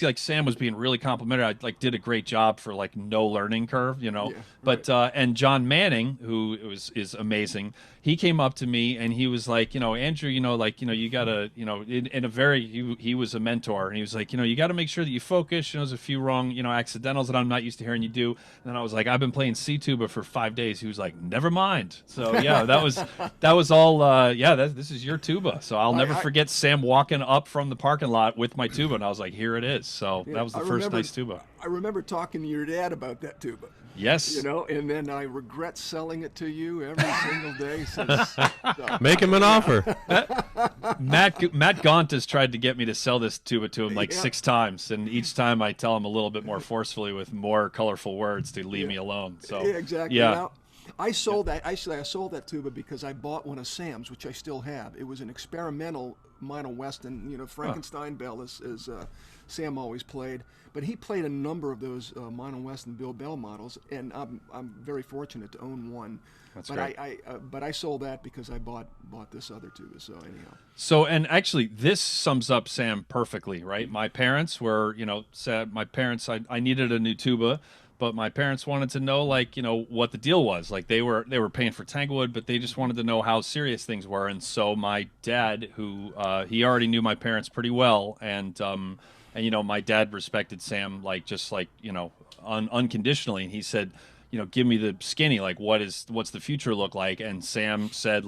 like, Sam was being really complimentary. I did a great job for like no learning curve, Yeah, but and John Manning, who is amazing, he came up to me and he was like, Andrew, you gotta, in a very, he was a mentor, and he was like, you gotta make sure that you focus. There's a few wrong, accidentals that I'm not used to hearing you do. And then I was like, I've been playing C tuba for 5 days. He was like, never mind. So yeah, that was all. This is your tuba. So I'll never forget Sam walking up from the parking lot with my tuba, and I was like, here it is. So that was the first nice tuba. I remember talking to your dad about that tuba. Yes. And then I regret selling it to you every single day since. Make him an offer. Matt Gaunt has tried to get me to sell this tuba to him like 6 times, and each time I tell him a little bit more forcefully with more colorful words to leave me alone. So exactly. Yeah. Now, I sold that. Actually, I sold that tuba because I bought one of Sam's, which I still have. It was an experimental Mono Weston, Frankenstein bell, as Sam always played. But he played a number of those Mono Weston Bill Bell models, and I'm very fortunate to own one. That's but great. But I sold that because I bought this other tuba. So anyhow. So, and actually, this sums up Sam perfectly, right? My parents were, said I needed a new tuba. But my parents wanted to know, what the deal was. Like they were paying for Tanglewood, but they just wanted to know how serious things were. And so my dad, who he already knew my parents pretty well, and my dad respected Sam unconditionally. And he said, give me the skinny. Like, what's the future look like? And Sam said,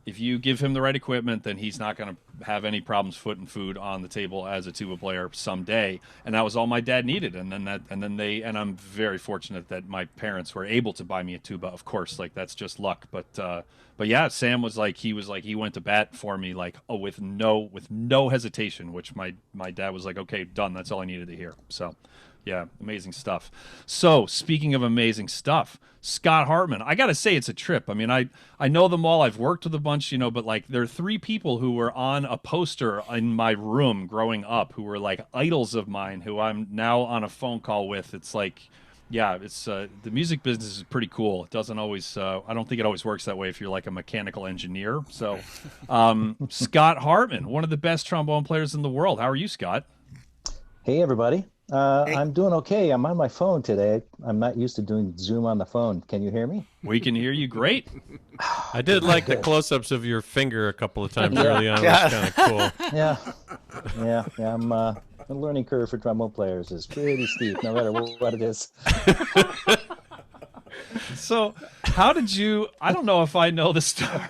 if you give him the right equipment, then he's not going to have any problems putting food on the table as a tuba player someday. And that was all my dad needed. And I'm very fortunate that my parents were able to buy me a tuba. Of course, that's just luck. But yeah, Sam was he went to bat for me with no hesitation, which my dad was like, okay, done. That's all I needed to hear. So Yeah, amazing stuff. So, speaking of amazing stuff, Scott Hartman, I got to say it's a trip. I mean, I know them all. I've worked with a bunch, but like there are 3 people who were on a poster in my room growing up who were like idols of mine who I'm now on a phone call with. It's like, yeah, it's the music business is pretty cool. It doesn't always, I don't think it always works that way if you're like a mechanical engineer. So, Scott Hartman, one of the best trombone players in the world. How are you, Scott? Hey, everybody. I'm doing okay. I'm on my phone today. I'm not used to doing Zoom on the phone. Can you hear me? We can hear you great. I did like the close-ups of your finger a couple of times Yeah. early on. It was kind of cool. Yeah. The learning curve for trombone players is pretty steep, no matter what it is. So, how did you? I don't know if I know the story.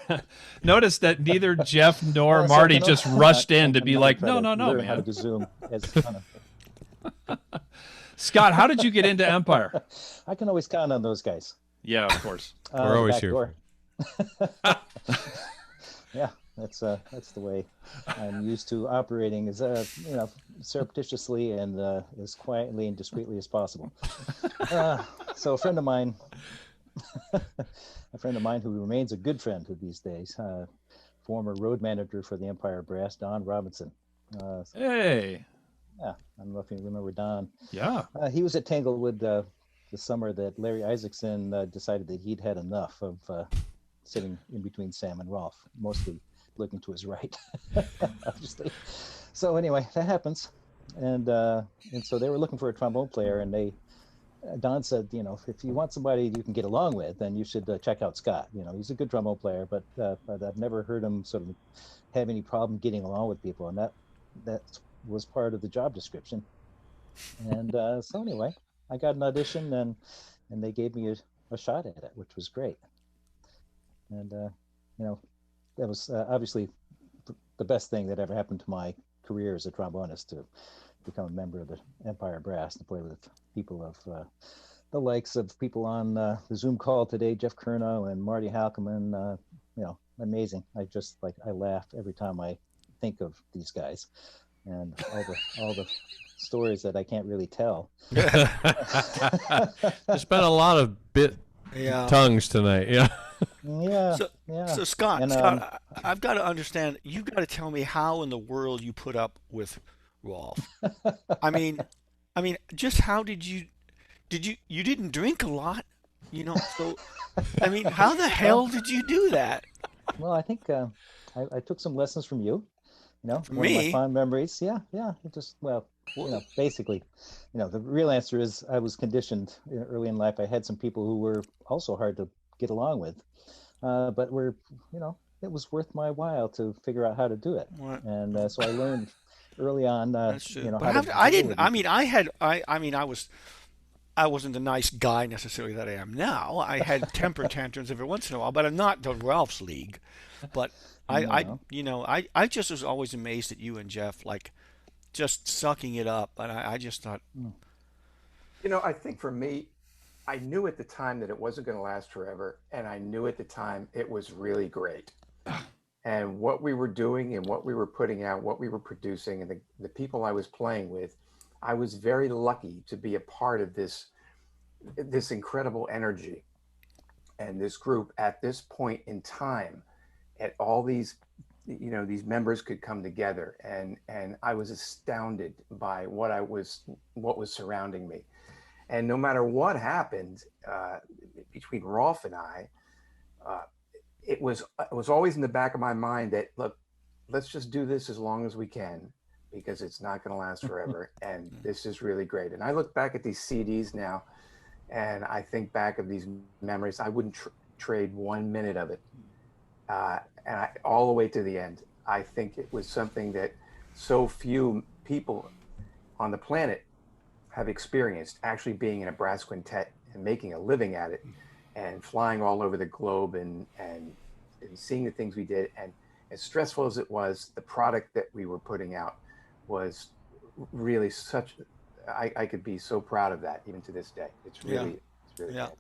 Notice that neither Jeff nor Marty just rushed in to be like, no, learn man. How to do Zoom. Scott, how did you get into Empire? I can always count on those guys. Yeah, of course. We're always back here. door. Yeah, that's the way I'm used to operating, as surreptitiously and as quietly and discreetly as possible. So a friend of mine who remains a good friend to these days, former road manager for the Empire Brass, Don Robinson. Hey. Yeah, I don't know if you remember Don. Yeah. He was at Tanglewood the summer that Larry Isaacson decided that he'd had enough of sitting in between Sam and Rolf, mostly looking to his right, obviously. So anyway, that happens. And so they were looking for a trombone player, and Don said, if you want somebody you can get along with, then you should check out Scott. He's a good trombone player, but I've never heard him sort of have any problem getting along with people. And that was part of the job description. And so anyway, I got an audition, and they gave me a shot at it, which was great. And that was obviously the best thing that ever happened to my career as a trombonist, to become a member of the Empire Brass, to play with people of the likes of people on the Zoom call today, Jeff Curnow and Marty Hackleman. Amazing. I laugh every time I think of these guys and all the stories that I can't really tell. There's been a lot of tongues tonight. Yeah. So Scott, And, Scott, I've got to understand. You got to tell me how in the world you put up with Rolf. I mean, just how did you didn't drink a lot, So, I mean, how the hell did you do that? Well, I think I took some lessons from you. From one of my me? fond memories. Yeah. It just, basically, the real answer is I was conditioned early in life. I had some people who were also hard to get along with, but it was worth my while to figure out how to do it. Right. And so I learned early on, That's true. But how to I deal didn't. with I it. mean, I wasn't the nice guy necessarily that I am now. I had temper tantrums every once in a while, but I'm not the Ralph's league. But I just was always amazed at you and Jeff, like just sucking it up. And I just thought, I think for me, I knew at the time that it wasn't going to last forever, and I knew at the time it was really great. And what we were doing and what we were putting out, what we were producing, and the people I was playing with, I was very lucky to be a part of this incredible energy and this group at this point in time. At all these, these members could come together, and I was astounded by what was surrounding me. And no matter what happened between Rolf and I, it was always in the back of my mind that, look, let's just do this as long as we can, because it's not going to last forever. And this is really great. And I look back at these CDs now, and I think back of these memories. I wouldn't trade 1 minute of it. All the way to the end. I think it was something that so few people on the planet have experienced, actually being in a brass quintet and making a living at it, and flying all over the globe and seeing the things we did. And as stressful as it was, the product that we were putting out was really I could be so proud of that even to this day. It's really good.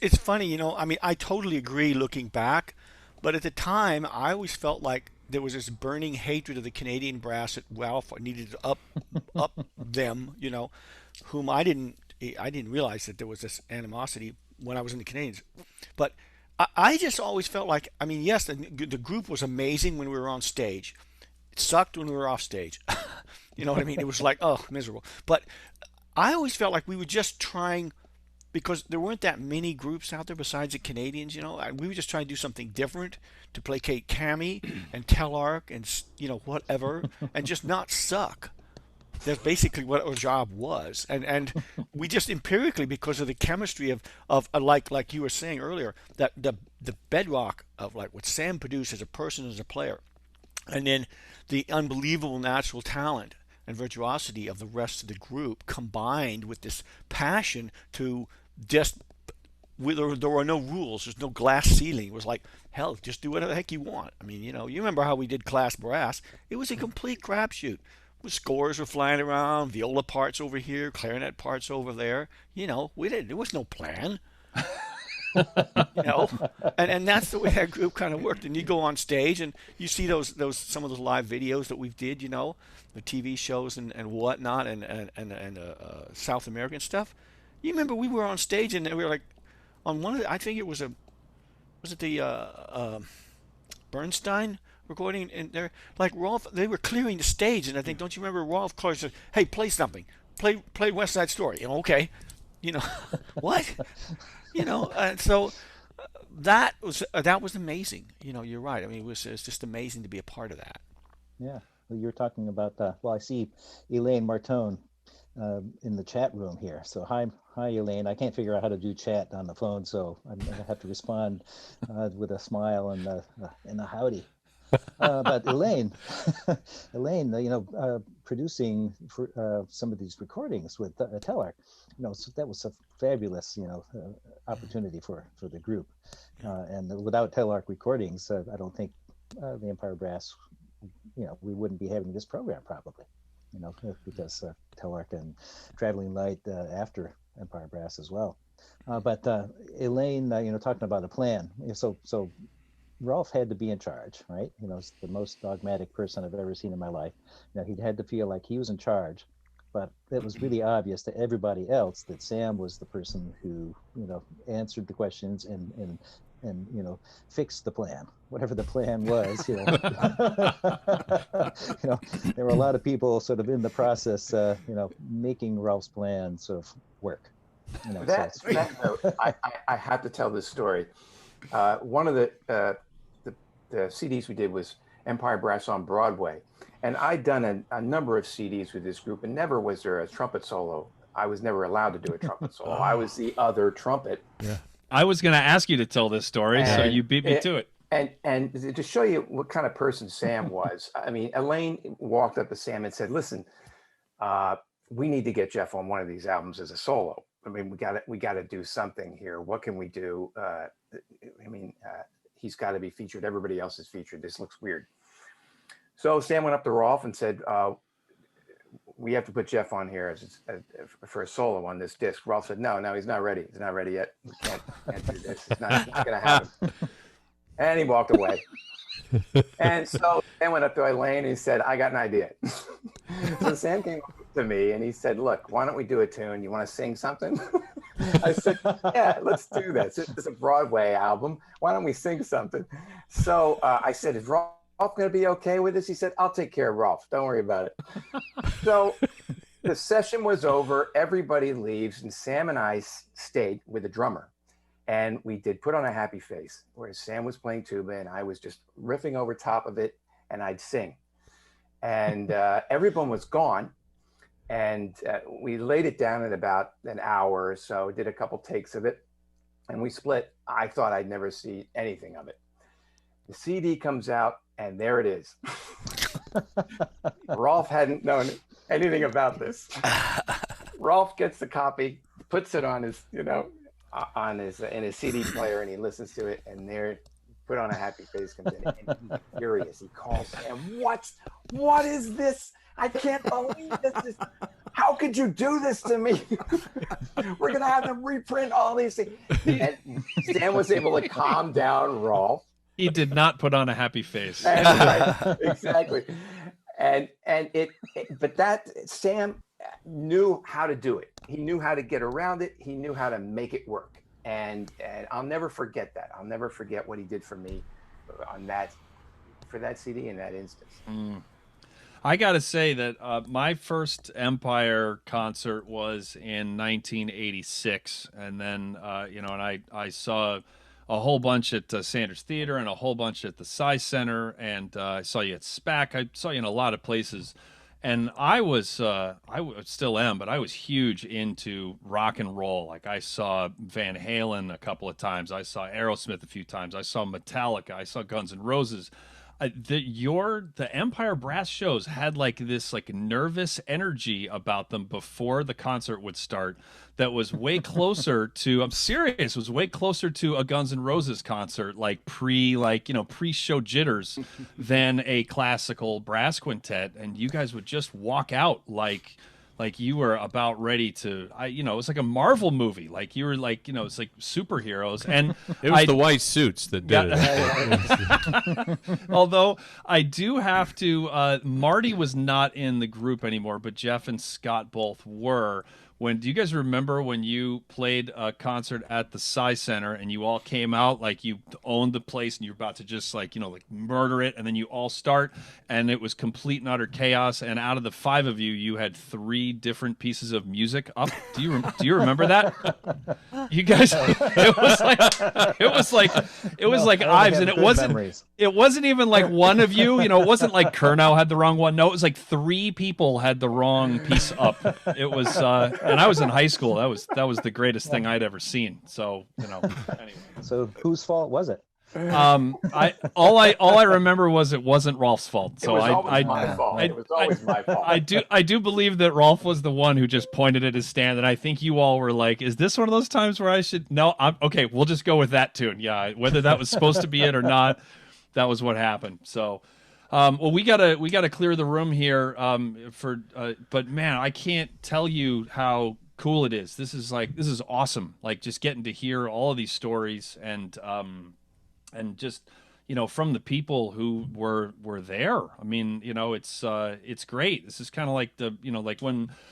It's funny, I totally agree looking back, but at the time I always felt like there was this burning hatred of the Canadian brass that Ralph needed to up them, you know, whom I didn't realize that there was this animosity when I was in the Canadians. But I just always felt like, I mean, yes, the group was amazing when we were on stage. It sucked when we were off stage. You know what I mean? It was like, oh, miserable. But I always felt like we were just trying, because there weren't that many groups out there besides the Canadians, you know. We were just trying to do something different, to placate Cammy and Telarc and, you know, whatever, and just not suck. That's basically what our job was. And we just empirically, because of the chemistry of like you were saying earlier, that the bedrock of like what Sam produced as a person, as a player, and then the unbelievable natural talent and virtuosity of the rest of the group, combined with this passion to just, there were no rules, there's no glass ceiling. It was like, hell, just do whatever the heck you want. I mean, you know, you remember how we did class brass? It was a complete crapshoot. Scores were flying around, viola parts over here, clarinet parts over there. You know, there was no plan. You know, and that's the way that group kind of worked. And you go on stage and you see some of those live videos that we did, you know, the TV shows and whatnot, and South American stuff. You remember we were on stage and we were like, on one of the, I think it was the Bernstein recording, and they're like, Rolf, they were clearing the stage, and I think, don't you remember Rolf Clark said, hey, play something, play West Side Story. You know, okay, you know, what, you know, so that was amazing. You know, you're right. I mean, it was just amazing to be a part of that. Yeah, well, you're talking about well, I see Elaine Martone in the chat room here. So hi Elaine. I can't figure out how to do chat on the phone, so I'm gonna have to respond with a smile and a howdy. But Elaine, you know, producing for some of these recordings with Telarc, you know, so that was a fabulous, you know, opportunity for the group. And without Telarc recordings, I don't think the Empire Brass, you know, we wouldn't be having this program probably, you know, because Telarc and Traveling Light after Empire Brass as well. But Elaine, you know, talking about a plan, so Rolf had to be in charge, right? You know, it's the most dogmatic person I've ever seen in my life. You know, he had to feel like he was in charge, but it was really obvious to everybody else that Sam was the person who, you know, answered the questions and you know, fixed the plan, whatever the plan was. You know, you know, there were a lot of people sort of in the process, you know, making Rolf's plan sort of work. You know, that note, I have to tell this story. One of the CDs we did was Empire Brass on Broadway, and I'd done a number of CDs with this group, and never was there a trumpet solo. I was never allowed to do a trumpet solo. I was the other trumpet. Yeah, I was going to ask you to tell this story, so you beat me to it. And to show you what kind of person Sam was, I mean, Elaine walked up to Sam and said, "Listen, we need to get Jeff on one of these albums as a solo. I mean, we got to do something here. What can we do? I mean, he's got to be featured. Everybody else is featured. This looks weird." So Sam went up to Rolf and said, "We have to put Jeff on here for a solo on this disc." Rolf said, "No, he's not ready. He's not ready yet. We can't do this. It's not going to happen." And he walked away. And so Sam went up to Elaine and he said, "I got an idea." So Sam came up to me and he said, "Look, why don't we do a tune? You want to sing something?" I said, "Yeah, let's do that. It's a Broadway album. Why don't we sing something?" So I said, "Is Rolf going to be okay with this?" He said, "I'll take care of Rolf. Don't worry about it." So the session was over. Everybody leaves, and Sam and I stayed with the drummer. And we did Put on a Happy Face, where Sam was playing tuba and I was just riffing over top of it, and I'd sing. And everyone was gone. And we laid it down in about an hour or so, did a couple takes of it, and we split. I thought I'd never see anything of it. The CD comes out, and there it is. Rolf hadn't known anything about this. Rolf gets the copy, puts it on his, you know, in his CD player, and he listens to it, and there, Put on a Happy Face comes in, and he's furious. He calls Sam, what is this? I can't believe this. How could you do this to me? We're going to have to reprint all these things. And Sam was able to calm down Rolf. He did not put on a happy face. Right, exactly. But that Sam knew how to do it. He knew how to get around it. He knew how to make it work. And I'll never forget that. I'll never forget what he did for me for that CD in that instance. I got to say that my first Empire concert was in 1986. And then, and I saw a whole bunch at Sanders Theater and a whole bunch at the Sci Center. And I saw you at SPAC. I saw you in a lot of places. And I still am, but I was huge into rock and roll. Like I saw Van Halen a couple of times. I saw Aerosmith a few times. I saw Metallica. I saw Guns N' Roses. The Empire Brass shows had like this like nervous energy about them before the concert would start that was way closer to, I'm serious, was way closer to a Guns N' Roses concert, like pre-show jitters than a classical brass quintet. And you guys would just walk out like you were about ready to, it was like a Marvel movie. Like you were like, it's like superheroes. And it was the white suits that did it. Although I do have to, Marty was not in the group anymore, but Jeff and Scott both were. Do you guys remember when you played a concert at the Sci Center and you all came out like you owned the place and you're about to just like murder it, and then you all start and it was complete and utter chaos, and out of the 5 of you, you had 3 different pieces of music up. Do you remember that? You guys, it was like Ives, and it wasn't even like one of you, it wasn't like Curnow had the wrong one. No, it was like 3 people had the wrong piece up. It was and I was in high school. That was the greatest thing I'd ever seen. So, anyway. So whose fault was it? All I remember was it wasn't Rolf's fault. So it was always my fault. It was always my fault. I do believe that Rolf was the one who just pointed at his stand, and I think you all were like, "Is this one of those times where I should?" No, okay. We'll just go with that tune. Yeah, whether that was supposed to be it or not, that was what happened. So. Well, we gotta clear the room here. But man, I can't tell you how cool it is. This is awesome. Like just getting to hear all of these stories and just from the people who were there. I mean, it's great. This is kind of like like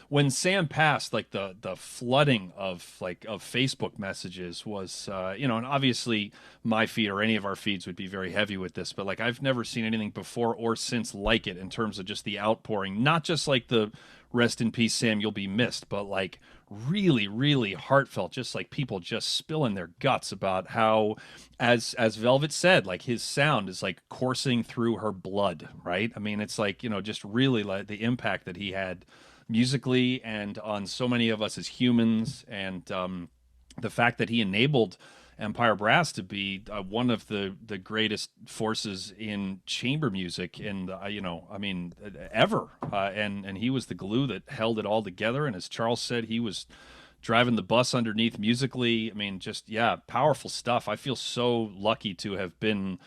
when Sam passed, like the flooding of Facebook messages was, and obviously my feed or any of our feeds would be very heavy with this, but like I've never seen anything before or since like it in terms of just the outpouring, not just like the rest in peace, Sam, you'll be missed, but like really, really heartfelt, just like people just spilling their guts about how, as Velvet said, like his sound is like coursing through her blood, right? I mean, it's like, just really like the impact that he had musically and on so many of us as humans, and the fact that he enabled Empire Brass to be one of the greatest forces in chamber music ever, and he was the glue that held it all together. And as Charles said, he was driving the bus underneath musically. I mean, just powerful stuff. I feel so lucky to have been,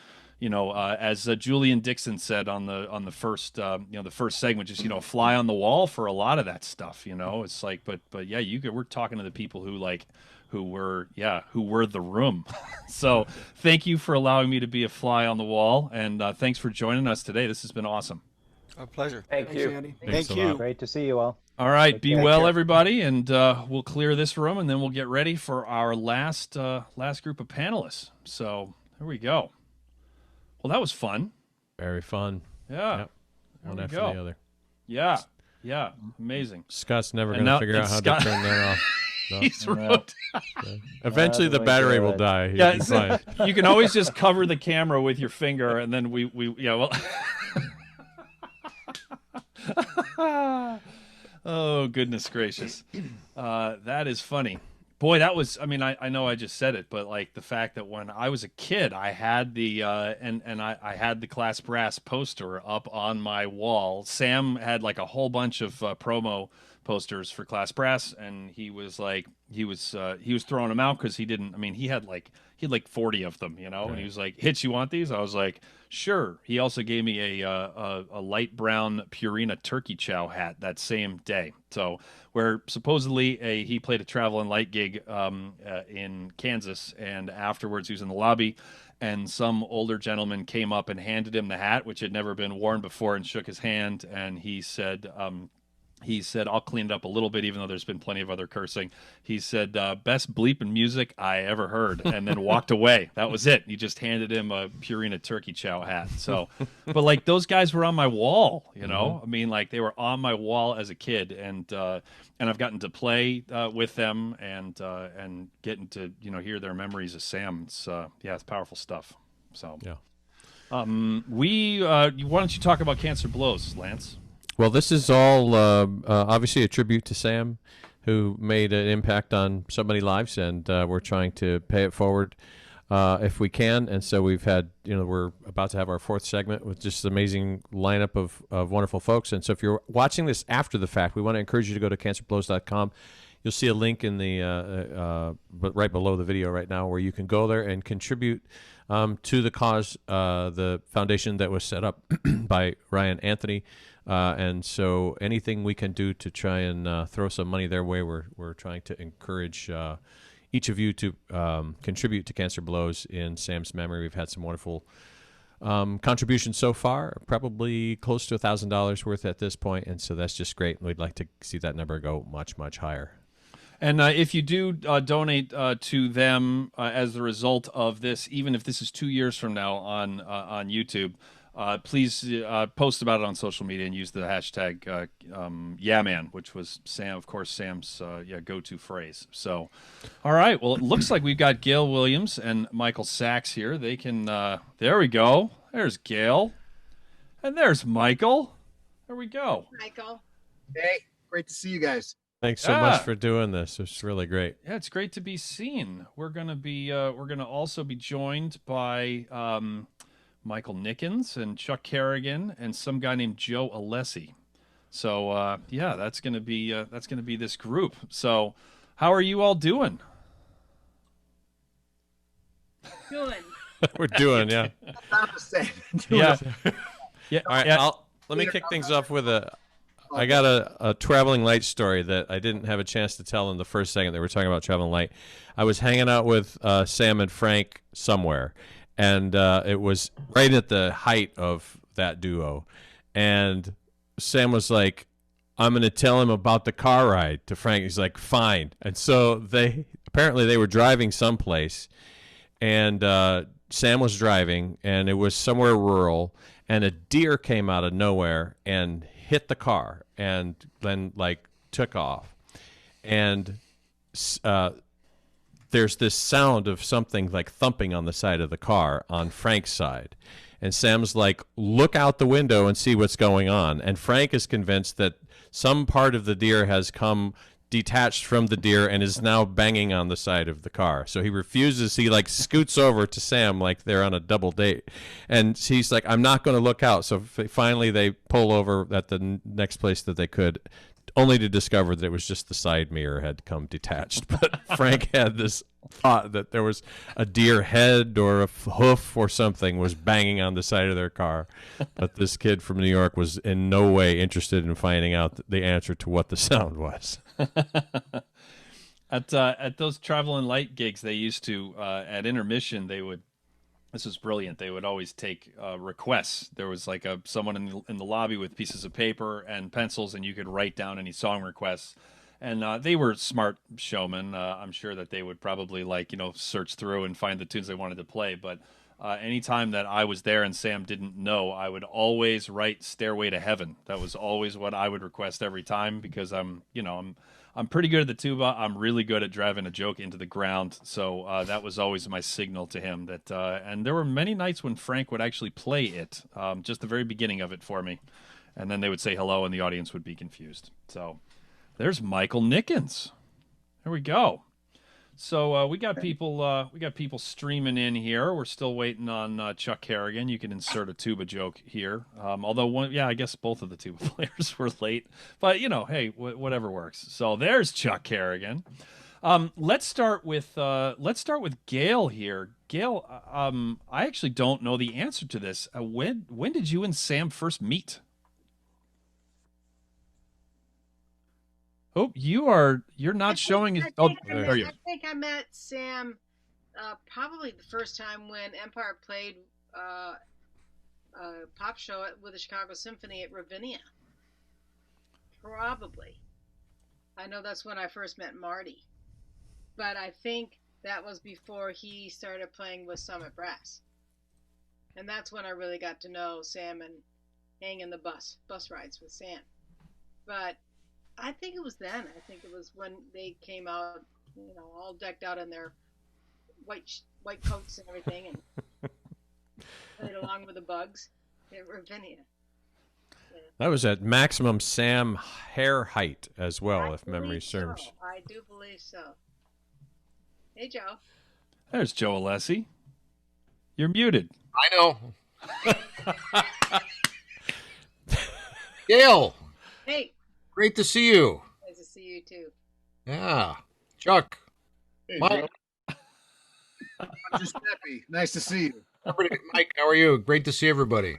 as Julian Dixon said on the first the first segment, just a fly on the wall for a lot of that stuff. It's like, but we're talking to the people who were the room. So thank you for allowing me to be a fly on the wall, and thanks for joining us today. This has been awesome. Our pleasure. Thanks, you. Andy. Thank you. Great to see you all. All right, be well, everybody, and we'll clear this room, and then we'll get ready for our last group of panelists. So here we go. Well, that was fun. Very fun. Yeah. Yep. One after go. the other. Yeah. Amazing. Scott's never going to figure out how to turn that off. No. He's wrote. Eventually, the battery will die. He'll be fine. You can always just cover the camera with your finger, and then Oh, goodness gracious. That is funny. Boy, that was, I know I just said it, but like the fact that when I was a kid, I had the, I had the Class Brass poster up on my wall. Sam had like a whole bunch of promo posters for Class Brass, and he was throwing them out because he had like 40 of them, right. And he was like, "Hitch, you want these?" I was like, "Sure." He also gave me a light brown Purina turkey chow hat that same day. So where supposedly he played a Travel and Light gig in Kansas, and afterwards he was in the lobby, and some older gentleman came up and handed him the hat, which had never been worn before, and shook his hand, and he said, I'll clean it up a little bit, even though there's been plenty of other cursing. He said, best bleeping music I ever heard, and then walked away. That was it. He just handed him a Purina turkey chow hat. So, but like those guys were on my wall, you know? I mean, like they were on my wall as a kid, and I've gotten to play with them and getting to, you know, hear their memories of Sam. It's it's powerful stuff. So, yeah. Why don't you talk about Cancer Blows, Lance? Well, this is all obviously a tribute to Sam, who made an impact on so many lives, and we're trying to pay it forward if we can. And so we've had, you know, we're about to have our 4th segment with just an amazing lineup of wonderful folks. And so if you're watching this after the fact, we want to encourage you to go to cancerblows.com. You'll see a link in the right below the video right now where you can go there and contribute to the cause, the foundation that was set up by Ryan Anthony. And so anything we can do to try and throw some money their way, we're trying to encourage each of you to contribute to Cancer Blows in Sam's memory. We've had some wonderful contributions so far, probably close to $1,000 worth at this point, and so that's just great. We'd like to see that number go much, much higher. And if you do donate to them as a result of this, even if this is 2 years from now on YouTube, please post about it on social media and use the hashtag YeahMan, which was Sam's go-to phrase. So, all right. Well, it looks like we've got Gail Williams and Michael Sachs here. They can. There we go. There's Gail, and there's Michael. There we go. Michael. Hey, great to see you guys. Thanks so much for doing this. It's really great. Yeah, it's great to be seen. We're gonna also be joined by Michael Nickens and Chuck Kerrigan and some guy named Joe Alessi. So that's gonna be this group. So how are you all doing? Doing. We're doing, yeah. Not the same. Yeah. Yeah. All right. Let me kick things off with I got a traveling light story that I didn't have a chance to tell in the first segment. They were talking about traveling light. I was hanging out with Sam and Frank somewhere, and it was right at the height of that duo. And Sam was like, I'm going to tell him about the car ride to Frank. He's like, fine. And so they were driving someplace, and Sam was driving, and it was somewhere rural, and a deer came out of nowhere and hit the car and then took off. And there's this sound of something like thumping on the side of the car on Frank's side. And Sam's like, look out the window and see what's going on. And Frank is convinced that some part of the deer has come detached from the deer and is now banging on the side of the car. So he refuses. He scoots over to Sam like they're on a double date. And he's like, I'm not going to look out. So finally they pull over at the next place that they could, only to discover that it was just the side mirror had come detached. But Frank had this thought that there was a deer head or a hoof or something was banging on the side of their car. But this kid from New York was in no way interested in finding out the answer to what the sound was. At those travel and light gigs, they used to at intermission this was brilliant. They would always take requests. There was someone in the lobby with pieces of paper and pencils, and you could write down any song requests. And they were smart showmen. I'm sure that they would probably search through and find the tunes they wanted to play. But anytime that I was there and Sam didn't know, I would always write "Stairway to Heaven." That was always what I would request every time, because I'm pretty good at the tuba. I'm really good at driving a joke into the ground. So that was always my signal to him. And there were many nights when Frank would actually play it, just the very beginning of it for me. And then they would say hello and the audience would be confused. So there's Michael Nickens. There we go. So we got people streaming in here. We're still waiting on Chuck Kerrigan. You can insert a tuba joke here. Although I guess both of the tuba players were late. But hey, whatever works. So there's Chuck Kerrigan. Let's start with Gail here. Gail, I actually don't know the answer to this. When did you and Sam first meet? Oh, you're not showing it. Oh, there you. I think I met Sam probably the first time when Empire played a pop show with the Chicago Symphony at Ravinia. Probably. I know that's when I first met Marty. But I think that was before he started playing with Summit Brass. And that's when I really got to know Sam and hang in the bus rides with Sam. But I think it was then. I think it was when they came out, all decked out in their white coats and everything, and played along with the Bugs at Ravinia. Yeah. That was at maximum Sam hair height as well, if memory serves. So. I do believe so. Hey, Joe. There's Joe Alessi. You're muted. I know. Gail. Hey. Great to see you. Nice to see you too. Yeah. Chuck. Hey, Mike. Joe. Giuseppe. Nice to see you. Mike, how are you? Great to see everybody.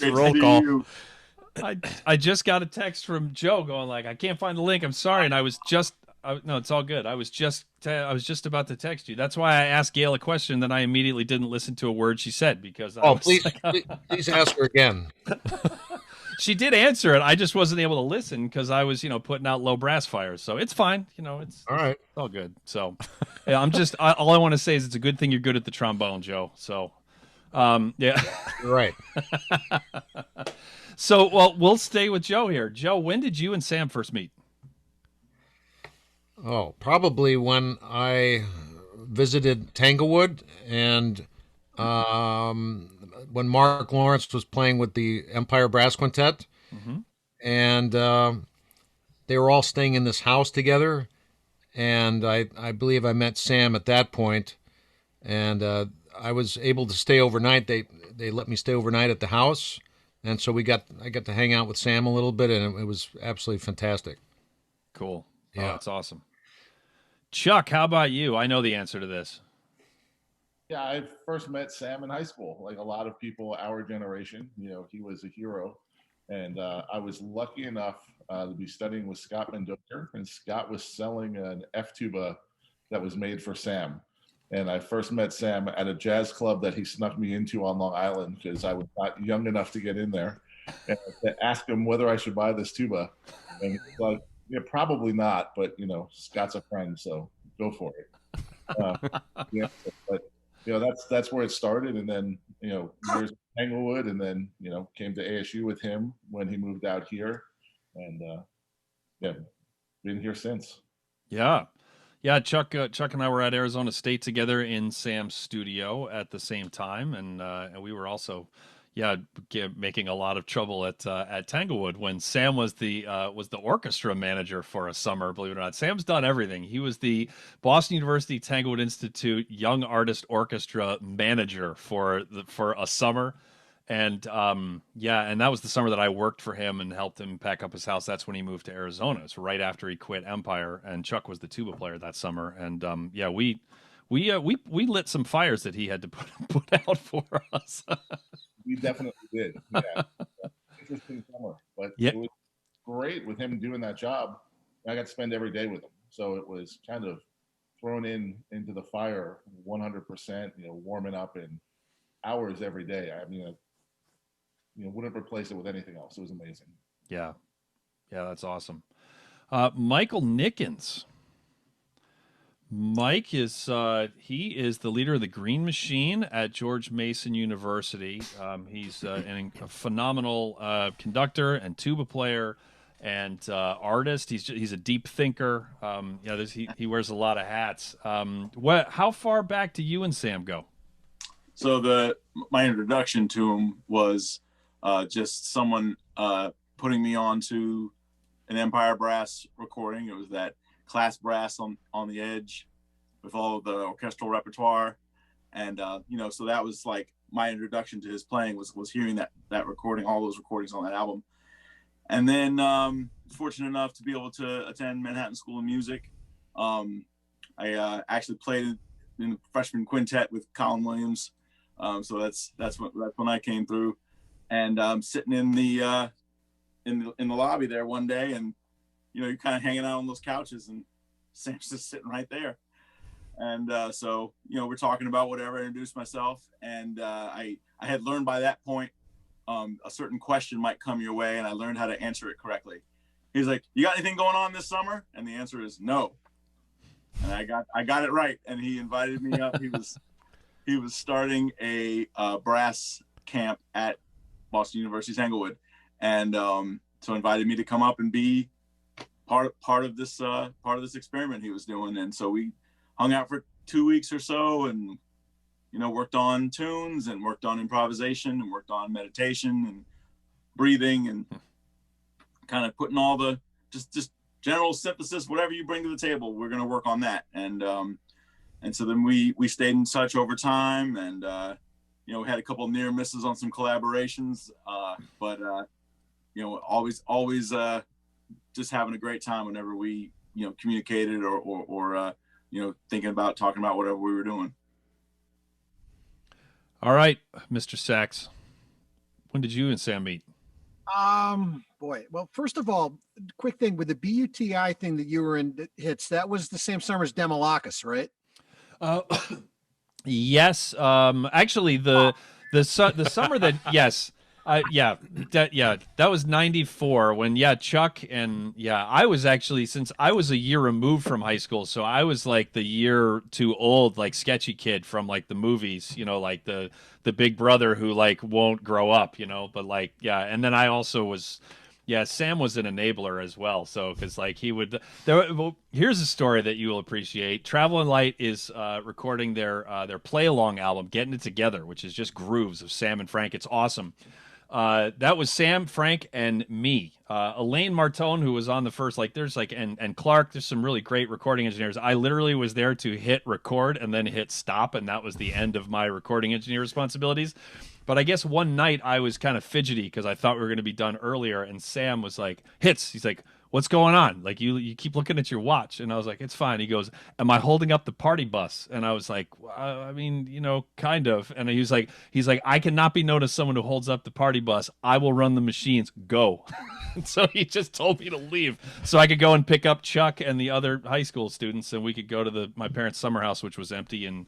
Roll call. I just got a text from Joe going like, I can't find the link. I'm sorry. And I was just, no, it's all good. I was just about to text you. That's why I asked Gail a question. Then I immediately didn't listen to a word she said because please ask her again. She did answer it. I just wasn't able to listen because I was, putting out low brass fires. So it's fine. It's all right. It's all good. So yeah, all I want to say is it's a good thing you're good at the trombone, Joe. So yeah. You're right. So, well, we'll stay with Joe here. Joe, when did you and Sam first meet? Oh, probably when I visited Tanglewood and when Mark Lawrence was playing with the Empire Brass Quintet. Mm-hmm. And they were all staying in this house together. And I believe I met Sam at that point. And I was able to stay overnight. They let me stay overnight at the house. And so I got to hang out with Sam a little bit, and it was absolutely fantastic. Cool. Yeah. Oh, that's awesome. Chuck, how about you? I know the answer to this. Yeah, I first met Sam in high school. Like a lot of people our generation, he was a hero. And I was lucky enough to be studying with Scott Mendoza, and Scott was selling an F-tuba that was made for Sam. And I first met Sam at a jazz club that he snuck me into on Long Island because I was not young enough to get in there. And to ask him whether I should buy this tuba. And he was like, yeah, probably not, but, Scott's a friend, so go for it. Yeah, but, that's where it started. And then, years in Tanglewood, and then, came to ASU with him when he moved out here. And, been here since. Yeah. Yeah, Chuck and I were at Arizona State together in Sam's studio at the same time, and we were also, making a lot of trouble at Tanglewood when Sam was the orchestra manager for a summer. Believe it or not, Sam's done everything. He was the Boston University Tanglewood Institute Young Artist Orchestra manager for a summer. And and that was the summer that I worked for him and helped him pack up his house. That's when he moved to Arizona. It's right after he quit Empire, and Chuck was the tuba player that summer. And we lit some fires that he had to put out for us. We definitely did. Yeah, interesting summer, but it was great with him doing that job. I got to spend every day with him, so it was kind of thrown into the fire 100%. Warming up in hours every day. I mean. Wouldn't replace it with anything else. It was amazing. Yeah, that's awesome. Michael Nickens. Mike is he is the leader of the Green Machine at George Mason University. He's a phenomenal conductor and tuba player and artist. He's a deep thinker. He wears a lot of hats. How far back do you and Sam go? So my introduction to him was just someone putting me on to an Empire Brass recording. It was that class brass on the edge with all of the orchestral repertoire. And, so that was like my introduction to his playing was hearing that recording, all those recordings on that album. And then fortunate enough to be able to attend Manhattan School of Music. I actually played in the freshman quintet with Colin Williams. So that's when I came through, and sitting in the lobby there one day, and you're kind of hanging out on those couches, and Sam's just sitting right there, And so, we're talking about whatever. I introduced myself, and I had learned by that point a certain question might come your way, and I learned how to answer it correctly. He's like, "You got anything going on this summer?" And the answer is no. And I got it right, and he invited me up. He was starting a brass camp at Boston University's Tanglewood, and so invited me to come up and be part of this experiment he was doing. And so we hung out for 2 weeks or so, and worked on tunes and worked on improvisation and worked on meditation and breathing and kind of putting all the just general synthesis, whatever you bring to the table, we're going to work on that. And so then we stayed in touch over time, and we had a couple of near misses on some collaborations, but always just having a great time whenever we communicated or thinking about talking about whatever we were doing. All right, Mr. Sachs, when did you and Sam meet? Boy. Well, first of all, quick thing with the BUTI thing that you were in hits, that was the same summer as Demolakis, right? Yes. Actually, the summer that yes. That was 94 when Chuck and I was actually, since I was a year removed from high school, so I was like the year too old, like sketchy kid from like the movies, like the big brother who like won't grow up, but like and then I also was Sam was an enabler as well, so because like he would here's a story that you will appreciate. Travel and Light is recording their play along album, Getting It Together, which is just grooves of Sam and Frank. It's awesome. That was Sam, Frank, and me. Elaine Martone, who was on the first, and Clarke, there's some really great recording engineers. I literally was there to hit record and then hit stop, and that was the end of my recording engineer responsibilities. But I guess one night I was kind of fidgety because I thought we were going to be done earlier, and Sam was like, "Hits." He's like, "What's going on? Like you keep looking at your watch." And I was like, "It's fine." He goes, "Am I holding up the party bus?" And I was like, I mean, kind of. And he's like, "I cannot be known as someone who holds up the party bus. I will run the machines. Go." And so he just told me to leave so I could go and pick up Chuck and the other high school students, and we could go to my parents' summer house, which was empty, and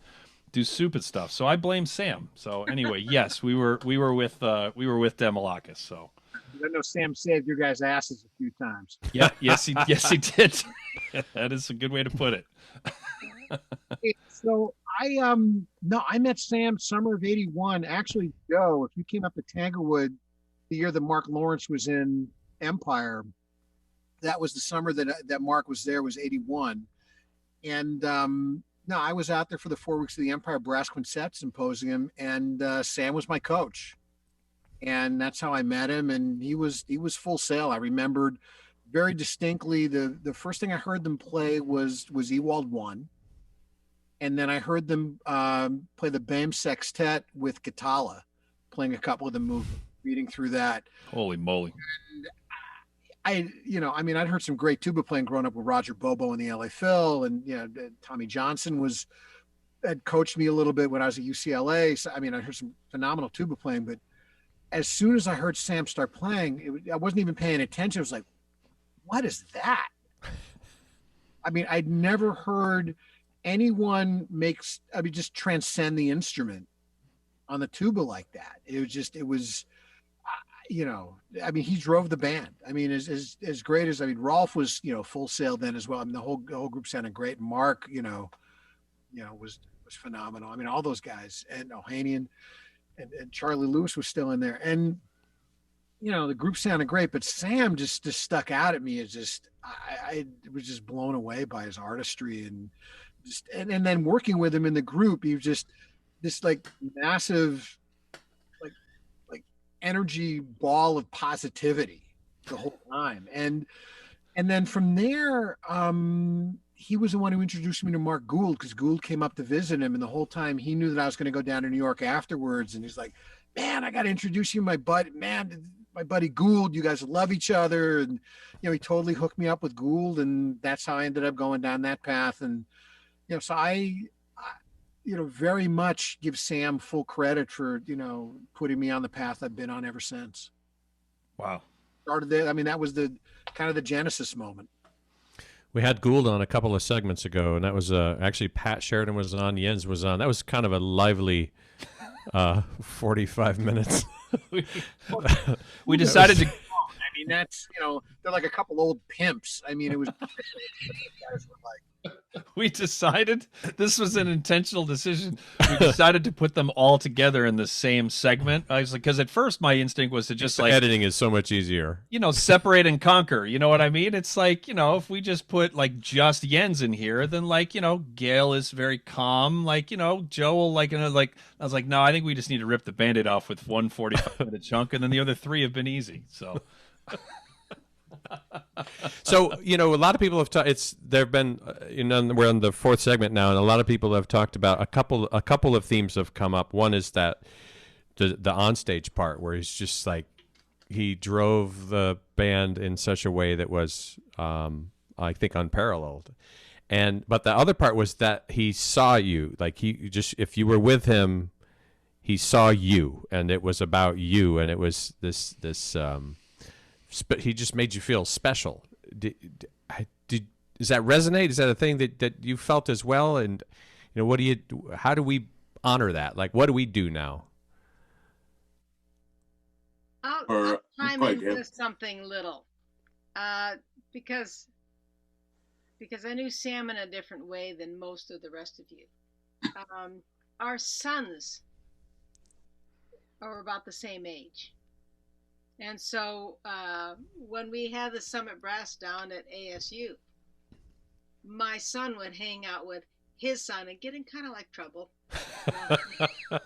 do soup and stuff. So I blame Sam. So anyway, yes, we were with Demolakis. So I know Sam saved your guys' asses a few times. Yeah, yes he did. That is a good way to put it. So I met Sam summer of '81. Actually, Joe, if you came up to Tanglewood the year that Mark Lawrence was in Empire, that was the summer that Mark was there, was '81. And no, I was out there for the 4 weeks of the Empire Brass Quintet Symposium, and Sam was my coach. And that's how I met him, and he was full sail. I remembered very distinctly the first thing I heard them play was Ewald 1. And then I heard them play the BAME Sextet with Katala, playing a couple of the movements, reading through that. Holy moly. And I'd heard some great tuba playing growing up with Roger Bobo and the LA Phil, and Tommy Johnson had coached me a little bit when I was at UCLA. So I heard some phenomenal tuba playing, but as soon as I heard Sam start playing, I wasn't even paying attention. I was like, what is that? I'd never heard anyone just transcend the instrument on the tuba like that. He drove the band. As great as, Rolf was, full sail then as well. The whole group sounded great. Mark, was phenomenal. All those guys, and Ohanian and Charlie Lewis was still in there. And, the group sounded great, but Sam just stuck out at me as I was just blown away by his artistry and then working with him in the group, he was just this like massive, like energy ball of positivity the whole time. And then from there, he was the one who introduced me to Mark Gould, because Gould came up to visit him, and the whole time he knew that I was going to go down to New York afterwards. And he's like, "Man, I got to introduce you to my buddy Gould. You guys love each other." And, he totally hooked me up with Gould, and that's how I ended up going down that path. And, so I very much give Sam full credit for, putting me on the path I've been on ever since. Wow. Started there. That was the kind of the genesis moment. We had Gould on a couple of segments ago, and that was actually Pat Sheridan was on, Jens was on. That was kind of a lively 45 minutes. We decided to. I mean, that's, they're like a couple old pimps. I mean, it was. Guys were like. We decided this was an intentional decision. We decided to put them all together in the same segment. I was like, because at first my instinct was to just like editing is so much easier. Separate and conquer. You know what I mean? It's like, if we just put like just Jens in here, then like, Gail is very calm. Like, Joe will like, I was like, no, I think we just need to rip the Band-Aid off with 1 45-minute chunk, and then the other 3 have been easy. So. So a lot of people have talked. There've been we're on the 4th segment now, and a lot of people have talked about a couple of themes have come up. One is that the onstage part where he's just like he drove the band in such a way that was I think unparalleled. But the other part was that he saw you, like if you were with him, he saw you, and it was about you, and it was this he just made you feel special. Does that resonate? Is that a thing that you felt as well? And how do we honor that? Like, what do we do now? I'll chime in with something little, because I knew Sam in a different way than most of the rest of you. Our sons are about the same age. And so when we had the Summit Brass down at ASU, my son would hang out with his son and get in kind of like trouble. I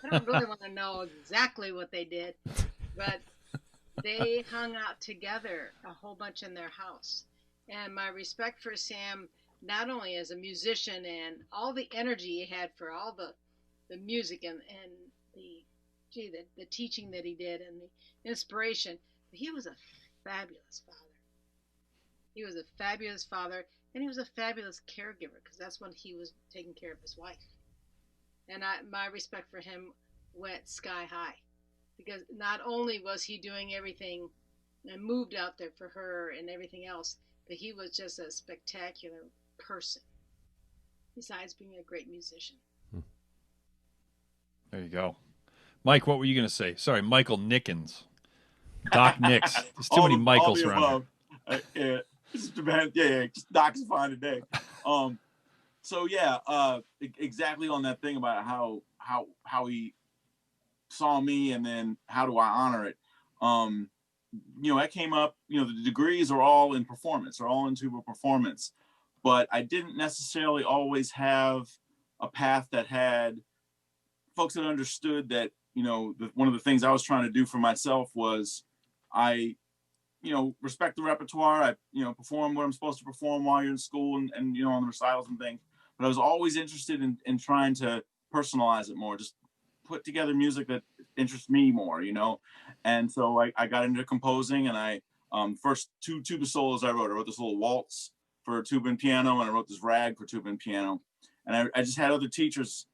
don't really want to know exactly what they did, but they hung out together a whole bunch in their house. And my respect for Sam, not only as a musician and all the energy he had for all the music and the teaching that he did and the inspiration. He was a fabulous father. He was a fabulous father, and he was a fabulous caregiver, because that's when he was taking care of his wife. And my respect for him went sky high, because not only was he doing everything and moved out there for her and everything else, but he was just a spectacular person, besides being a great musician. There you go. Mike, what were you going to say? Sorry, Michael Nickens. Doc Nicks. There's too many Michaels around here. Yeah, Doc's fine today. So yeah, exactly on that thing about how he saw me, and then how do I honor it? That came up. The degrees are all in performance, are all in tuba performance, but I didn't necessarily always have a path that had folks that understood that. One of the things I was trying to do for myself was I, respect the repertoire. I, perform what I'm supposed to perform while you're in school and on the recitals and things. But I was always interested in trying to personalize it more, just put together music that interests me more, And so I got into composing, and I, first 2 tuba solos I wrote this little waltz for tuba and piano, and I wrote this rag for tuba and piano. And I just had other teachers,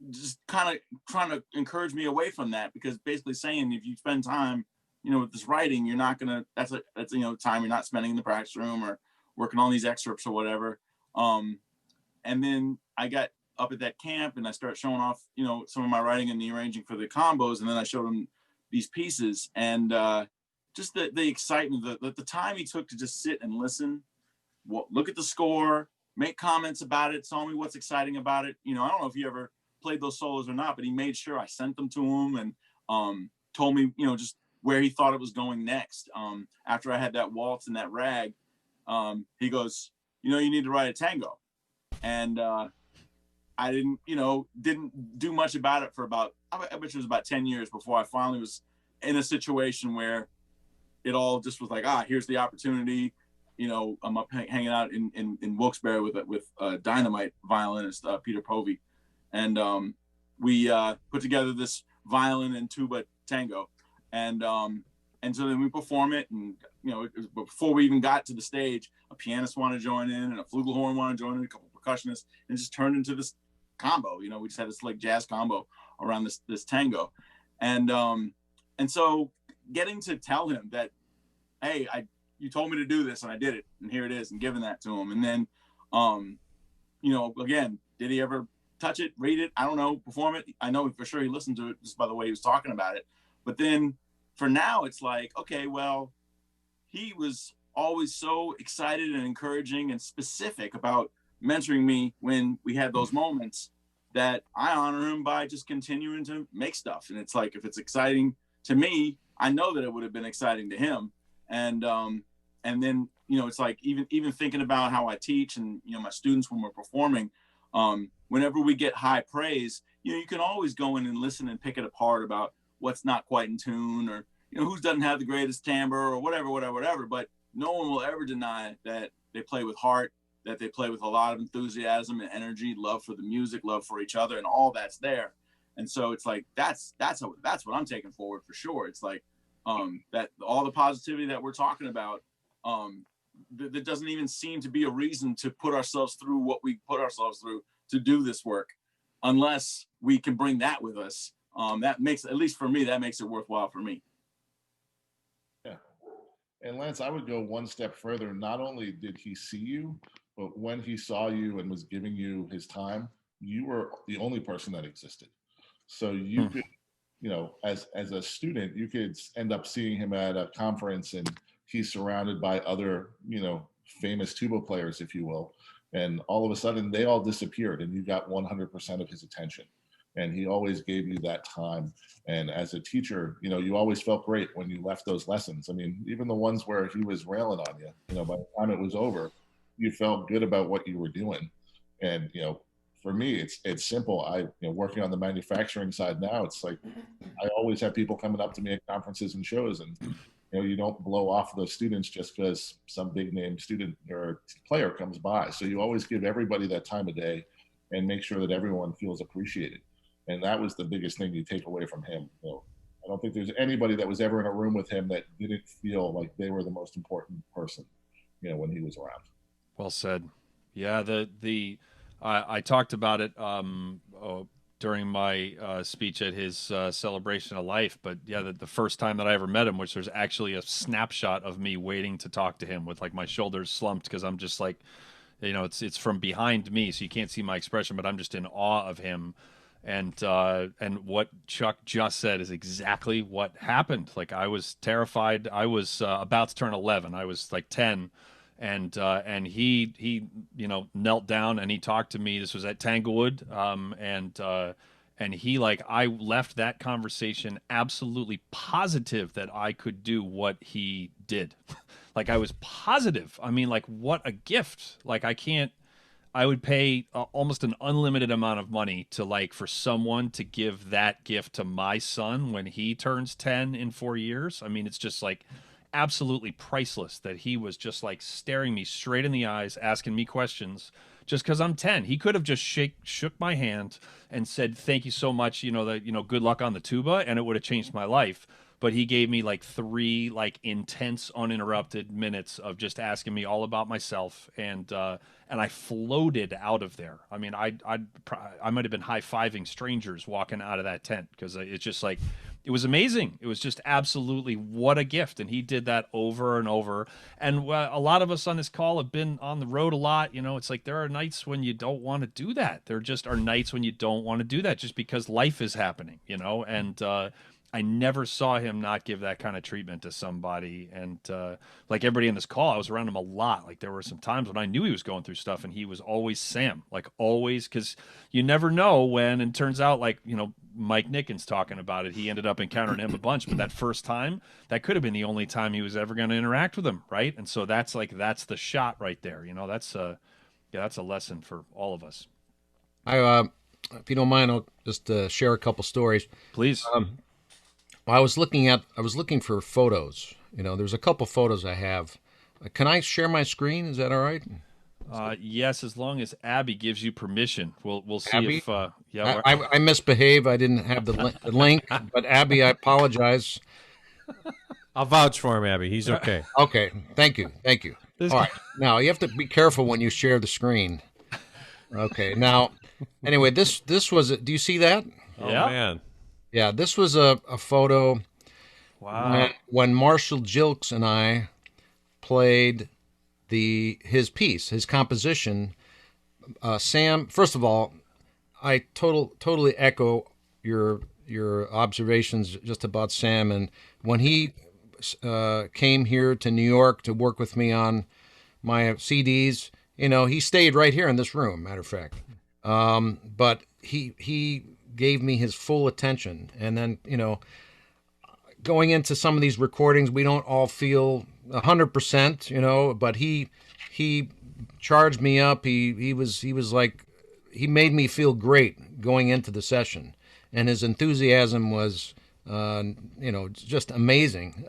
just kind of trying to encourage me away from that, because basically saying if you spend time, with this writing, you're not gonna. That's time you're not spending in the practice room or working on these excerpts or whatever. And then I got up at that camp and I started showing off, some of my writing and the arranging for the combos, and then I showed them these pieces, and just the excitement, the time he took to just sit and listen, look at the score, make comments about it, tell me what's exciting about it. I don't know if he ever played those solos or not, but he made sure I sent them to him, and told me, just where he thought it was going next. After I had that waltz and that rag, he goes, you need to write a tango. And I didn't do much about it for about, I bet it was about 10 years before I finally was in a situation where it all just was like, here's the opportunity. I'm up hanging out in Wilkes-Barre with dynamite violinist Peter Povey. And we put together this violin and tuba tango, and so then we perform it, and before we even got to the stage, a pianist wanted to join in, and a flugelhorn wanted to join in, a couple of percussionists, and it just turned into this combo. We just had this like jazz combo around this tango, and so getting to tell him that, hey, you told me to do this and I did it, and here it is, and giving that to him. And then, you know, again, did he ever touch it, read it? I don't know, perform it. I know for sure he listened to it just by the way he was talking about it. But then for now, it's like, okay, well, he was always so excited and encouraging and specific about mentoring me when we had those moments, that I honor him by just continuing to make stuff. And it's like, if it's exciting to me, I know that it would have been exciting to him. And then, you know, it's like, even thinking about how I teach and, you know, my students when we're performing, whenever we get high praise, you know, you can always go in and listen and pick it apart about what's not quite in tune, or, you know, who doesn't have the greatest timbre or whatever. But no one will ever deny that they play with heart, that they play with a lot of enthusiasm and energy, love for the music, love for each other, and all that's there. And so it's like, that's what I'm taking forward for sure. It's like, that all the positivity that we're talking about, there doesn't even seem to be a reason to put ourselves through what we put ourselves through to do this work, unless we can bring that with us. That makes, at least for me, that makes it worthwhile for me. Yeah. And Lance, I would go one step further. Not only did he see you, but when he saw you and was giving you his time, you were the only person that existed. So you could, you know, as a student, you could end up seeing him at a conference and he's surrounded by other, you know, famous tuba players, if you will. And all of a sudden they all disappeared and you got 100% of his attention. And he always gave you that time. And as a teacher, you know, you always felt great when you left those lessons. I mean, even the ones where he was railing on you, you know, by the time it was over, you felt good about what you were doing. And, you know, for me, it's simple. Working on the manufacturing side now, it's like, I always have people coming up to me at conferences and shows, and, you know, you don't blow off those students just because some big name student or player comes by. So you always give everybody that time of day and make sure that everyone feels appreciated. And that was the biggest thing you take away from him. You know, I don't think there's anybody that was ever in a room with him that didn't feel like they were the most important person, you know, when he was around. Well said. Yeah, I talked about it during my speech at his celebration of life, but yeah, the first time that I ever met him, which there's actually a snapshot of me waiting to talk to him with like my shoulders slumped, because I'm just like, you know, it's from behind me, so you can't see my expression, but I'm just in awe of him. And what Chuck just said is exactly what happened. Like, I was terrified. I was about to turn 11. I was like 10. And he you know, knelt down and he talked to me. This was at Tanglewood. And he, like, I left that conversation absolutely positive that I could do what he did. Like, I was positive. I mean, like, what a gift. Like, I would pay almost an unlimited amount of money to, like, for someone to give that gift to my son when he turns 10 in 4 years. I mean, it's just like absolutely priceless that he was just like staring me straight in the eyes, asking me questions just because I'm 10. He could have just shook my hand and said, thank you so much, you know, good luck on the tuba, and it would have changed my life. But he gave me like 3 like intense, uninterrupted minutes of just asking me all about myself, and I floated out of there. I mean, I might have been high-fiving strangers walking out of that tent, because it's just like, it was amazing. It was just absolutely what a gift, and he did that over and over. And a lot of us on this call have been on the road a lot. You know, it's like there are nights when you don't want to do that. There just are nights when you don't want to do that just because life is happening. You know, and I never saw him not give that kind of treatment to somebody. And like everybody in this call, I was around him a lot. Like, there were some times when I knew he was going through stuff, and he was always Sam, like always, because you never know when. And turns out, like, you know, Mike Nickens talking about it, he ended up encountering him a bunch, but that first time, that could have been the only time he was ever going to interact with him, right? And so that's the shot right there. You know, that's a lesson for all of us. If you don't mind, I'll just share a couple stories, please. I was looking for photos. You know, there's a couple photos I have. Can I share my screen? Is that all right? Yes, as long as Abby gives you permission. We'll see Abby? if yeah. I misbehave. I didn't have the link, but Abby, I apologize. I'll vouch for him, Abby. He's okay. Okay, thank you. All right, now you have to be careful when you share the screen. Okay, now, anyway, this was. Do you see that? Oh man. Yeah, this was a photo. Wow. When Marshall Jilks and I played his piece, his composition. Sam, first of all, I totally echo your observations just about Sam. And when he came here to New York to work with me on my CDs, he stayed right here in this room, matter of fact. But he gave me his full attention. And then, going into some of these recordings, we don't all feel 100%, but he charged me up. He was like, he made me feel great going into the session, and his enthusiasm was, just amazing.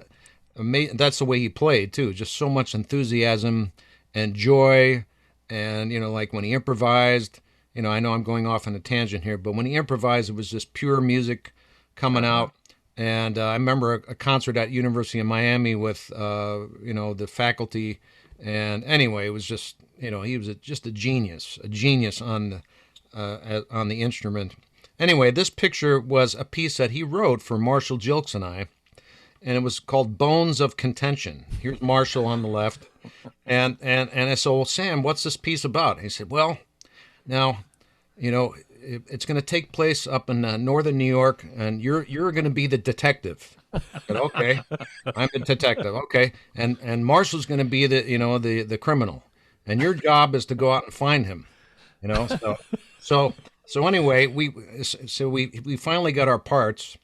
That's the way he played too. Just so much enthusiasm and joy. And, like when he improvised, I know I'm going off on a tangent here, but when he improvised, it was just pure music coming out. And I remember a concert at University of Miami with, the faculty. And anyway, it was just, he was just a genius on the instrument. Anyway, this picture was a piece that he wrote for Marshall Jilks and I, and it was called Bones of Contention. Here's Marshall on the left. And I said, well, Sam, what's this piece about? And he said, well, now, it's going to take place up in northern New York, and you're going to be the detective. I said, okay, I'm the detective. Okay, and Marshall's going to be the criminal, and your job is to go out and find him. So anyway, we finally got our parts.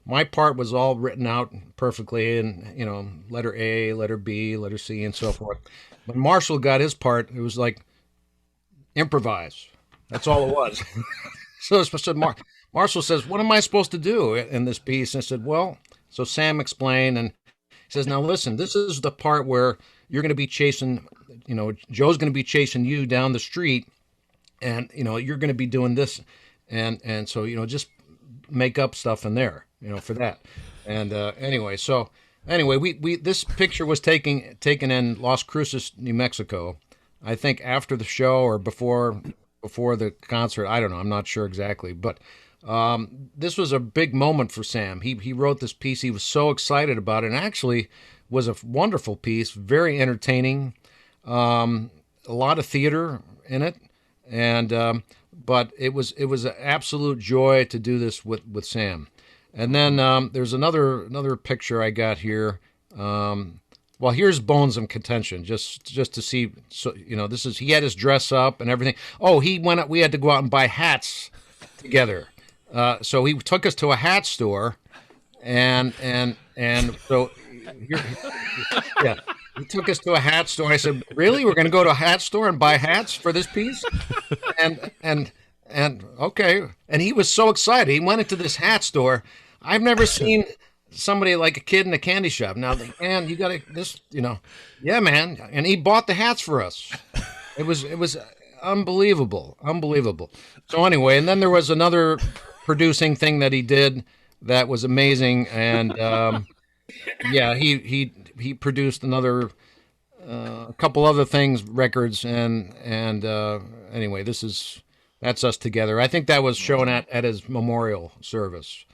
My part was all written out perfectly, and letter A, letter B, letter C, and so forth. When Marshall got his part, it was like improvise. That's all it was. So Marshall says, what am I supposed to do in this piece? And I said, well, so Sam explained, and he says, now listen, this is the part where you're going to be chasing, Joe's going to be chasing you down the street, and, you're going to be doing this. And so, just make up stuff in there, for that. And anyway, we this picture was taken in Las Cruces, New Mexico, I think after the show or before the concert. I don't know. I'm not sure exactly. But this was a big moment for Sam. He wrote this piece. He was so excited about it, and actually was a wonderful piece, very entertaining, a lot of theater in it. And but it was an absolute joy to do this with Sam. And then there's another picture I got here. Well, here's Bones of Contention, just to see. So this is, he had his dress up and everything. Oh, we had to go out and buy hats together. So he took us to a hat store, and so yeah, he took us to a hat store. I said, "Really? We're going to go to a hat store and buy hats for this piece?" And okay. And he was so excited. He went into this hat store. I've never seen somebody like a kid in a candy shop. Now, man, you got this, yeah, man. And he bought the hats for us. It was unbelievable. So anyway, and then there was another producing thing that he did that was amazing. And yeah, he produced another, a couple other things, records. And anyway, that's us together. I think that was shown at his memorial service.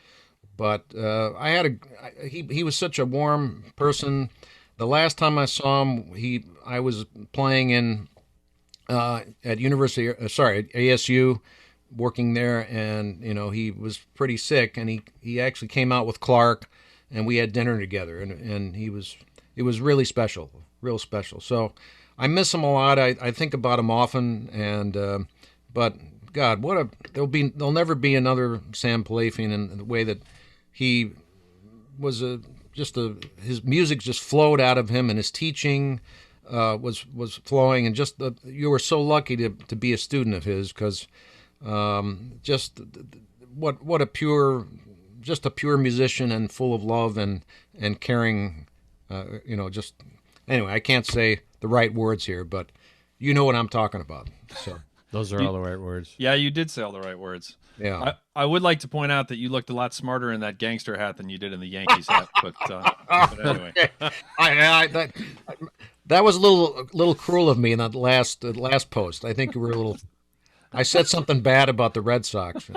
But he was such a warm person. The last time I saw him, I was playing in at ASU, working there, and he was pretty sick, and he actually came out with Clarke, and we had dinner together, and it was really special, real special. So I miss him a lot. I think about him often, and but God, there'll never be another Sam Pilafian in the way that he was his music just flowed out of him, and his teaching was flowing, and you were so lucky to be a student of his, because just what a pure musician, and full of love and caring, just anyway, I can't say the right words here, but you know what I'm talking about. So those are all the right words. Yeah, you did say all the right words. Yeah, I would like to point out that you looked a lot smarter in that gangster hat than you did in the Yankees hat. But anyway, that was a little cruel of me in that last post. I think you were a little. I said something bad about the Red Sox,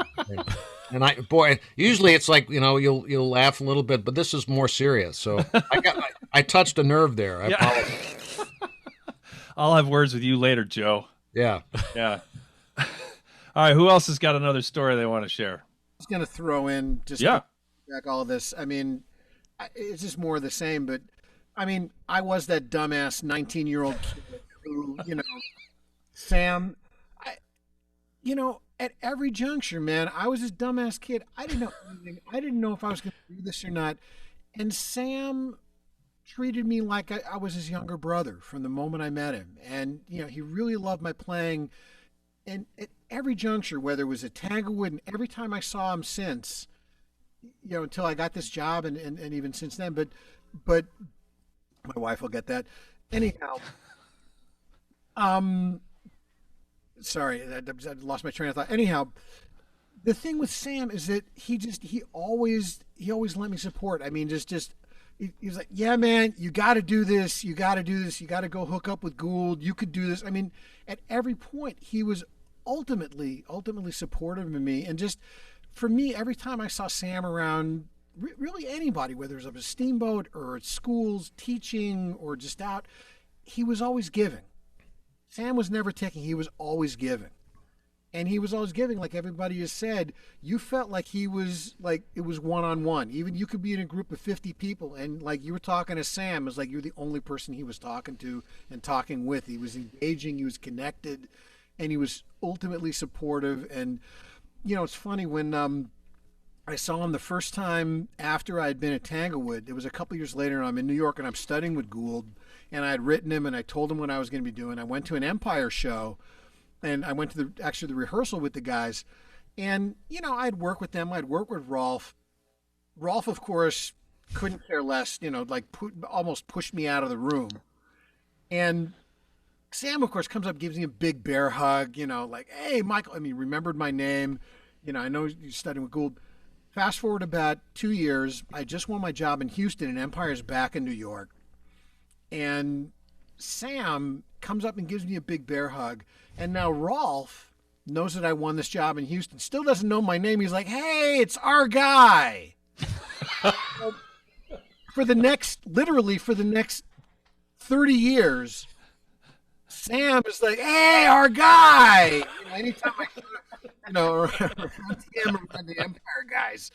and usually it's like you'll laugh a little bit, but this is more serious. So I touched a nerve there. I apologize. I'll have words with you later, Joe. Yeah. Yeah. All right. Who else has got another story they want to share? I was going to throw in just back all this. I mean, it's just more of the same, but I mean, I was that dumbass 19-year-old kid who, Sam, at every juncture, man, I was this dumbass kid. I didn't know anything. I didn't know if I was going to do this or not. And Sam treated me like I was his younger brother from the moment I met him. And, he really loved my playing. And at every juncture, whether it was at Tanglewood and every time I saw him since, until I got this job and even since then, but my wife will get that. Anyhow, sorry, I lost my train of thought. Anyhow, the thing with Sam is that he always let me support. I mean, he's like, yeah, man, you got to do this. You got to do this. You got to go hook up with Gould. You could do this. I mean, at every point, he was ultimately supportive of me. And just for me, every time I saw Sam around, really anybody, whether it was up a steamboat or at schools, teaching or just out, he was always giving. Sam was never taking. He was always giving. And he was always giving, like everybody has said. You felt like he was, like it was one-on-one. Even you could be in a group of 50 people, and like you were talking to Sam, it was like you're the only person he was talking to and talking with. He was engaging, he was connected, and he was ultimately supportive. And, it's funny, when I saw him the first time after I had been at Tanglewood, it was a couple years later, and I'm in New York, and I'm studying with Gould, and I had written him, and I told him what I was going to be doing. I went to an Empire show, and I went to the rehearsal with the guys, and I'd work with them. I'd work with Rolf. Rolf, of course, couldn't care less. Almost pushed me out of the room. And Sam, of course, comes up, gives me a big bear hug. Like, hey, Michael. I mean, remembered my name. I know you're studying with Gould. Fast forward about 2 years, I just won my job in Houston, and Empire's back in New York. And Sam comes up and gives me a big bear hug. And now Rolf knows that I won this job in Houston. Still doesn't know my name. He's like, hey, it's our guy. For the next 30 years, Sam is like, hey, our guy. Anytime I around him around the Empire guys,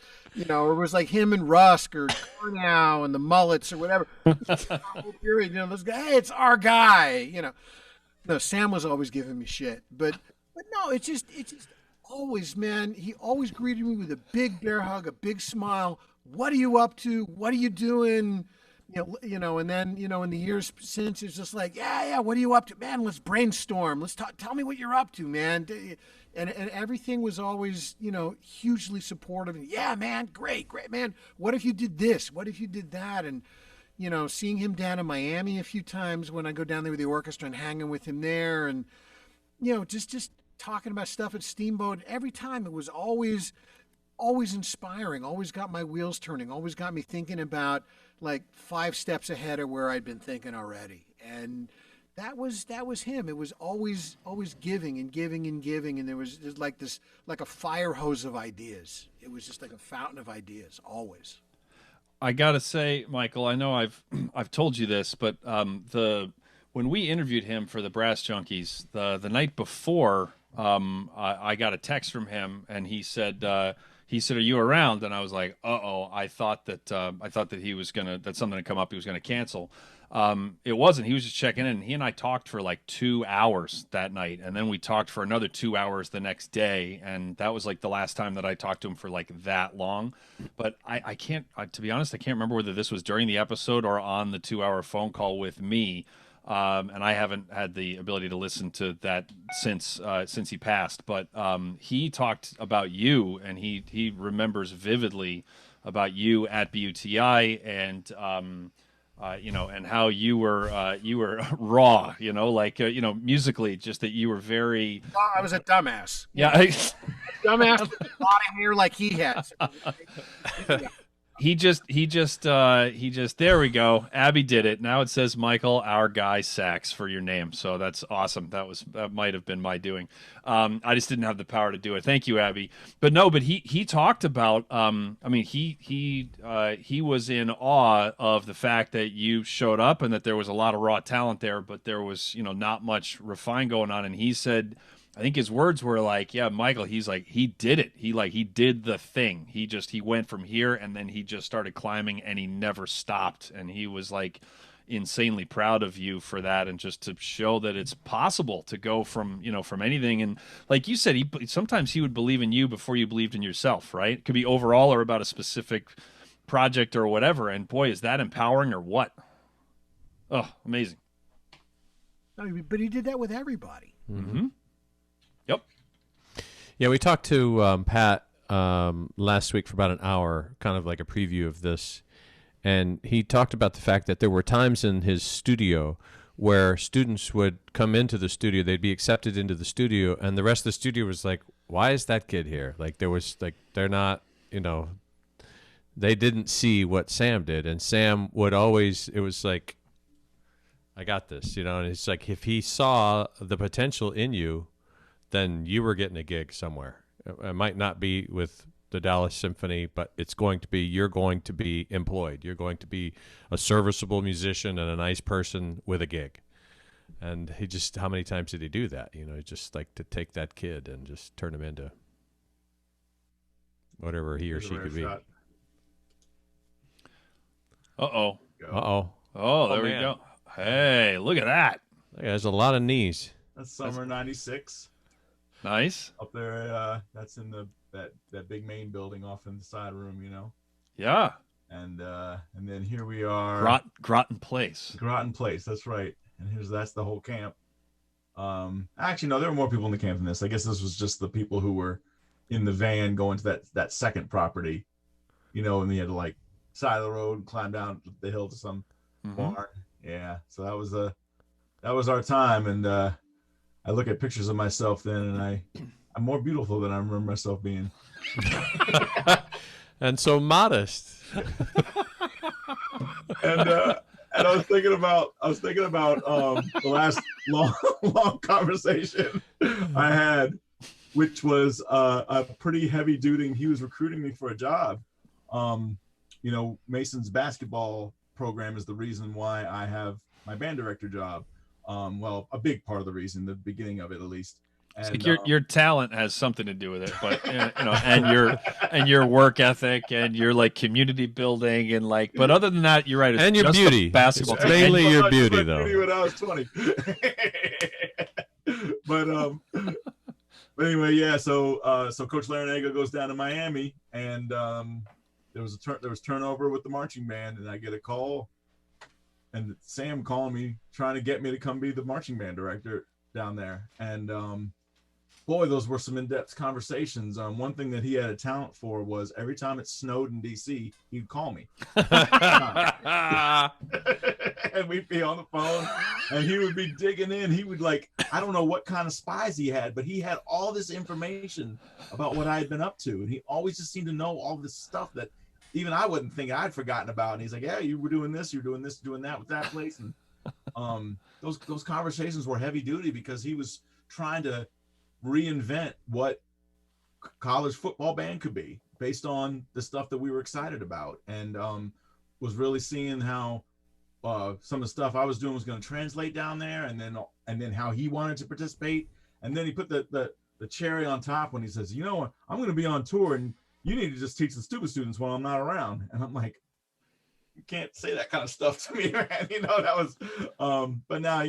or it was like him and Rusk or Curnow and the Mullets or whatever. This guy, hey, it's our guy. No, Sam was always giving me shit, but no, it's just always, man. He always greeted me with a big bear hug, a big smile. What are you up to? What are you doing? And then in the years since, it's just like, yeah. What are you up to, man? Let's brainstorm. Let's talk. Tell me what you're up to, man. And everything was always, hugely supportive. Yeah, man, great, man. What if you did this? What if you did that? And seeing him down in Miami a few times when I go down there with the orchestra and hanging with him there, and just talking about stuff at Steamboat. Every time it was always inspiring. Always got my wheels turning. Always got me thinking about like 5 steps ahead of where I'd been thinking already. And that was him. It was always giving and giving and giving, and there was just like a fire hose of ideas. It was just like a fountain of ideas, always. I gotta say, Michael, I know I've told you this, but when we interviewed him for the Brass Junkies, the night before, I got a text from him, and he said, "Are you around?" And I was like, "Uh-oh!" I thought that that something had come up. He was gonna cancel. It wasn't. He was just checking in. He and I talked for like 2 hours that night, and then we talked for another 2 hours the next day, and that was like the last time that I talked to him for like that long. But I can't, to be honest, I can't remember whether this was during the episode or on the 2-hour phone call with me. And I haven't had the ability to listen to that since he passed. But he talked about you, and he remembers vividly about you at BUTI, and and how you were raw, musically, just that you were very. I was a dumbass. Yeah, dumbass with a lot of hair like he has. he just there we go. Abby did it. Now it says Michael, our guy Sachs for your name. So that's awesome. That might have been my doing. I just didn't have the power to do it. Thank you, Abby. But he talked about he was in awe of the fact that you showed up and that there was a lot of raw talent there, but there was, not much refine going on. And he said, I think his words were like, yeah, Michael, he's like, he did it. He did the thing. He went from here and then he just started climbing and he never stopped. And he was like insanely proud of you for that. And just to show that it's possible to go from anything. And like you said, sometimes he would believe in you before you believed in yourself, right? It could be overall or about a specific project or whatever. And boy, is that empowering or what? Oh, amazing. But he did that with everybody. Mm-hmm. Yep. Yeah, we talked to Pat last week for about an hour, kind of like a preview of this. And he talked about the fact that there were times in his studio where students would come into the studio, they'd be accepted into the studio, and the rest of the studio was like, why is that kid here? Like, there was, like, they're not, they didn't see what Sam did. And Sam would always, it was like, I got this, and it's like, if he saw the potential in you, then you were getting a gig somewhere. It might not be with the Dallas Symphony, but you're going to be employed. You're going to be a serviceable musician and a nice person with a gig. And how many times did he do that? Just like to take that kid and just turn him into whatever he or she could be. Uh-oh. Uh-oh. Oh, there we go. Hey, look at that. There's a lot of knees. That's summer '96. Nice. Up there, that's in that big main building off in the side room, Yeah. And then here we are. Groton Place. Groton Place, that's right. And that's the whole camp. Actually, no, there were more people in the camp than this. I guess this was just the people who were in the van going to that second property, and they had to like side of the road and climb down the hill to some barn. Yeah. So that was our time. And I look at pictures of myself then, and I'm more beautiful than I remember myself being. And so modest. And I was thinking about the last long conversation I had, which was a pretty heavy duty. He was recruiting me for a job. Mason's basketball program is the reason why I have my band director job. Well, a big part of the reason, the beginning of it at least. And, it's like your talent has something to do with it, but and your work ethic and your like community building and like. But other than that, you're right. It's and your just beauty, basketball. It's mainly your beauty, though. Beauty when I was 20. But anyway, yeah. So Coach Larinaga goes down to Miami, and there was turnover with the marching band, and I get a call. And Sam calling me, trying to get me to come be the marching band director down there. And boy, those were some in-depth conversations. One thing that he had a talent for was every time it snowed in DC, he'd call me. And we'd be on the phone, and he would be digging in. He would I don't know what kind of spies he had, but he had all this information about what I had been up to. And he always just seemed to know all this stuff that even I wouldn't think I'd forgotten about. And he's like, yeah, you were doing this, you were doing this, doing that with that place. And those conversations were heavy duty because he was trying to reinvent what college football band could be based on the stuff that we were excited about. And was really seeing how some of the stuff I was doing was going to translate down there, and then how he wanted to participate. And then he put the cherry on top when he says, I'm going to be on tour, and you need to just teach the stupid students while I'm not around. And I'm like, you can't say that kind of stuff to me, man. That was, but now,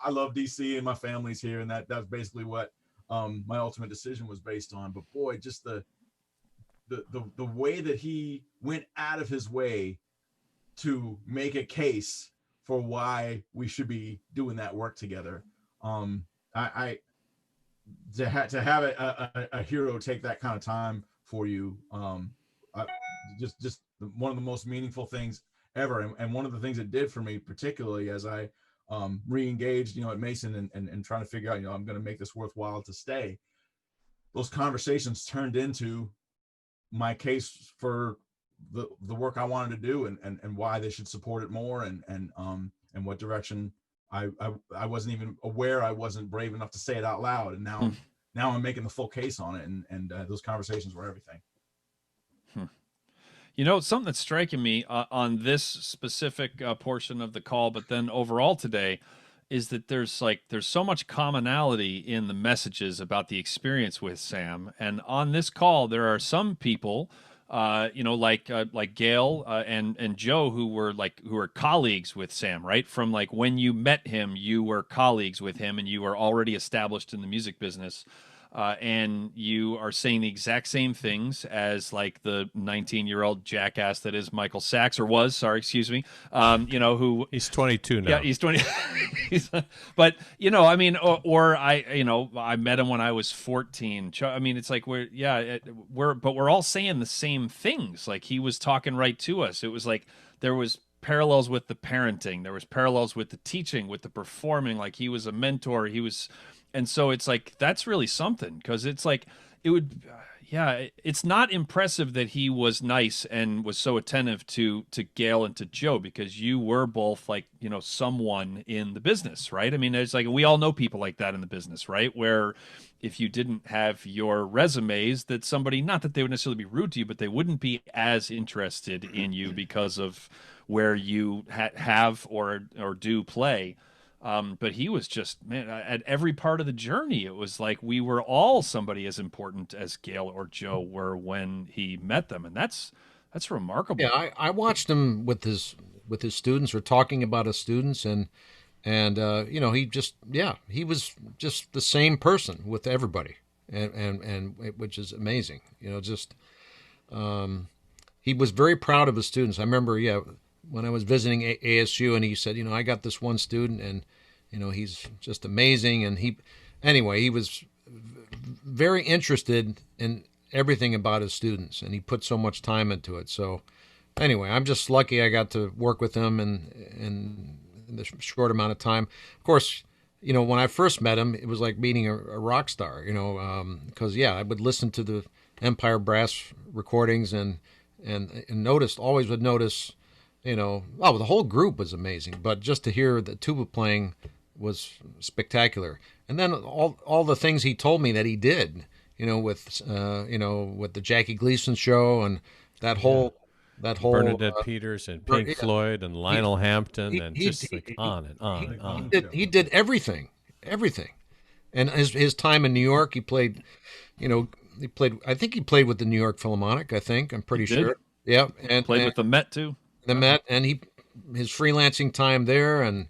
I love DC and my family's here. And that's basically what my ultimate decision was based on. But boy, just the way that he went out of his way to make a case for why we should be doing that work together. To have a hero take that kind of time for you, just one of the most meaningful things ever, and one of the things it did for me, particularly as I re-engaged at Mason and trying to figure out I'm going to make this worthwhile to stay. Those conversations turned into my case for the work I wanted to do and why they should support it more and what direction I wasn't even aware I wasn't brave enough to say it out loud, and now I'm making the full case on it, and those conversations were everything. You know, something that's striking me on this specific portion of the call, but then overall today, is that there's so much commonality in the messages about the experience with Sam. And on this call, there are some people, like Gail and Joe, who were colleagues with Sam, right? From like when you met him, you were colleagues with him, and you were already established in the music business. And you are saying the exact same things as like the 19-year-old jackass that is Michael Sachs, or was, sorry, excuse me. Who he's 22 now. Yeah, he's 20. But I mean, I met him when I was 14. I mean, it's like we're all saying the same things. Like he was talking right to us. It was like there was parallels with the parenting, there was parallels with the teaching, with the performing. Like he was a mentor. And so it's like, that's really something, because it's like, it's not impressive that he was nice and was so attentive to Gail and to Joe, because you were both like, someone in the business, right? I mean, it's like, we all know people like that in the business, right? Where if you didn't have your resumes, that somebody, not that they would necessarily be rude to you, but they wouldn't be as interested in you because of where you have or do play. But he was just, man, at every part of the journey, it was like we were all somebody as important as Gail or Joe were when he met them. And that's remarkable. Yeah, I watched him with his students, or talking about his students, and he was just the same person with everybody, and which is amazing. He was very proud of his students. I remember, when I was visiting ASU, and he said, I got this one student, and he's just amazing. And he was very interested in everything about his students, and he put so much time into it. So anyway, I'm just lucky I got to work with him in the short amount of time. Of course, when I first met him, it was like meeting a rock star, because I would listen to the Empire Brass recordings and always would notice, the whole group was amazing, but just to hear the tuba playing was spectacular. And then all the things he told me that he did, with the Jackie Gleason show, and that whole Bernadette Peters and Pink Floyd and Lionel Hampton, and just on and on and on. He did everything. And his time in New York, he played, I think he played with the New York Philharmonic, I'm pretty sure. Yeah. And played with the Met too. The Met, and his freelancing time there, and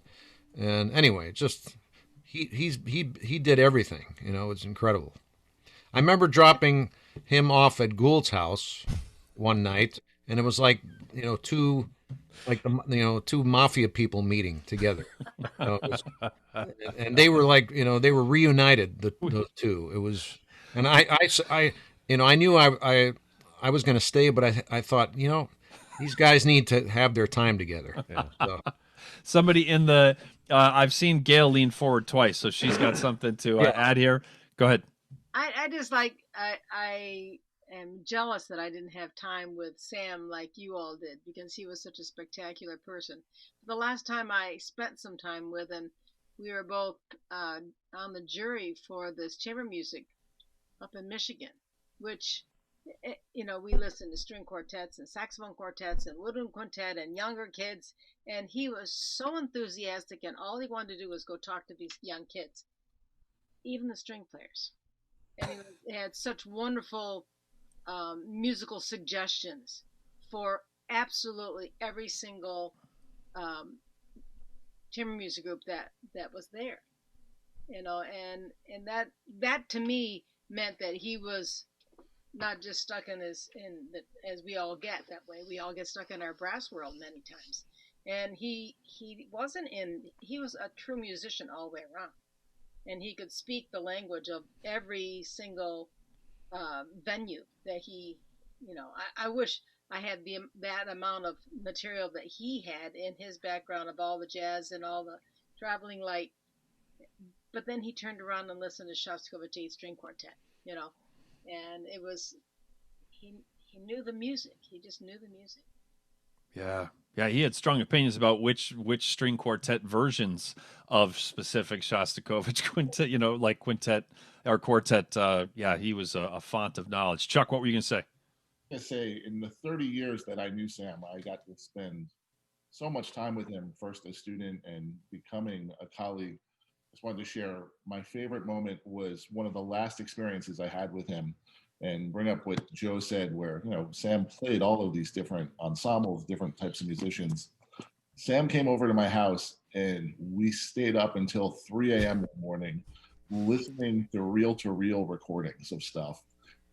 anyway, just he did everything. It was incredible. I remember dropping him off at Gould's house one night, and it was like two mafia people meeting together, and they were like they were reunited, those two. It was, and I knew I was going to stay, but I thought these guys need to have their time together. Yeah. So. Somebody in the I've seen Gail lean forward twice, so she's got something to add here. Go ahead. I just like I am jealous that I didn't have time with Sam like you all did, because he was such a spectacular person. The last time I spent some time with him, we were both on the jury for this chamber music up in Michigan, which we listened to string quartets and saxophone quartets and woodwind quintet and younger kids, and he was so enthusiastic, and all he wanted to do was go talk to these young kids, even the string players. And he had such wonderful musical suggestions for absolutely every single chamber music group that was there, and that to me meant that he was not just stuck as we all get that way. We all get stuck in our brass world many times. And he was a true musician all the way around. And he could speak the language of every single venue that he, I wish I had that amount of material that he had in his background of all the jazz and all the traveling light. But then he turned around and listened to Shostakovich 8 string quartet, and it was, he knew the music. He just knew the music. Yeah. Yeah, he had strong opinions about which string quartet versions of specific Shostakovich quintet, like quintet or quartet. Yeah, he was a font of knowledge. Chuck, what were you going to say? I say in the 30 years that I knew Sam, I got to spend so much time with him, first a student and becoming a colleague. I just wanted to share my favorite moment was one of the last experiences I had with him, and bring up what Joe said, where, Sam played all of these different ensembles, different types of musicians. Sam came over to my house and we stayed up until 3 a.m. in the morning listening to reel recordings of stuff,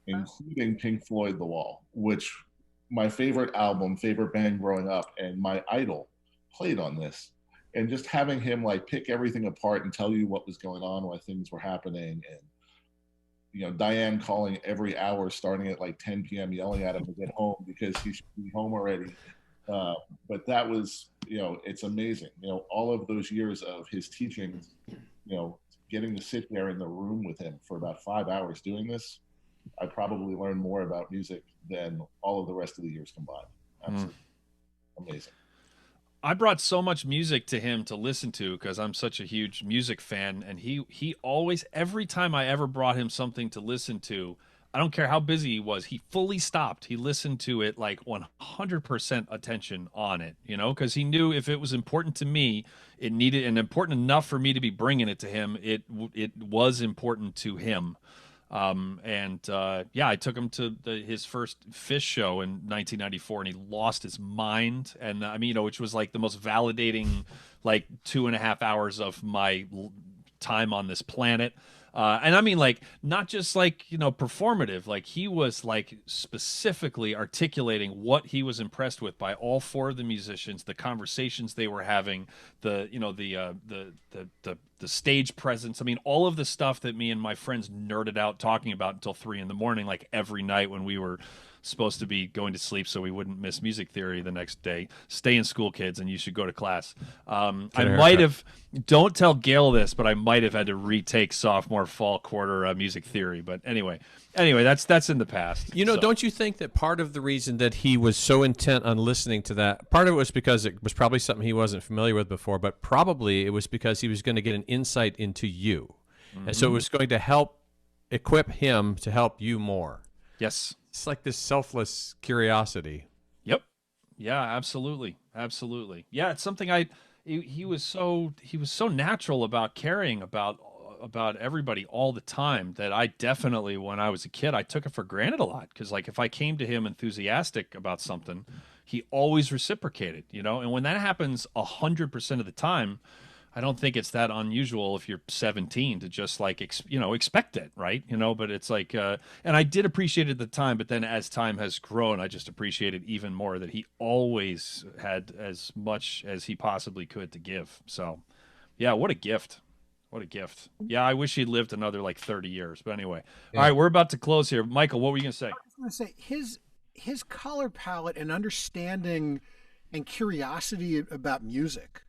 including Pink Floyd The Wall, which my favorite album, favorite band growing up, and my idol played on this. And just having him like pick everything apart and tell you what was going on while things were happening, and Diane calling every hour starting at like 10 p.m. yelling at him to get home because he should be home already. But that was, it's amazing. All of those years of his teachings, getting to sit there in the room with him for about 5 hours doing this, I probably learned more about music than all of the rest of the years combined. Absolutely amazing. I brought so much music to him to listen to because I'm such a huge music fan, and he always, every time I ever brought him something to listen to, I don't care how busy he was, he fully stopped. He listened to it like 100% attention on it, because he knew if it was important to me, it needed, and important enough for me to be bringing it to him, it was important to him. I took him to his first Fish show in 1994, and he lost his mind. And which was like the most validating, like 2.5 hours of my time on this planet. Not just performative, like he was like specifically articulating what he was impressed with by all four of the musicians, the conversations they were having, the stage presence. All of the stuff that me and my friends nerded out talking about until 3 a.m, like every night when we were supposed to be going to sleep so we wouldn't miss music theory the next day. Stay in school, kids, and you should go to class. I might have, don't tell Gail this, but I might have had to retake sophomore fall quarter music theory. But anyway, that's in the past. Don't you think that part of the reason that he was so intent on listening to that, part of it was because it was probably something he wasn't familiar with before, but probably it was because he was going to get an insight into you. Mm-hmm. And so it was going to help equip him to help you more. Yes. It's like this selfless curiosity. Yep. Yeah, absolutely. Absolutely. Yeah, it's something he was so natural about caring about everybody all the time that I definitely, when I was a kid, I took it for granted a lot. Because if I came to him enthusiastic about something, he always reciprocated, and when that happens 100% of the time, I don't think it's that unusual if you're 17 to just expect it, right? But it's like, and I did appreciate it at the time, but then as time has grown, I just appreciated even more that he always had as much as he possibly could to give. So, yeah, what a gift. What a gift. Yeah, I wish he'd lived another 30 years. But anyway, All right, we're about to close here. Michael, what were you going to say? I was going to say his color palette and understanding and curiosity about music.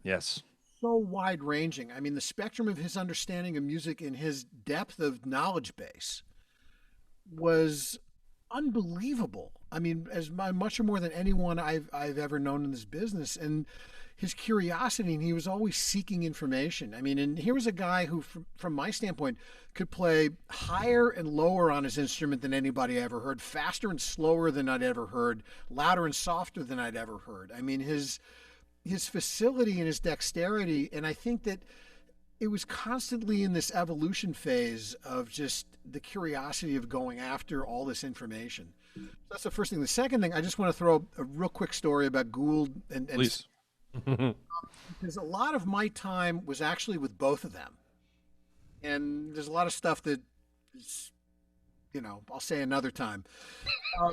Yes. So wide ranging. The spectrum of his understanding of music and his depth of knowledge base was unbelievable. As much more than anyone I've ever known in this business. And his curiosity, and he was always seeking information. And here was a guy who, from my standpoint, could play higher and lower on his instrument than anybody I ever heard, faster and slower than I'd ever heard, louder and softer than I'd ever heard. His facility and his dexterity, and I think that it was constantly in this evolution phase of just the curiosity of going after all this information. So that's the first thing. The second thing, I just want to throw a real quick story about Gould and please. Because a lot of my time was actually with both of them, and there's a lot of stuff that is, I'll say another time. A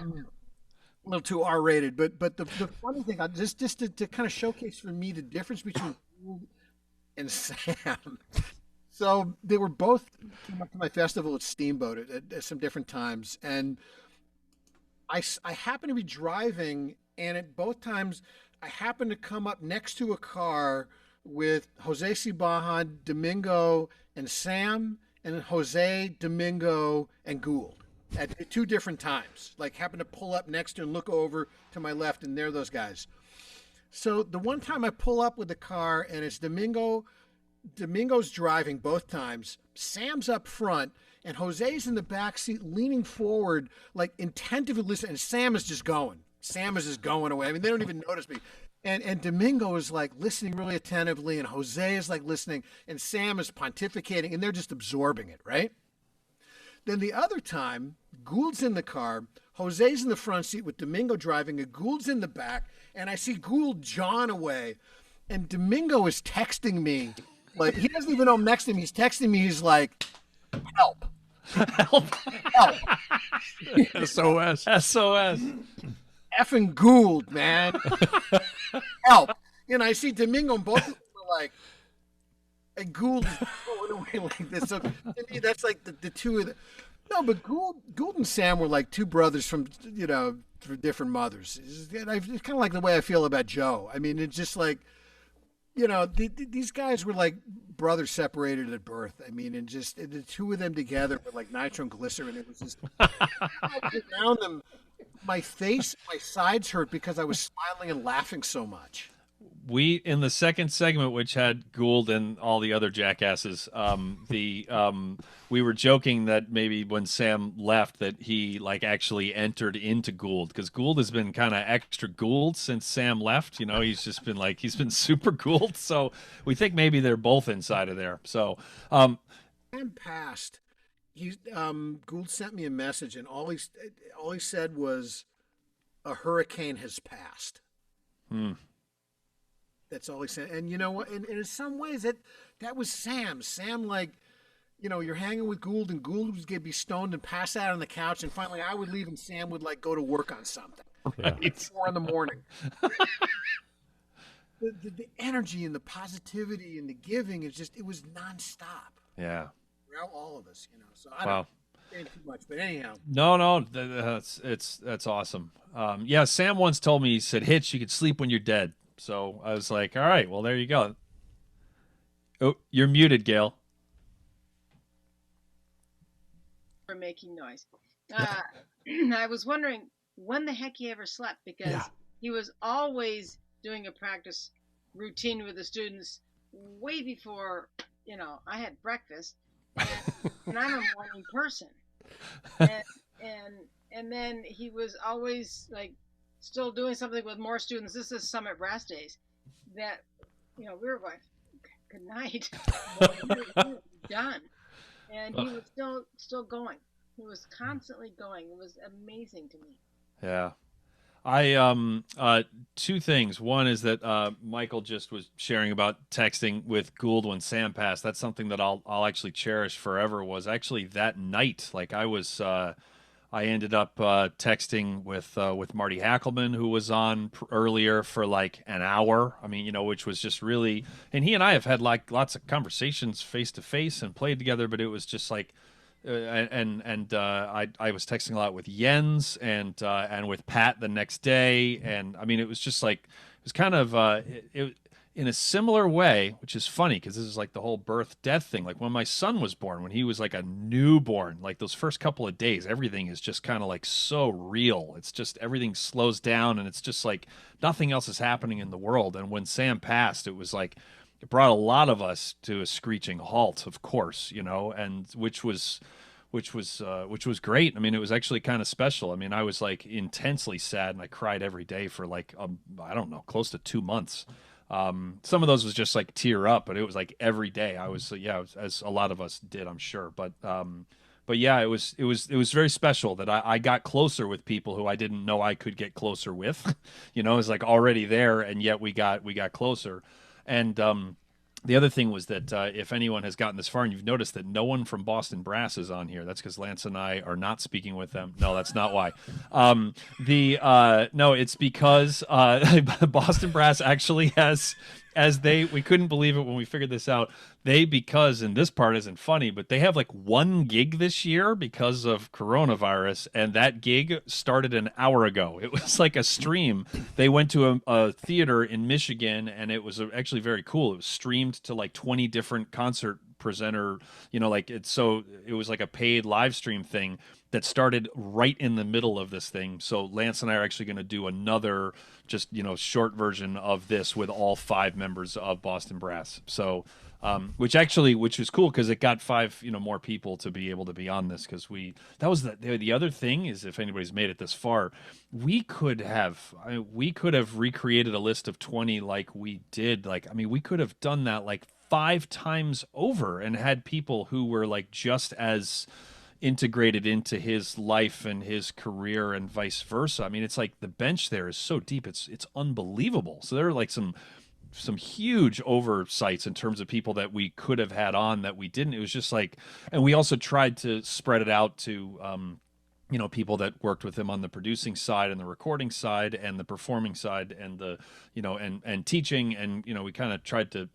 little too R-rated, but the funny thing, just to kind of showcase for me the difference between Gould and Sam. So they were both came up to my festival at Steamboat at some different times, and I happened to be driving, and at both times I happened to come up next to a car with Jose Cibaja, Domingo, and Sam, and Jose, Domingo, and Gould. at 2 different times. Like happened to pull up next to and look over to my left, and there are those guys. So the one time I pull up with the car and it's Domingo's driving both times. Sam's up front and Jose's in the back seat leaning forward, like attentively listening. And Sam is just going. Sam is just going away. I mean, they don't even notice me. And Domingo is like listening really attentively, and Jose is like listening, and Sam is pontificating, and they're just absorbing it, right? Then the other time, Gould's in the car, Jose's in the front seat with Domingo driving, and Gould's in the back, and I see Gould John away, and Domingo is texting me. Like, he doesn't even know I'm next to him. He's texting me. He's like, help. Help. Help. SOS. SOS. Effing Gould, man. Help. And I see Domingo, and both of them are like, and Gould is going away like this. So to me, that's like the two of them. No, but Gould and Sam were like two brothers from, for different mothers. It's kind of like the way I feel about Joe. I mean, it's just like, these guys were like brothers separated at birth. I mean, and just the two of them together were like nitroglycerin. It was just around them. My face, my sides hurt because I was smiling and laughing so much. We, in the second segment, which had Gould and all the other jackasses, we were joking that maybe when Sam left that he like actually entered into Gould, because Gould has been kind of extra Gould since Sam left. He's just been he's been super Gould. So we think maybe they're both inside of there. So Sam passed. Gould sent me a message, and all he said was, "A hurricane has passed." That's all he said. And you know what? And in some ways, that was Sam. Sam, you're hanging with Gould, and Gould was going to be stoned and pass out on the couch, and finally I would leave, and Sam would go to work on something. Yeah. It's 4 a.m. the energy and the positivity and the giving is just, it was nonstop. Yeah. All of us, So I don't say too much, but anyhow. No, that's awesome. Yeah, Sam once told me, he said, "Hitch, you could sleep when you're dead." So I was like, all right, well, there you go. Oh, you're muted, Gail. For making noise. I was wondering when the heck he ever slept, because he was always doing a practice routine with the students way before, I had breakfast. And I'm a morning person. And then he was always still doing something with more students. This is Summit Brass Days that, we were going, good night. Done. And he was still going. He was constantly going. It was amazing to me. Yeah. I, 2 things. One is that Michael just was sharing about texting with Gould when Sam passed. That's something that I'll actually cherish forever. Was actually that night. I ended up texting with Marty Hackleman, who was on earlier for an hour. I mean, which was just really, and he and I have had lots of conversations face to face and played together, but it was just I was texting a lot with Jens and with Pat the next day, and I mean, it was just it was kind of it in a similar way, which is funny because this is the whole birth death thing. When my son was born, when he was a newborn, those first couple of days, everything is just kind of so real. It's just everything slows down, and it's just nothing else is happening in the world. And when Sam passed, it was it brought a lot of us to a screeching halt, of course, and which was great. I mean, it was actually kind of special. I mean, I was intensely sad, and I cried every day for I don't know, close to 2 months. Some of those was just tear up, but it was every day. I was, as a lot of us did, I'm sure. But yeah, it was very special that I got closer with people who I didn't know I could get closer with. It was already there, and yet we got closer. And the other thing was that if anyone has gotten this far and you've noticed that no one from Boston Brass is on here, that's because Lance and I are not speaking with them. No, that's not why. No, it's because Boston Brass actually has, we couldn't believe it when we figured this out. And this part isn't funny, but they have 1 gig this year because of coronavirus, and that gig started an hour ago. It was a stream. They went to a theater in Michigan, and it was actually very cool. It was streamed to 20 different concert presenter, you know, like it was like a paid live stream thing that started right in the middle of this thing. So Lance and I are actually going to do another just, you know, short version of this with all 5 members of Boston Brass. So which was cool because it got 5, you know, more people to be able to be on this, because that was the other thing is, if anybody's made it this far, we could have recreated a list of 20 like we did. Like, I mean, we could have done that like 5 times over and had people who were like just as integrated into his life and his career and vice versa. I mean, it's like the bench there is so deep, it's unbelievable. So there are like some huge oversights in terms of people that we could have had on that we didn't. It was just like, and we also tried to spread it out to, you know, people that worked with him on the producing side and the recording side and the performing side and the, you know, and teaching. And, you know, we kind of tried to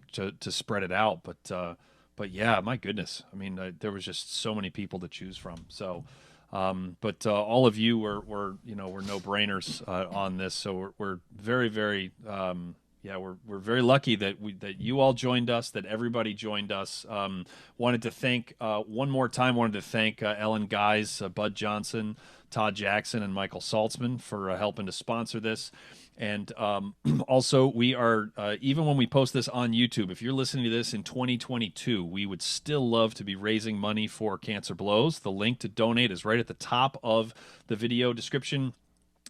spread it out, but yeah, my goodness. I mean, there was just so many people to choose from. So, but all of you were no brainers on this. So we're very, very, yeah, we're very lucky that you all joined us, that everybody joined us. Wanted to thank one more time. Wanted to thank Ellen Guys, Bud Johnson, Todd Jackson, and Michael Saltzman for helping to sponsor this. And also, we are even when we post this on YouTube, if you're listening to this in 2022, we would still love to be raising money for Cancer Blows. The link to donate is right at the top of the video description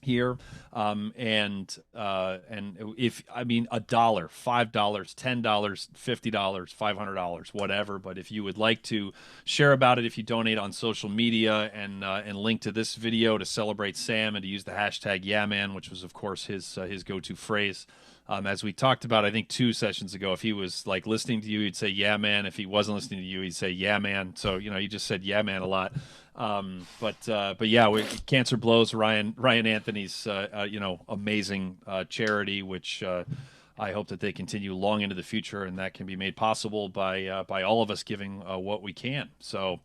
here, and if I mean $1, $5, $10, $50, $500, whatever. But if you would like to share about it, if you donate on social media and link to this video to celebrate Sam and to use the hashtag YeahMan, which was of course his go-to phrase. As we talked about, I think 2 sessions ago, if he was like listening to you, he'd say "Yeah, man." If he wasn't listening to you, he'd say "Yeah, man." So, you know, he just said "Yeah, man" a lot. But yeah, Cancer Blows, Ryan Anthony's, you know, amazing charity, which I hope that they continue long into the future, and that can be made possible by all of us giving what we can. So,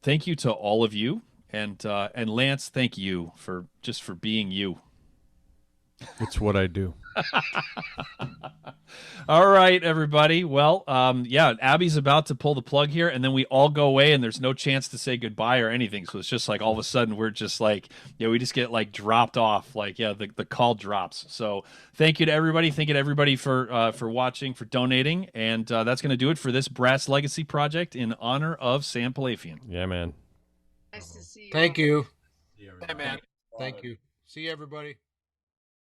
thank you to all of you, and Lance, thank you for being you. It's what I do. All right, everybody. Well, yeah, Abby's about to pull the plug here, and then we all go away, and there's no chance to say goodbye or anything. So it's just like all of a sudden we're just like, yeah, we just get like dropped off. Like, yeah, the call drops. So thank you to everybody. Thank you to everybody for watching, for donating, and that's going to do it for this Brass Legacy project in honor of Sam Pilafian. Yeah, man. Nice to see you. Thank you. See you, Hey, man. Thank you. See you, everybody.